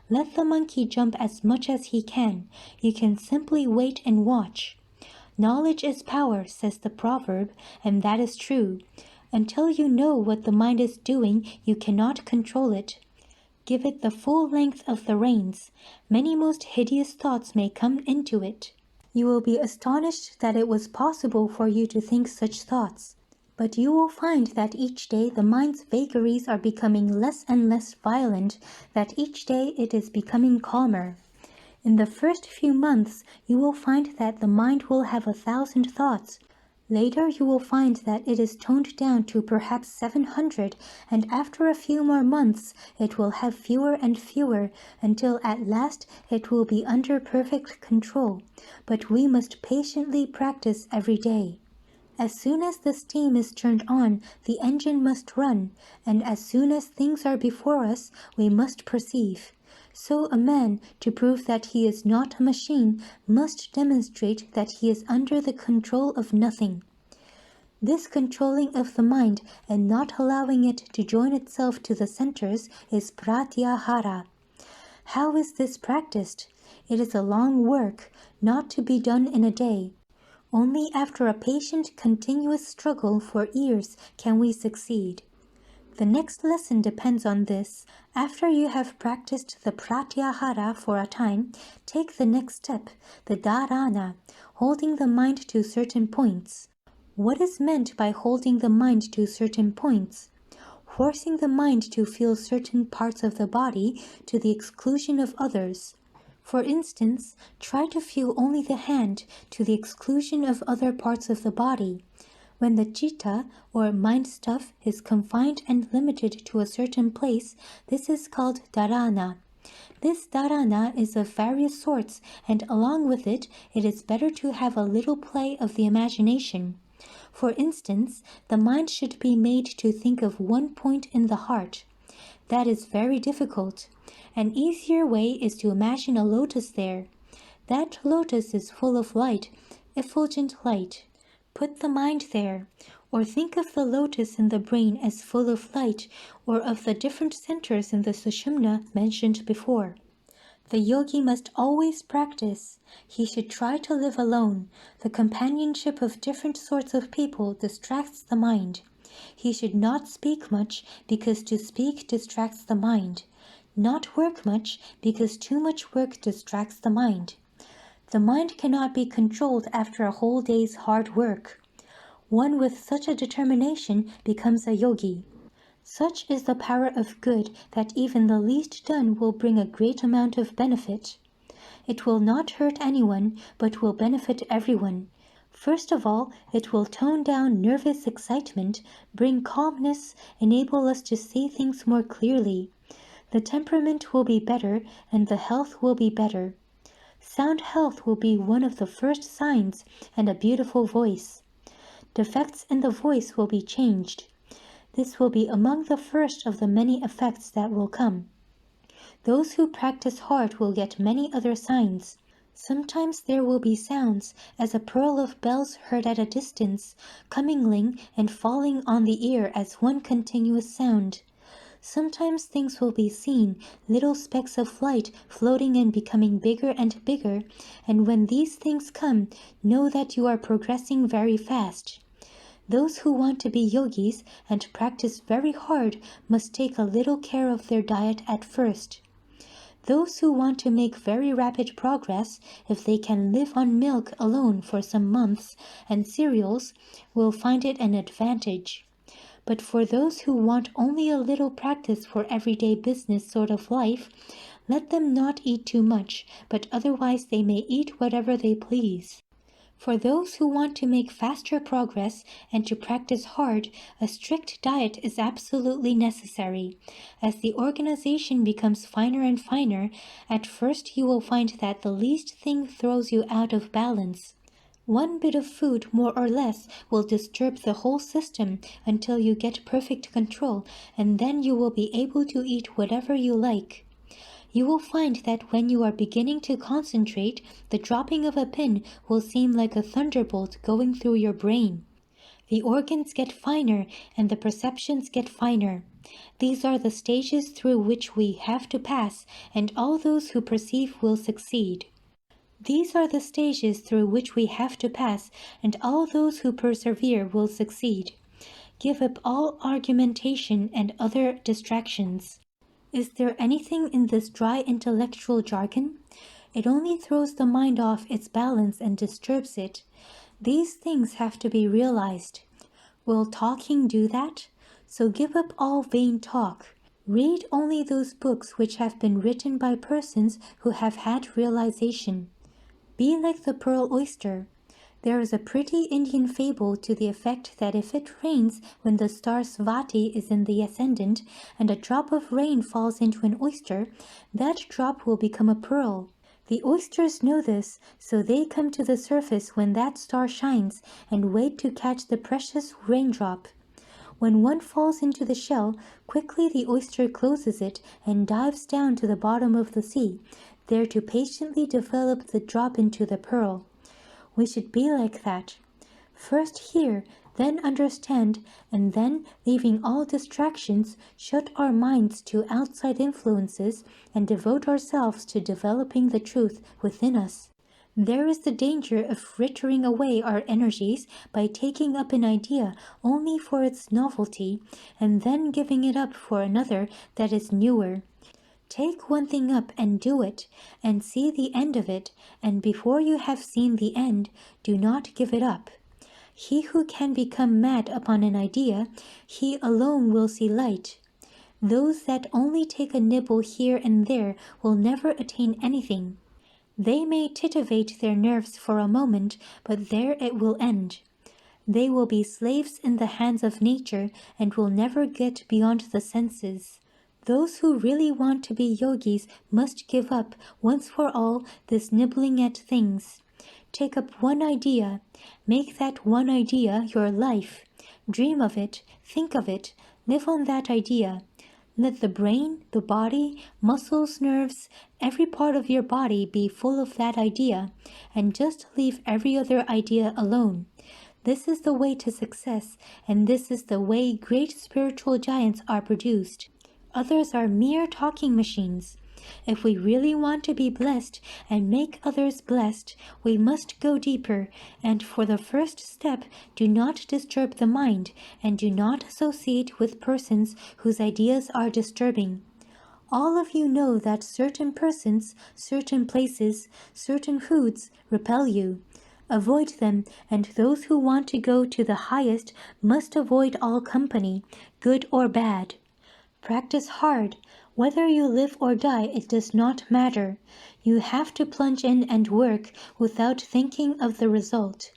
Let the monkey jump as much as he can. You can simply wait and watch. Knowledge is power, says the proverb, and that is true. Until you know what the mind is doing, you cannot control it. Give it the full length of the reins. Many most hideous thoughts may come into it. You will be astonished that it was possible for you to think such thoughts. But you will find that each day the mind's vagaries are becoming less and less violent, that each day it is becoming calmer. In the first few months, you will find that the mind will have 1,000 thoughts. Later you will find that it is toned down to perhaps 700, and after a few more months it will have fewer and fewer, until at last it will be under perfect control. But we must patiently practice every day. As soon as the steam is turned on, the engine must run, and as soon as things are before us, we must perceive. So a man, to prove that he is not a machine, must demonstrate that he is under the control of nothing. This controlling of the mind and not allowing it to join itself to the centers is pratyahara. How is this practiced? It is a long work, not to be done in a day. Only after a patient, continuous struggle for years can we succeed. The next lesson depends on this. After you have practiced the pratyahara for a time, take the next step, the dharana, holding the mind to certain points. What is meant by holding the mind to certain points? Forcing the mind to feel certain parts of the body to the exclusion of others. For instance, try to feel only the hand to the exclusion of other parts of the body. When the citta, or mind stuff, is confined and limited to a certain place, this is called dharana. This dharana is of various sorts, and along with it, it is better to have a little play of the imagination. For instance, the mind should be made to think of one point in the heart. That is very difficult. An easier way is to imagine a lotus there. That lotus is full of light, effulgent light. Put the mind there, or think of the lotus in the brain as full of light, or of the different centers in the sushumna mentioned before. The yogi must always practice. He should try to live alone. The companionship of different sorts of people distracts the mind. He should not speak much, because to speak distracts the mind. Not work much, because too much work distracts the mind. The mind cannot be controlled after a whole day's hard work. One with such a determination becomes a yogi. Such is the power of good that even the least done will bring a great amount of benefit. It will not hurt anyone, but will benefit everyone. First of all, it will tone down nervous excitement, bring calmness, enable us to see things more clearly. The temperament will be better, and the health will be better. Sound health will be one of the first signs, and a beautiful voice. Defects in the voice will be changed. This will be among the first of the many effects that will come. Those who practice hard will get many other signs. Sometimes there will be sounds, as a pearl of bells heard at a distance, commingling and falling on the ear as one continuous sound. Sometimes things will be seen, little specks of light floating and becoming bigger and bigger, and when these things come, know that you are progressing very fast. Those who want to be yogis and practice very hard must take a little care of their diet at first. Those who want to make very rapid progress, if they can live on milk alone for some months and cereals, will find it an advantage. But for those who want only a little practice for everyday business sort of life, let them not eat too much, but otherwise they may eat whatever they please. For those who want to make faster progress and to practice hard, a strict diet is absolutely necessary. As the organization becomes finer and finer, at first you will find that the least thing throws you out of balance. One bit of food, more or less, will disturb the whole system until you get perfect control, and then you will be able to eat whatever you like. You will find that when you are beginning to concentrate, the dropping of a pin will seem like a thunderbolt going through your brain. The organs get finer and the perceptions get finer. These are the stages through which we have to pass, and all those who perceive will succeed. These are the stages through which we have to pass, and all those who persevere will succeed. Give up all argumentation and other distractions. Is there anything in this dry intellectual jargon? It only throws the mind off its balance and disturbs it. These things have to be realized. Will talking do that? So give up all vain talk. Read only those books which have been written by persons who have had realization. Be like the pearl oyster. There is a pretty Indian fable to the effect that if it rains when the star Swati is in the ascendant, and a drop of rain falls into an oyster, that drop will become a pearl. The oysters know this, so they come to the surface when that star shines and wait to catch the precious raindrop. When one falls into the shell, quickly the oyster closes it and dives down to the bottom of the sea, there to patiently develop the drop into the pearl. We should be like that. First hear, then understand, and then, leaving all distractions, shut our minds to outside influences and devote ourselves to developing the truth within us. There is the danger of frittering away our energies by taking up an idea only for its novelty and then giving it up for another that is newer. Take one thing up and do it, and see the end of it, and before you have seen the end, do not give it up. He who can become mad upon an idea, he alone will see light. Those that only take a nibble here and there will never attain anything. They may titivate their nerves for a moment, but there it will end. They will be slaves in the hands of nature and will never get beyond the senses. Those who really want to be yogis must give up, once for all, this nibbling at things. Take up one idea. Make that one idea your life. Dream of it, think of it, live on that idea. Let the brain, the body, muscles, nerves, every part of your body be full of that idea, and just leave every other idea alone. This is the way to success, and this is the way great spiritual giants are produced. Others are mere talking machines. If we really want to be blessed and make others blessed, we must go deeper, and for the first step, do not disturb the mind, and do not associate with persons whose ideas are disturbing. All of you know that certain persons, certain places, certain foods repel you. Avoid them, and those who want to go to the highest must avoid all company, good or bad. Practice hard. Whether you live or die, it does not matter. You have to plunge in and work without thinking of the result.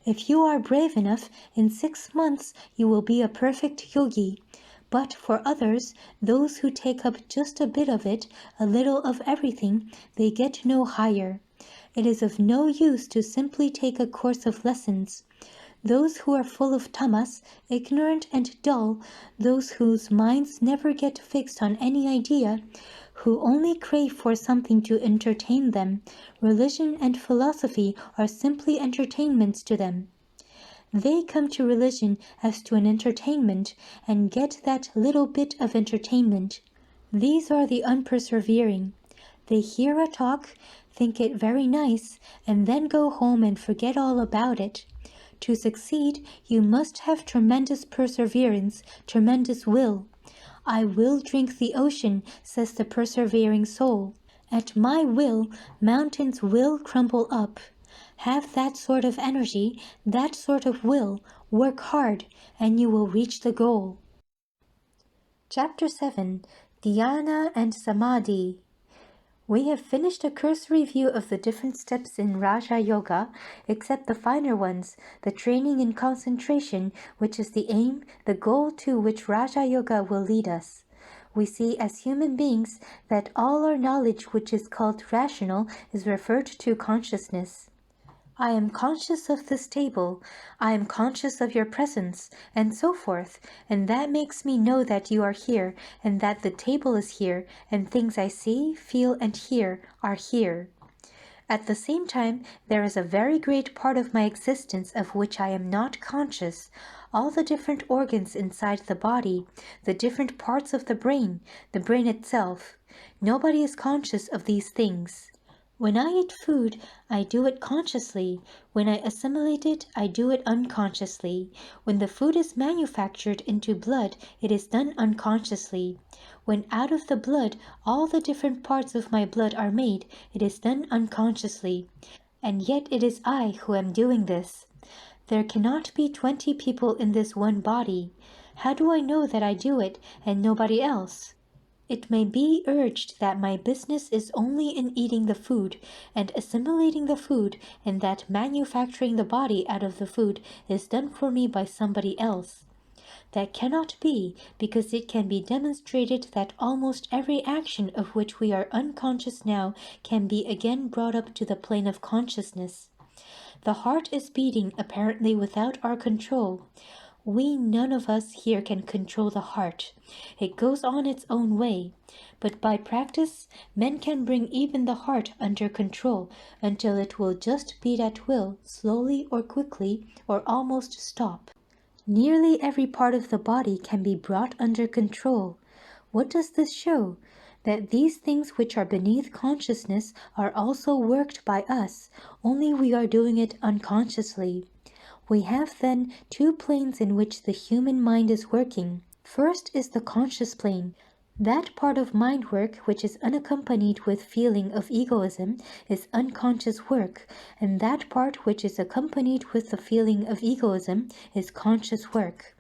If you are brave enough, in 6 months you will be a perfect yogi. But for others, those who take up just a bit of it, a little of everything, they get no higher. It is of no use to simply take a course of lessons. Those who are full of tamas, ignorant and dull, those whose minds never get fixed on any idea, who only crave for something to entertain them, religion and philosophy are simply entertainments to them. They come to religion as to an entertainment, and get that little bit of entertainment. These are the unpersevering. They hear a talk, think it very nice, and then go home and forget all about it. To succeed, you must have tremendous perseverance, tremendous will. I will drink the ocean, says the persevering soul. At my will, mountains will crumble up. Have that sort of energy, that sort of will, work hard, and you will reach the goal. Chapter 7. Dhyana and Samadhi. We have finished a cursory view of the different steps in Raja Yoga, except the finer ones, the training in concentration, which is the aim, the goal to which Raja Yoga will lead us. We see as human beings that all our knowledge which is called rational is referred to consciousness. I am conscious of this table, I am conscious of your presence, and so forth, and that makes me know that you are here, and that the table is here, and things I see, feel, and hear are here. At the same time, there is a very great part of my existence of which I am not conscious, all the different organs inside the body, the different parts of the brain itself. Nobody is conscious of these things. When I eat food, I do it consciously. When I assimilate it, I do it unconsciously. When the food is manufactured into blood, it is done unconsciously. When out of the blood all the different parts of my blood are made, it is done unconsciously. And yet it is I who am doing this. There cannot be 20 people in this one body. How do I know that I do it, and nobody else? It may be urged that my business is only in eating the food and assimilating the food, and that manufacturing the body out of the food is done for me by somebody else. That cannot be, because it can be demonstrated that almost every action of which we are unconscious now can be again brought up to the plane of consciousness. The heart is beating apparently without our control. We none of us here can control the heart. It goes on its own way. But by practice, men can bring even the heart under control until it will just beat at will, slowly or quickly, or almost stop. Nearly every part of the body can be brought under control. What does this show? That these things which are beneath consciousness are also worked by us, only we are doing it unconsciously. We have then two planes in which the human mind is working. First is the conscious plane. That part of mind work which is unaccompanied with feeling of egoism is unconscious work, and that part which is accompanied with the feeling of egoism is conscious work.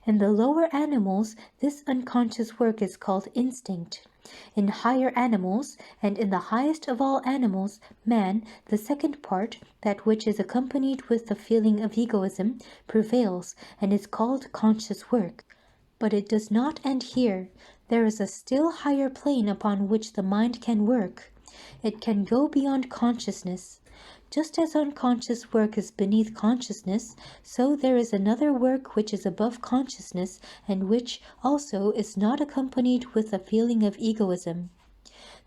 In the lower animals, this unconscious work is called instinct. In higher animals, and in the highest of all animals, man, the second part, that which is accompanied with the feeling of egoism, prevails and is called conscious work. But it does not end here. There is a still higher plane upon which the mind can work. It can go beyond consciousness. Just as unconscious work is beneath consciousness, so there is another work which is above consciousness and which also is not accompanied with a feeling of egoism.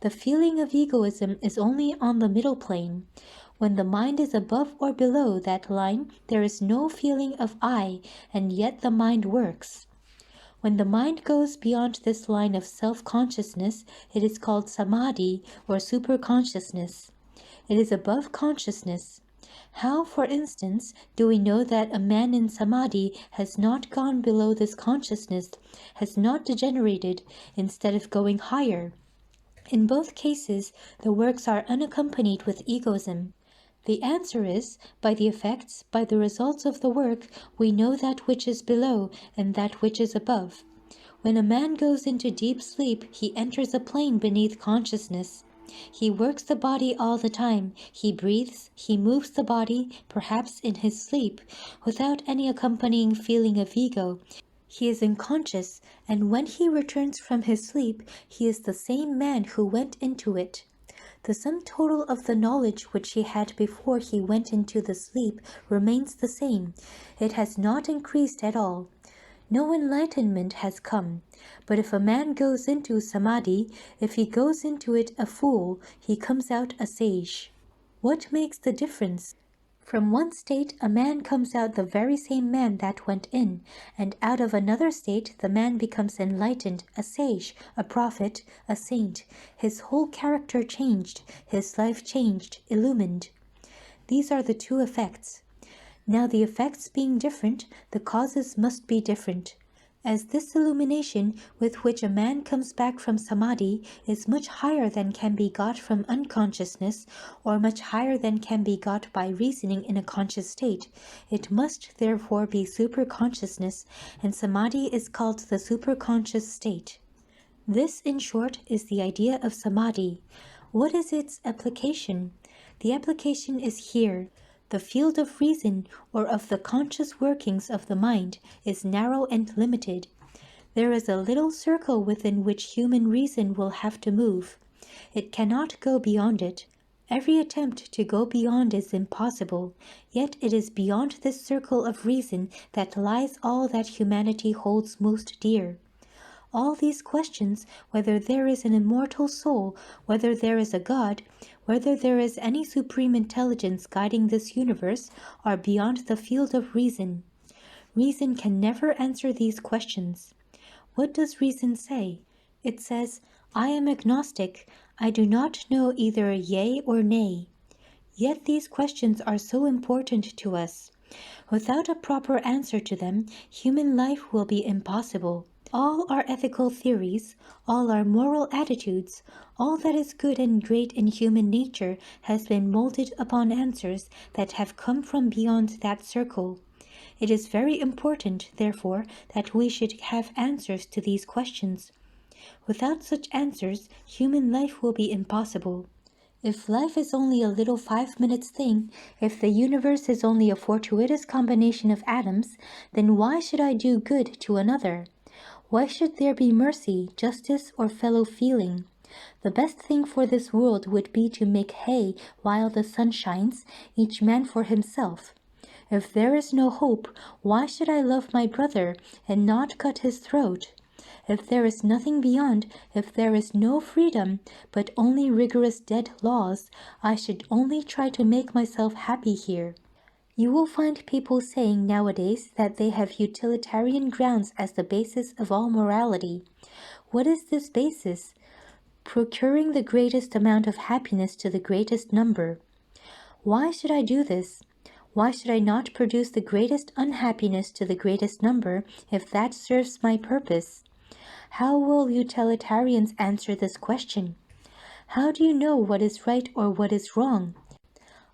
The feeling of egoism is only on the middle plane. When the mind is above or below that line, there is no feeling of I, and yet the mind works. When the mind goes beyond this line of self-consciousness, it is called samadhi or superconsciousness. It is above consciousness. How, for instance, do we know that a man in samadhi has not gone below this consciousness, has not degenerated, instead of going higher? In both cases, the works are unaccompanied with egoism. The answer is, by the effects, by the results of the work, we know that which is below and that which is above. When a man goes into deep sleep, he enters a plane beneath consciousness. He works the body all the time. He breathes, he moves the body, perhaps in his sleep, without any accompanying feeling of ego. He is unconscious, and when he returns from his sleep, he is the same man who went into it. The sum total of the knowledge which he had before he went into the sleep remains the same. It has not increased at all. No enlightenment has come. But if a man goes into samadhi, if he goes into it a fool, he comes out a sage. What makes the difference? From one state a man comes out the very same man that went in, and out of another state the man becomes enlightened, a sage, a prophet, a saint, his whole character changed, his life changed, illumined. These are the two effects. Now the effects being different, the causes must be different. As this illumination with which a man comes back from samadhi is much higher than can be got from unconsciousness, or much higher than can be got by reasoning in a conscious state, it must therefore be superconsciousness, and samadhi is called the superconscious state. This, in short, is the idea of samadhi. What is its application? The application is here. The field of reason, or of the conscious workings of the mind, is narrow and limited. There is a little circle within which human reason will have to move. It cannot go beyond it. Every attempt to go beyond is impossible, yet it is beyond this circle of reason that lies all that humanity holds most dear. All these questions, whether there is an immortal soul, whether there is a God, whether there is any supreme intelligence guiding this universe, are beyond the field of reason. Reason can never answer these questions. What does reason say? It says, I am agnostic. I do not know either yea or nay. Yet these questions are so important to us. Without a proper answer to them, human life will be impossible. All our ethical theories, all our moral attitudes, all that is good and great in human nature has been molded upon answers that have come from beyond that circle. It is very important, therefore, that we should have answers to these questions. Without such answers, human life will be impossible. If life is only a little 5 minutes thing, if the universe is only a fortuitous combination of atoms, then why should I do good to another? Why should there be mercy, justice, or fellow feeling? The best thing for this world would be to make hay while the sun shines, each man for himself. If there is no hope, why should I love my brother and not cut his throat? If there is nothing beyond, if there is no freedom, but only rigorous dead laws, I should only try to make myself happy here. You will find people saying nowadays that they have utilitarian grounds as the basis of all morality. What is this basis? Procuring the greatest amount of happiness to the greatest number. Why should I do this? Why should I not produce the greatest unhappiness to the greatest number if that serves my purpose? How will utilitarians answer this question? How do you know what is right or what is wrong?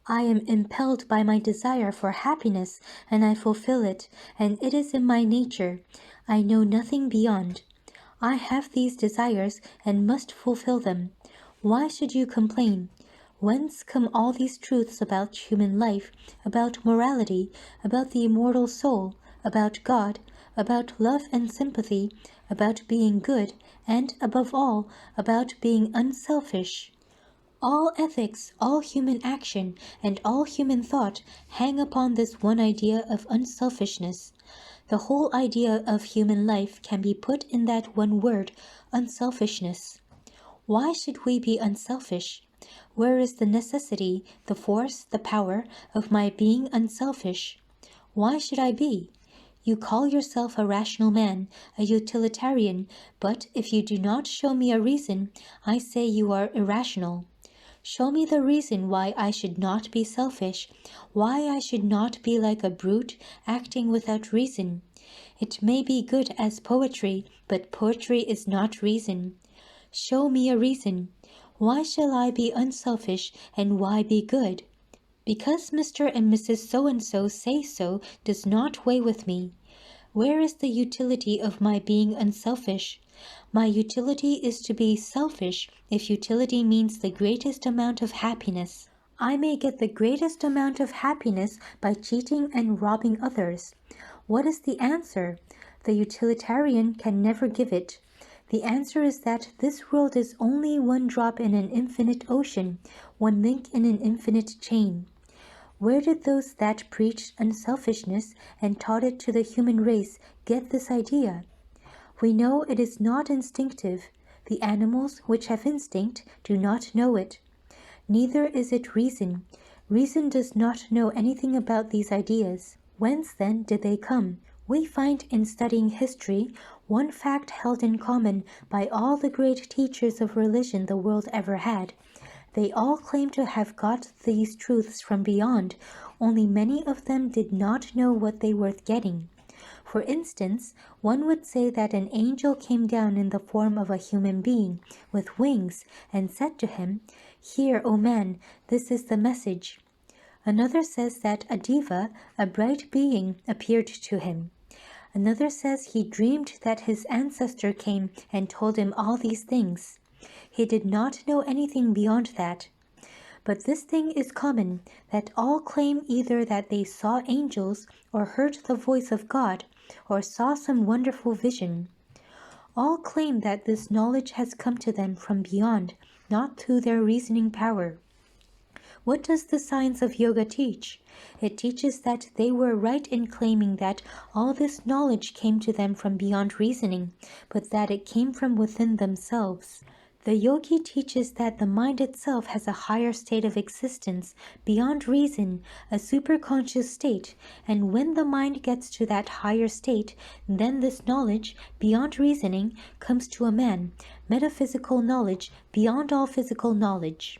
I am impelled by my desire for happiness, and I fulfill it, and it is in my nature. I know nothing beyond. I have these desires and must fulfill them. Why should you complain? Whence come all these truths about human life, about morality, about the immortal soul, about God, about love and sympathy, about being good, and, above all, about being unselfish? All ethics, all human action, and all human thought hang upon this one idea of unselfishness. The whole idea of human life can be put in that one word, unselfishness. Why should we be unselfish? Where is the necessity, the force, the power of my being unselfish? Why should I be? You call yourself a rational man, a utilitarian, but if you do not show me a reason, I say you are irrational. Show me the reason why I should not be selfish, why I should not be like a brute, acting without reason. It may be good as poetry, but poetry is not reason. Show me a reason. Why shall I be unselfish, and why be good? Because Mr. and Mrs. So-and-so say so does not weigh with me. Where is the utility of my being unselfish? My utility is to be selfish if utility means the greatest amount of happiness. I may get the greatest amount of happiness by cheating and robbing others. What is the answer? The utilitarian can never give it. The answer is that this world is only one drop in an infinite ocean, one link in an infinite chain. Where did those that preached unselfishness and taught it to the human race get this idea? We know it is not instinctive. The animals which have instinct do not know it. Neither is it reason. Reason does not know anything about these ideas. Whence then did they come? We find in studying history one fact held in common by all the great teachers of religion the world ever had. They all claim to have got these truths from beyond, only many of them did not know what they were getting. For instance, one would say that an angel came down in the form of a human being, with wings, and said to him, "Here, O man, this is the message." Another says that a diva, a bright being, appeared to him. Another says he dreamed that his ancestor came and told him all these things. He did not know anything beyond that. But this thing is common, that all claim either that they saw angels, or heard the voice of God, or saw some wonderful vision. All claim that this knowledge has come to them from beyond, not through their reasoning power. What does the science of yoga teach? It teaches that they were right in claiming that all this knowledge came to them from beyond reasoning, but that it came from within themselves. The yogi teaches that the mind itself has a higher state of existence, beyond reason, a superconscious state, and when the mind gets to that higher state, then this knowledge, beyond reasoning, comes to a man, metaphysical knowledge beyond all physical knowledge.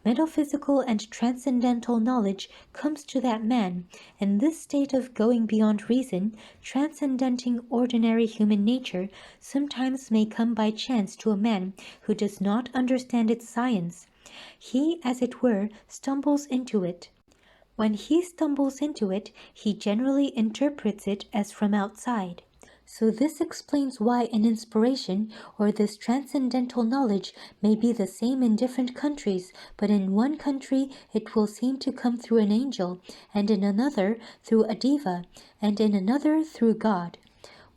Metaphysical and transcendental knowledge comes to that man, and this state of going beyond reason, transcendenting ordinary human nature, sometimes may come by chance to a man who does not understand its science. He, as it were, stumbles into it. When he stumbles into it, he generally interprets it as from outside. So this explains why an inspiration, or this transcendental knowledge, may be the same in different countries, but in one country it will seem to come through an angel, and in another through a diva, and in another through God.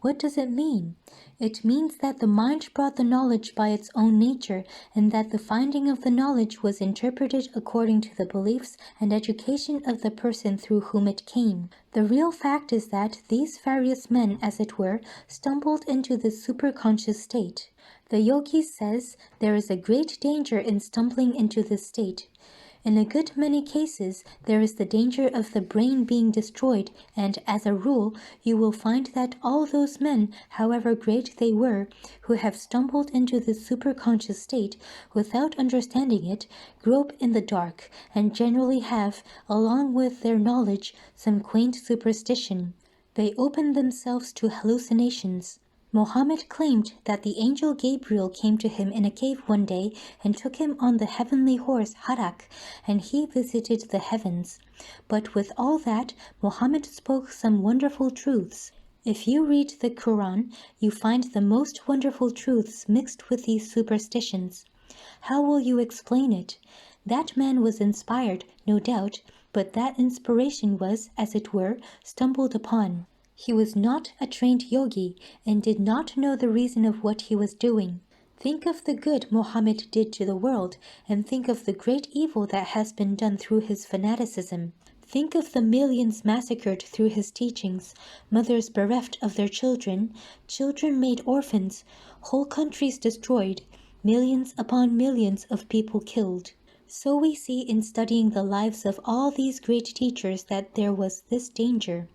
What does it mean? It means that the mind brought the knowledge by its own nature, and that the finding of the knowledge was interpreted according to the beliefs and education of the person through whom it came. The real fact is that these various men, as it were, stumbled into this superconscious state. The yogi says there is a great danger in stumbling into this state. In a good many cases, there is the danger of the brain being destroyed, and as a rule, you will find that all those men, however great they were, who have stumbled into this superconscious state without understanding it, grope in the dark, and generally have, along with their knowledge, some quaint superstition. They open themselves to hallucinations. Mohammed claimed that the angel Gabriel came to him in a cave one day and took him on the heavenly horse Harak, and he visited the heavens. But with all that, Mohammed spoke some wonderful truths. If you read the Quran, you find the most wonderful truths mixed with these superstitions. How will you explain it? That man was inspired, no doubt, but that inspiration was, as it were, stumbled upon. He was not a trained yogi and did not know the reason of what he was doing. Think of the good Mohammed did to the world, and think of the great evil that has been done through his fanaticism. Think of the millions massacred through his teachings, mothers bereft of their children, children made orphans, whole countries destroyed, millions upon millions of people killed. So we see in studying the lives of all these great teachers that there was this danger.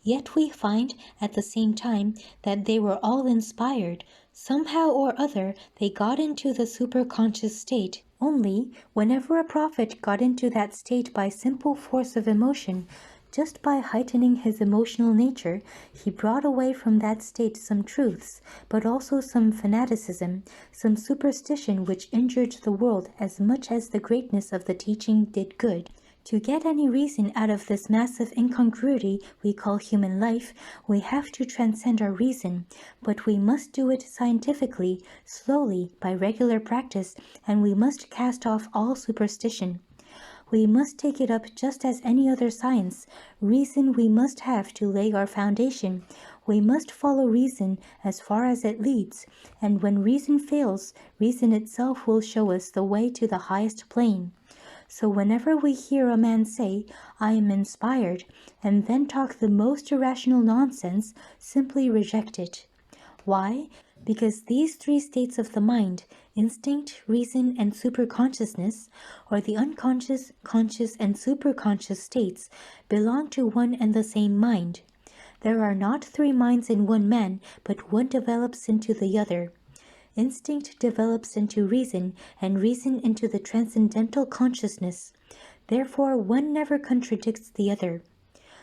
Yet we find at the same time that they were all inspired. Somehow or other they got into the superconscious state. Only whenever a prophet got into that state by simple force of emotion, just by heightening his emotional nature, he brought away from that state some truths, but also some fanaticism, some superstition which injured the world as much as the greatness of the teaching did good. To get any reason out of this massive incongruity we call human life, we have to transcend our reason, but we must do it scientifically, slowly, by regular practice, and we must cast off all superstition. We must take it up just as any other science. Reason we must have to lay our foundation. We must follow reason as far as it leads, and when reason fails, reason itself will show us the way to the highest plane. So whenever we hear a man say, "I am inspired," and then talk the most irrational nonsense, simply reject it. Why? Because these three states of the mind, instinct, reason, and superconsciousness, or the unconscious, conscious, and superconscious states, belong to one and the same mind. There are not three minds in one man, but one develops into the other. Instinct develops into reason, and reason into the transcendental consciousness. Therefore, one never contradicts the other.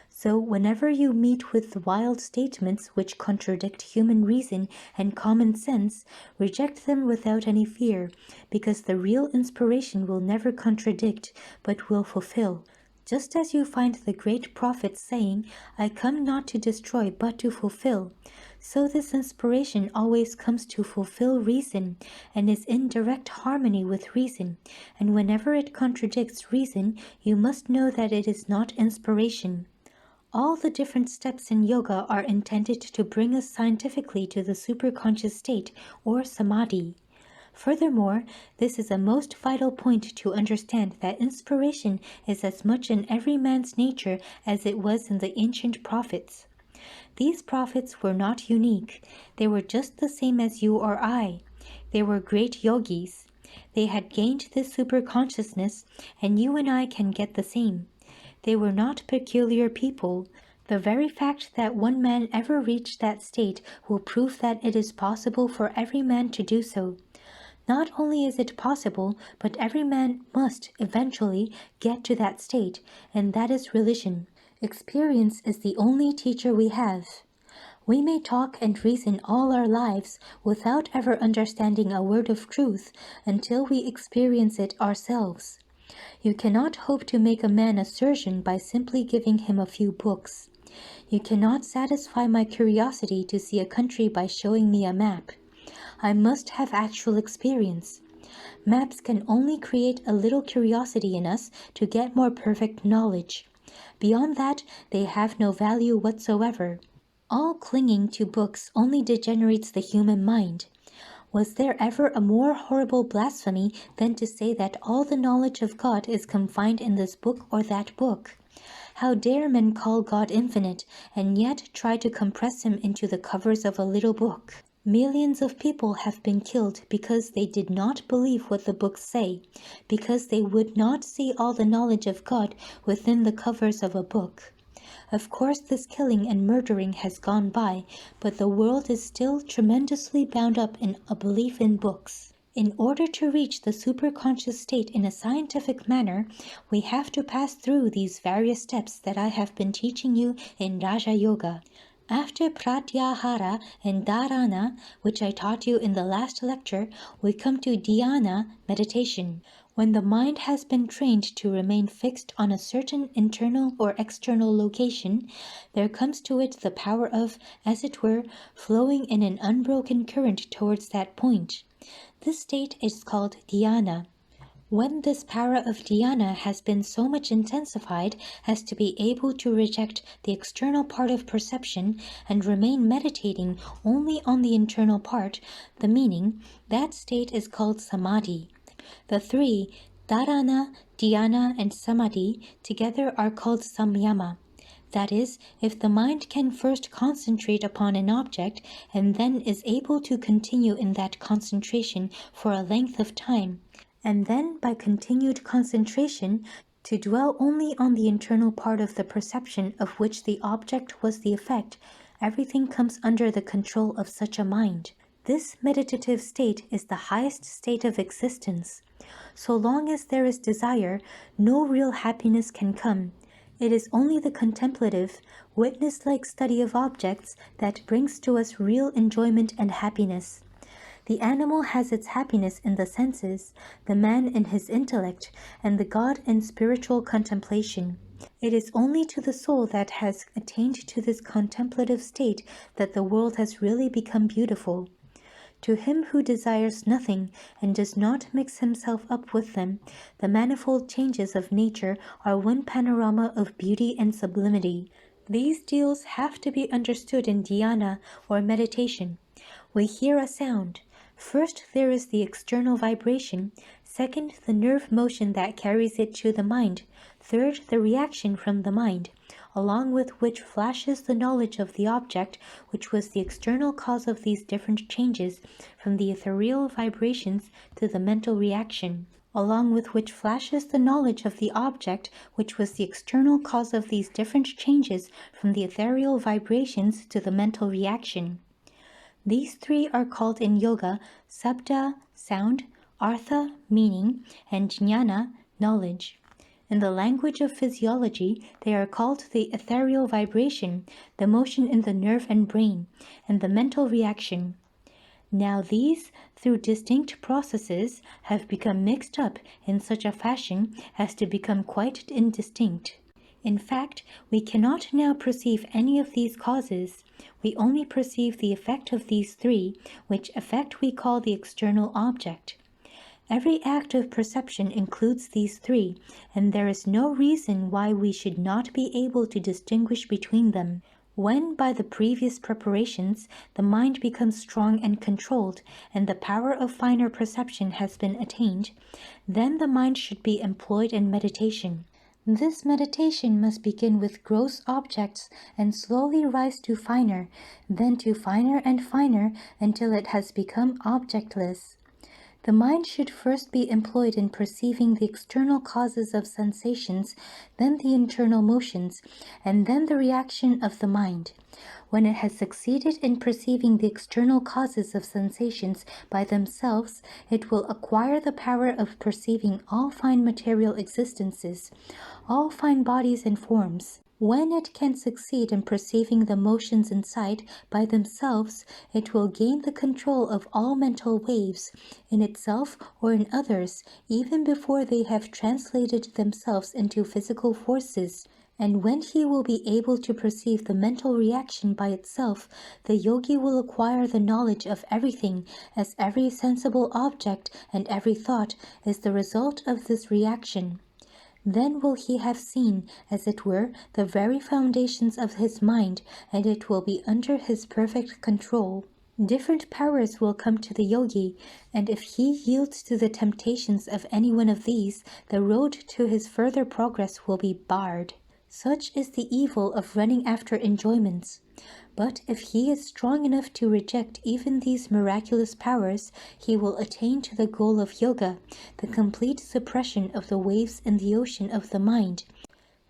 So, whenever you meet with wild statements which contradict human reason and common sense, reject them without any fear, because the real inspiration will never contradict, but will fulfill. Just as you find the great prophets saying, "I come not to destroy but to fulfill," So this inspiration always comes to fulfill reason and is in direct harmony with reason, and whenever it contradicts reason, you must know that it is not inspiration. All the different steps in yoga are intended to bring us scientifically to the superconscious state, or samadhi. Furthermore, this is a most vital point to understand that inspiration is as much in every man's nature as it was in the ancient prophets. These prophets were not unique. They were just the same as you or I. They were great yogis. They had gained this superconsciousness, and you and I can get the same. They were not peculiar people. The very fact that one man ever reached that state will prove that it is possible for every man to do so. Not only is it possible, but every man must eventually get to that state, and that is religion. Experience is the only teacher we have. We may talk and reason all our lives without ever understanding a word of truth until we experience it ourselves. You cannot hope to make a man a surgeon by simply giving him a few books. You cannot satisfy my curiosity to see a country by showing me a map. I must have actual experience. Maps can only create a little curiosity in us to get more perfect knowledge. Beyond that, they have no value whatsoever. All clinging to books only degenerates the human mind. Was there ever a more horrible blasphemy than to say that all the knowledge of God is confined in this book or that book? How dare men call God infinite, and yet try to compress him into the covers of a little book? Millions of people have been killed because they did not believe what the books say, because they would not see all the knowledge of God within the covers of a book. Of course, this killing and murdering has gone by, but the world is still tremendously bound up in a belief in books. In order to reach the superconscious state in a scientific manner, we have to pass through these various steps that I have been teaching you in Raja Yoga. After Pratyahara and Dharana, which I taught you in the last lecture, we come to Dhyana, meditation. When the mind has been trained to remain fixed on a certain internal or external location, there comes to it the power of, as it were, flowing in an unbroken current towards that point. This state is called dhyana. When this power of dhyana has been so much intensified as to be able to reject the external part of perception and remain meditating only on the internal part, the meaning, that state is called samadhi. The three, dharana, dhyana, and samadhi, together are called samyama. That is, if the mind can first concentrate upon an object and then is able to continue in that concentration for a length of time, and then by continued concentration to dwell only on the internal part of the perception of which the object was the effect, everything comes under the control of such a mind. This meditative state is the highest state of existence. So long as there is desire, no real happiness can come. It is only the contemplative, witness-like study of objects that brings to us real enjoyment and happiness. The animal has its happiness in the senses, the man in his intellect, and the God in spiritual contemplation. It is only to the soul that has attained to this contemplative state that the world has really become beautiful. To him who desires nothing and does not mix himself up with them, the manifold changes of nature are one panorama of beauty and sublimity. These deals have to be understood in dhyana or meditation. We hear a sound. First, there is the external vibration. Second, the nerve motion that carries it to the mind. Third, the reaction from the mind, along with which flashes the knowledge of the object, which was the external cause of these different changes, from the ethereal vibrations to the mental reaction, along with which flashes the knowledge of the object, which was the external cause of these different changes, from the ethereal vibrations to the mental reaction. These three are called in yoga sabda, sound, artha, meaning, and jnana, knowledge. In the language of physiology, they are called the ethereal vibration, the motion in the nerve and brain, and the mental reaction. Now these, through distinct processes, have become mixed up in such a fashion as to become quite indistinct. In fact, we cannot now perceive any of these causes. We only perceive the effect of these three, which effect we call the external object. Every act of perception includes these three, and there is no reason why we should not be able to distinguish between them. When, by the previous preparations, the mind becomes strong and controlled, and the power of finer perception has been attained, then the mind should be employed in meditation. This meditation must begin with gross objects and slowly rise to finer, then to finer and finer until it has become objectless. The mind should first be employed in perceiving the external causes of sensations, then the internal motions, and then the reaction of the mind. When it has succeeded in perceiving the external causes of sensations by themselves, it will acquire the power of perceiving all fine material existences, all fine bodies and forms. When it can succeed in perceiving the motions inside by themselves, it will gain the control of all mental waves, in itself or in others, even before they have translated themselves into physical forces. And when he will be able to perceive the mental reaction by itself, the yogi will acquire the knowledge of everything, as every sensible object and every thought is the result of this reaction. Then will he have seen, as it were, the very foundations of his mind, and it will be under his perfect control. Different powers will come to the yogi, and if he yields to the temptations of any one of these, the road to his further progress will be barred. Such is the evil of running after enjoyments. But if he is strong enough to reject even these miraculous powers, he will attain to the goal of yoga, the complete suppression of the waves in the ocean of the mind.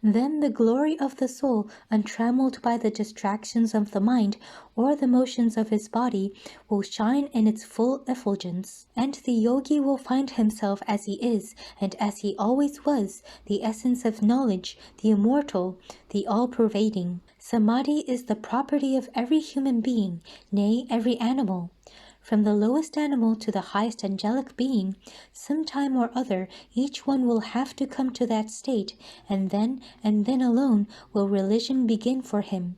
Then the glory of the soul, untrammeled by the distractions of the mind or the motions of his body, will shine in its full effulgence, and the yogi will find himself as he is, and as he always was, the essence of knowledge, the immortal, the all-pervading. Samadhi is the property of every human being, nay, every animal. From the lowest animal to the highest angelic being, some time or other, each one will have to come to that state, and then alone will religion begin for him.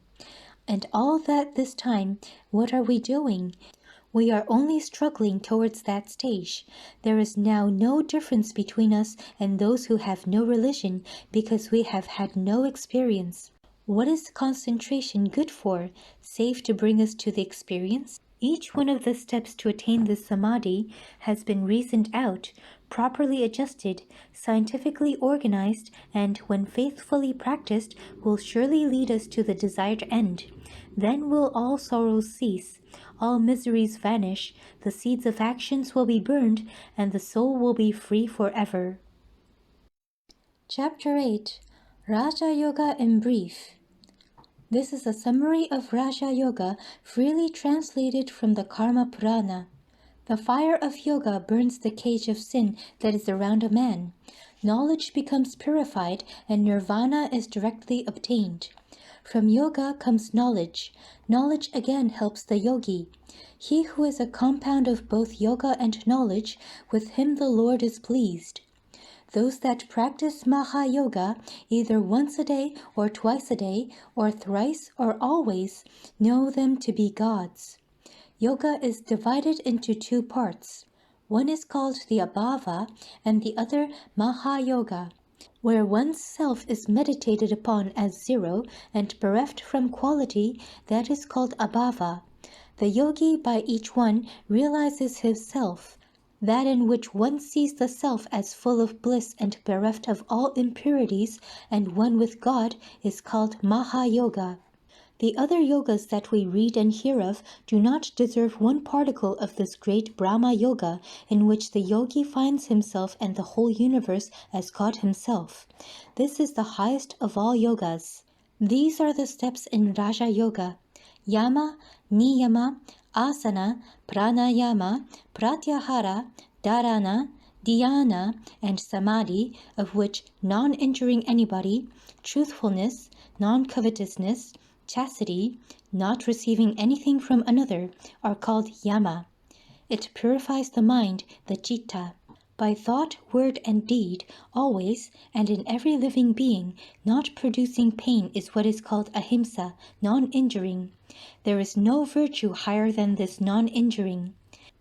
And all that this time, what are we doing? We are only struggling towards that stage. There is now no difference between us and those who have no religion, because we have had no experience. What is concentration good for, save to bring us to the experience? Each one of the steps to attain this samadhi has been reasoned out, properly adjusted, scientifically organized, and when faithfully practiced, will surely lead us to the desired end. Then will all sorrows cease, all miseries vanish, the seeds of actions will be burned, and the soul will be free forever. Chapter 8. Raja Yoga in brief. This is a summary of Raja Yoga, freely translated from the Karma Purana. The fire of yoga burns the cage of sin that is around a man. Knowledge becomes purified, and nirvana is directly obtained. From yoga comes knowledge. Knowledge again helps the yogi. He who is a compound of both yoga and knowledge, with him the Lord is pleased. Those that practice Maha Yoga, either once a day or twice a day, or thrice or always, know them to be gods. Yoga is divided into two parts. One is called the Abhava, and the other Maha Yoga, where one's self is meditated upon as zero and bereft from quality. That is called Abhava. The yogi by each one realizes his self. That in which one sees the self as full of bliss and bereft of all impurities and one with God is called Maha Yoga. The other yogas that we read and hear of do not deserve one particle of this great Brahma Yoga, in which the yogi finds himself and the whole universe as God himself. This is the highest of all yogas. These are the steps in Raja Yoga: Yama, Niyama, Asana, Pranayama, Pratyahara, Dharana, Dhyana, and Samadhi, of which non-injuring anybody, truthfulness, non-covetousness, chastity, not receiving anything from another, are called Yama. It purifies the mind, the Citta. By thought, word, and deed, always, and in every living being, not producing pain is what is called ahimsa, non-injuring. There is no virtue higher than this non-injuring.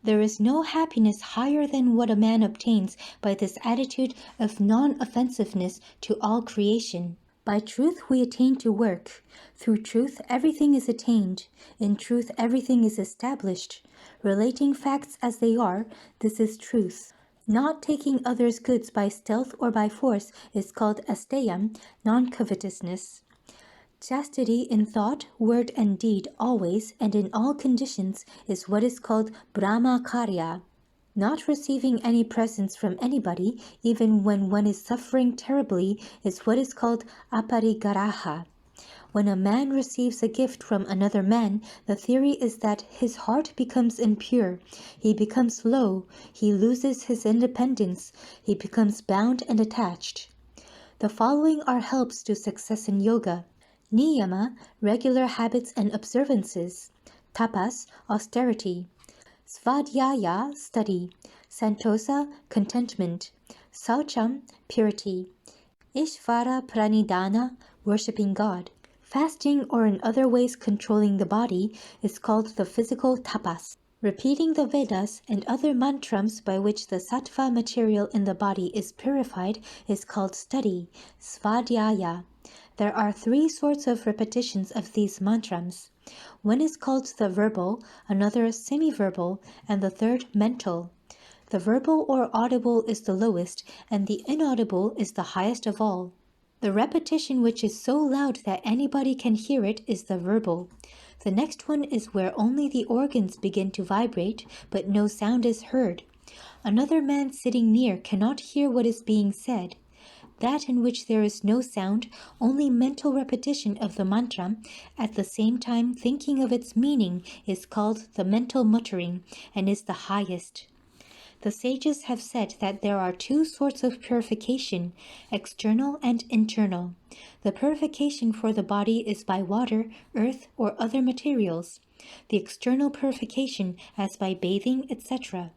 There is no happiness higher than what a man obtains by this attitude of non-offensiveness to all creation. By truth we attain to work. Through truth everything is attained. In truth everything is established. Relating facts as they are, this is truth. Not taking others' goods by stealth or by force is called asteyam, non-covetousness. Chastity in thought, word, and deed always and in all conditions is what is called brahmakarya. Not receiving any presents from anybody, even when one is suffering terribly, is what is called aparigaraha. When a man receives a gift from another man, the theory is that his heart becomes impure, he becomes low, he loses his independence, he becomes bound and attached. The following are helps to success in yoga. Niyama, regular habits and observances. Tapas, austerity. Svadhyaya, study. Santosa, contentment. Saucham, purity. Ishvara pranidhana, worshipping God. Fasting or in other ways controlling the body is called the physical tapas. Repeating the Vedas and other mantrams by which the sattva material in the body is purified is called study, svadhyaya. There are 3 sorts of repetitions of these mantrams. One is called the verbal, another semi-verbal, and the third mental. The verbal or audible is the lowest, and the inaudible is the highest of all. The repetition which is so loud that anybody can hear it is the verbal. The next one is where only the organs begin to vibrate, but no sound is heard. Another man sitting near cannot hear what is being said. That in which there is no sound, only mental repetition of the mantra, at the same time thinking of its meaning, is called the mental muttering, and is the highest. The sages have said that there are 2 sorts of purification, external and internal. The purification for the body is by water, earth, or other materials. The external purification as by bathing, etc.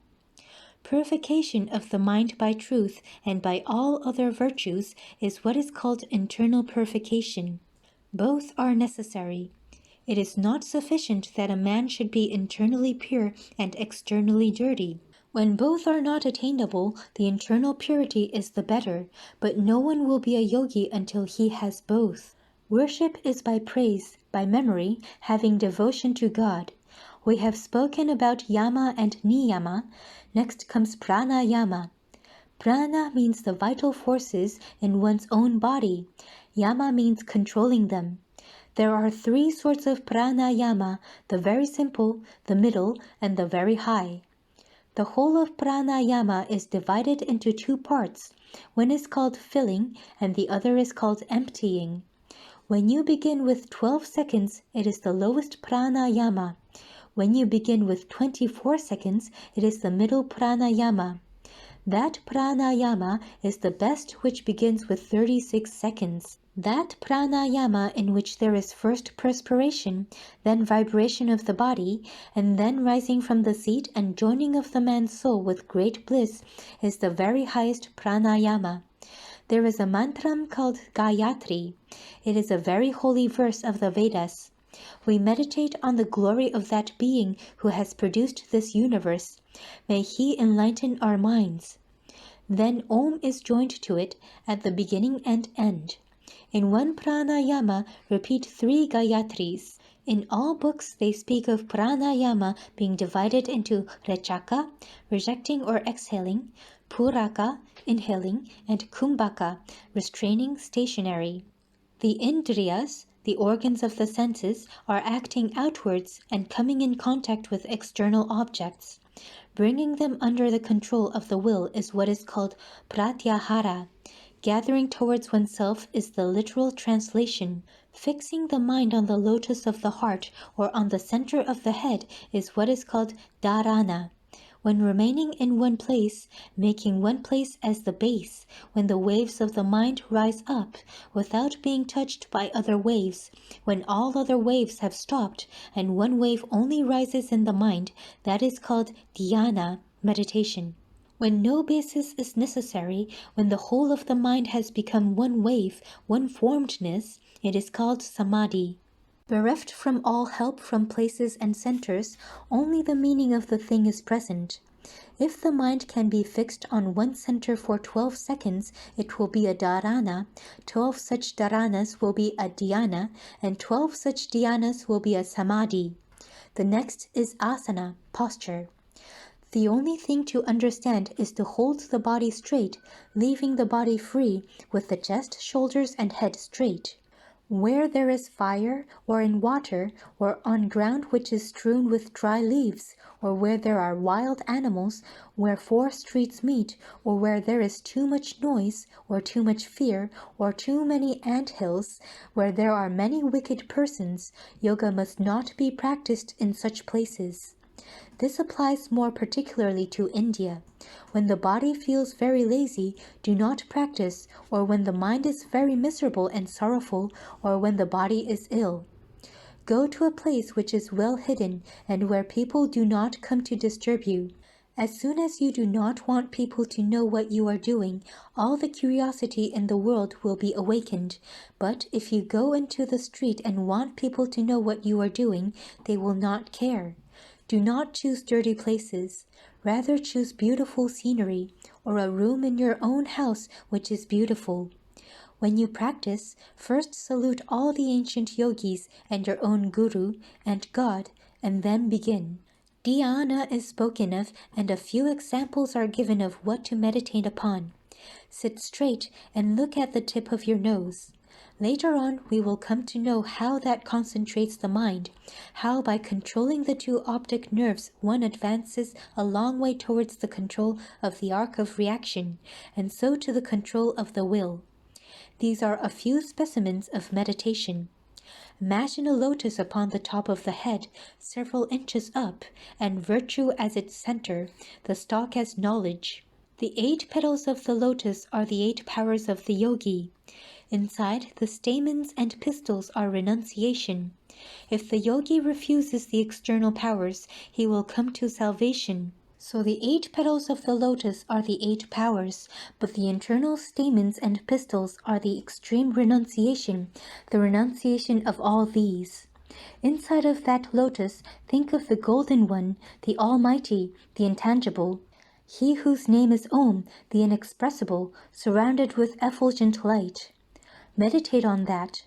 Purification of the mind by truth and by all other virtues is what is called internal purification. Both are necessary. It is not sufficient that a man should be internally pure and externally dirty. When both are not attainable, the internal purity is the better, but no one will be a yogi until he has both. Worship is by praise, by memory, having devotion to God. We have spoken about yama and niyama. Next comes pranayama. Prana means the vital forces in one's own body. Yama means controlling them. There are 3 sorts of pranayama, the very simple, the middle, and the very high. The whole of pranayama is divided into 2 parts. One is called filling, and the other is called emptying. When you begin with 12 seconds, it is the lowest pranayama. When you begin with 24 seconds, it is the middle pranayama. That pranayama is the best which begins with 36 seconds. That pranayama in which there is first perspiration, then vibration of the body, and then rising from the seat and joining of the man's soul with great bliss is the very highest pranayama. There is a mantram called Gayatri. It is a very holy verse of the Vedas. We meditate on the glory of that being who has produced this universe. May he enlighten our minds. Then Om is joined to it at the beginning and end. In one pranayama, repeat 3 Gayatris. In all books, they speak of pranayama being divided into rechaka, rejecting or exhaling, puraka, inhaling, and kumbhaka, restraining, stationary. The indriyas, the organs of the senses, are acting outwards and coming in contact with external objects. Bringing them under the control of the will is what is called pratyahara. Gathering towards oneself is the literal translation. Fixing the mind on the lotus of the heart or on the center of the head is what is called dharana. When remaining in one place, making one place as the base, when the waves of the mind rise up without being touched by other waves, when all other waves have stopped and one wave only rises in the mind, that is called dhyana, meditation. When no basis is necessary, when the whole of the mind has become one wave, one formedness, it is called samadhi. Bereft from all help from places and centers, only the meaning of the thing is present. If the mind can be fixed on one center for 12 seconds, it will be a dharana, 12 such dharanas will be a dhyana, and 12 such dhyanas will be a samadhi. The next is asana, posture. The only thing to understand is to hold the body straight, leaving the body free, with the chest, shoulders, and head straight. Where there is fire, or in water, or on ground which is strewn with dry leaves, or where there are wild animals, where 4 streets meet, or where there is too much noise, or too much fear, or too many ant hills, where there are many wicked persons, yoga must not be practiced in such places. This applies more particularly to India. When the body feels very lazy, do not practice, or when the mind is very miserable and sorrowful, or when the body is ill. Go to a place which is well hidden, and where people do not come to disturb you. As soon as you do not want people to know what you are doing, all the curiosity in the world will be awakened. But if you go into the street and want people to know what you are doing, they will not care. Do not choose dirty places. Rather choose beautiful scenery, or a room in your own house which is beautiful. When you practice, first salute all the ancient yogis and your own guru and God, and then begin. Dhyana is spoken of, and a few examples are given of what to meditate upon. Sit straight and look at the tip of your nose. Later on, we will come to know how that concentrates the mind, how by controlling the 2 optic nerves one advances a long way towards the control of the arc of reaction, and so to the control of the will. These are a few specimens of meditation. Imagine a lotus upon the top of the head, several inches up, and virtue as its center, the stalk as knowledge. The 8 petals of the lotus are the 8 powers of the yogi. Inside, the stamens and pistils are renunciation. If the yogi refuses the external powers, he will come to salvation. So the 8 petals of the lotus are the 8 powers, but the internal stamens and pistils are the extreme renunciation, the renunciation of all these. Inside of that lotus, think of the Golden One, the Almighty, the Intangible. He whose name is Om, the Inexpressible, surrounded with effulgent light. Meditate on that.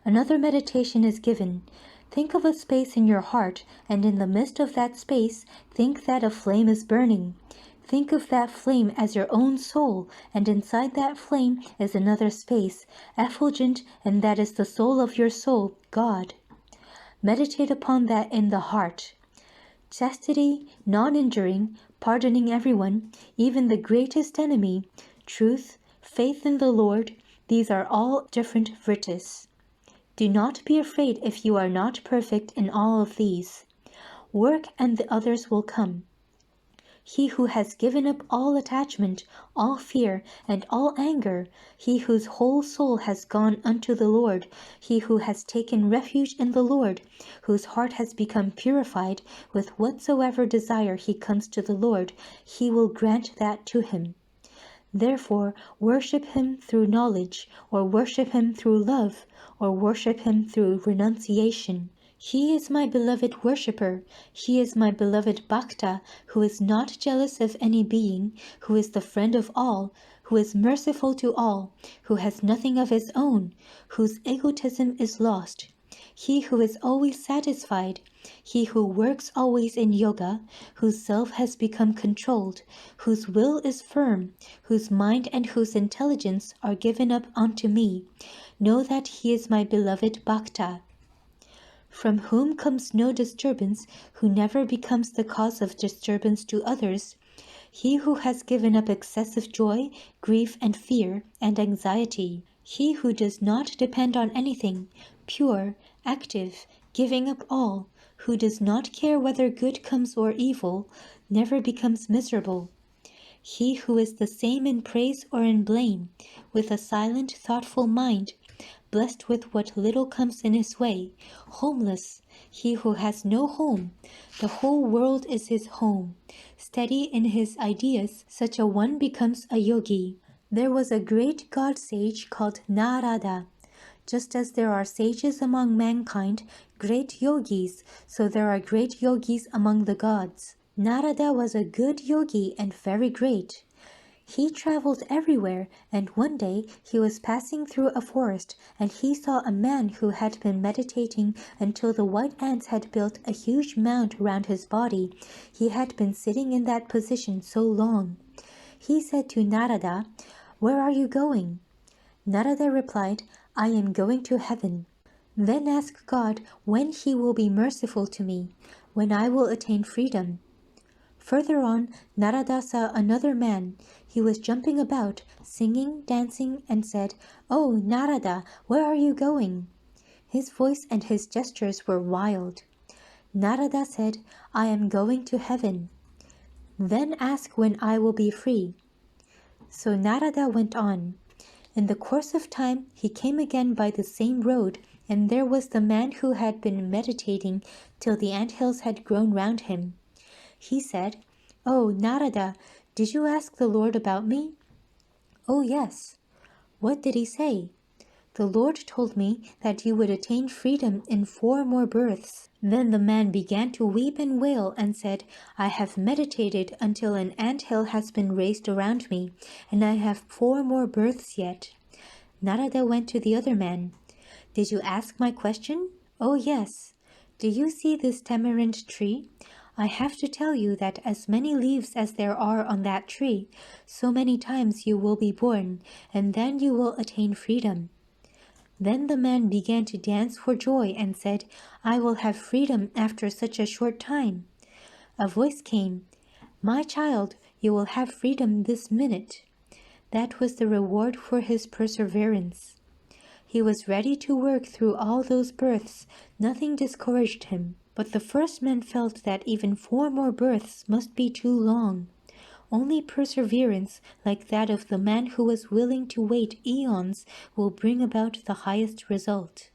Another meditation is given. Think of a space in your heart, and in the midst of that space, think that a flame is burning. Think of that flame as your own soul, and inside that flame is another space, effulgent, and that is the soul of your soul, God. Meditate upon that in the heart. Chastity, non-injuring, pardoning everyone, even the greatest enemy, truth, faith in the Lord, these are all different vrittis. Do not be afraid if you are not perfect in all of these. Work and the others will come. He who has given up all attachment, all fear, and all anger, he whose whole soul has gone unto the Lord, he who has taken refuge in the Lord, whose heart has become purified, with whatsoever desire he comes to the Lord, he will grant that to him. Therefore, worship him through knowledge, or worship him through love, or worship him through renunciation. He is my beloved worshipper. He is my beloved Bhakta, who is not jealous of any being, who is the friend of all, who is merciful to all, who has nothing of his own, whose egotism is lost. He who is always satisfied, he who works always in yoga, whose self has become controlled, whose will is firm, whose mind and whose intelligence are given up unto me, know that he is my beloved Bhakta. From whom comes no disturbance, who never becomes the cause of disturbance to others, he who has given up excessive joy, grief and fear, and anxiety, he who does not depend on anything, pure, active, giving up all, who does not care whether good comes or evil, never becomes miserable. He who is the same in praise or in blame, with a silent, thoughtful mind, blessed with what little comes in his way, homeless, he who has no home. The whole world is his home. Steady in his ideas, such a one becomes a yogi. There was a great god sage called Narada. Just as there are sages among mankind, great yogis, so there are great yogis among the gods. Narada was a good yogi and very great. He traveled everywhere, and one day he was passing through a forest, and he saw a man who had been meditating until the white ants had built a huge mound around his body. He had been sitting in that position so long. He said to Narada, "Where are you going?" Narada replied, "I am going to heaven." "Then ask God when he will be merciful to me, when I will attain freedom." Further on, Narada saw another man. He was jumping about, singing, dancing, and said, "Oh, Narada, where are you going?" His voice and his gestures were wild. Narada said, "I am going to heaven." "Then ask when I will be free." So Narada went on. In the course of time, he came again by the same road, and there was the man who had been meditating till the anthills had grown round him. He said, "Oh, Narada, did you ask the Lord about me?" "Oh, yes." "What did he say?" "The Lord told me that you would attain freedom in 4 more births." Then the man began to weep and wail and said, "I have meditated until an anthill has been raised around me, and I have 4 more births yet." Narada went to the other man. "Did you ask my question?" "Oh, yes." "Do you see this tamarind tree? I have to tell you that as many leaves as there are on that tree, so many times you will be born, and then you will attain freedom." Then the man began to dance for joy and said, "I will have freedom after such a short time." A voice came, "My child, you will have freedom this minute." That was the reward for his perseverance. He was ready to work through all those births. Nothing discouraged him. But the first man felt that even 4 more births must be too long. Only perseverance, like that of the man who was willing to wait eons, will bring about the highest result.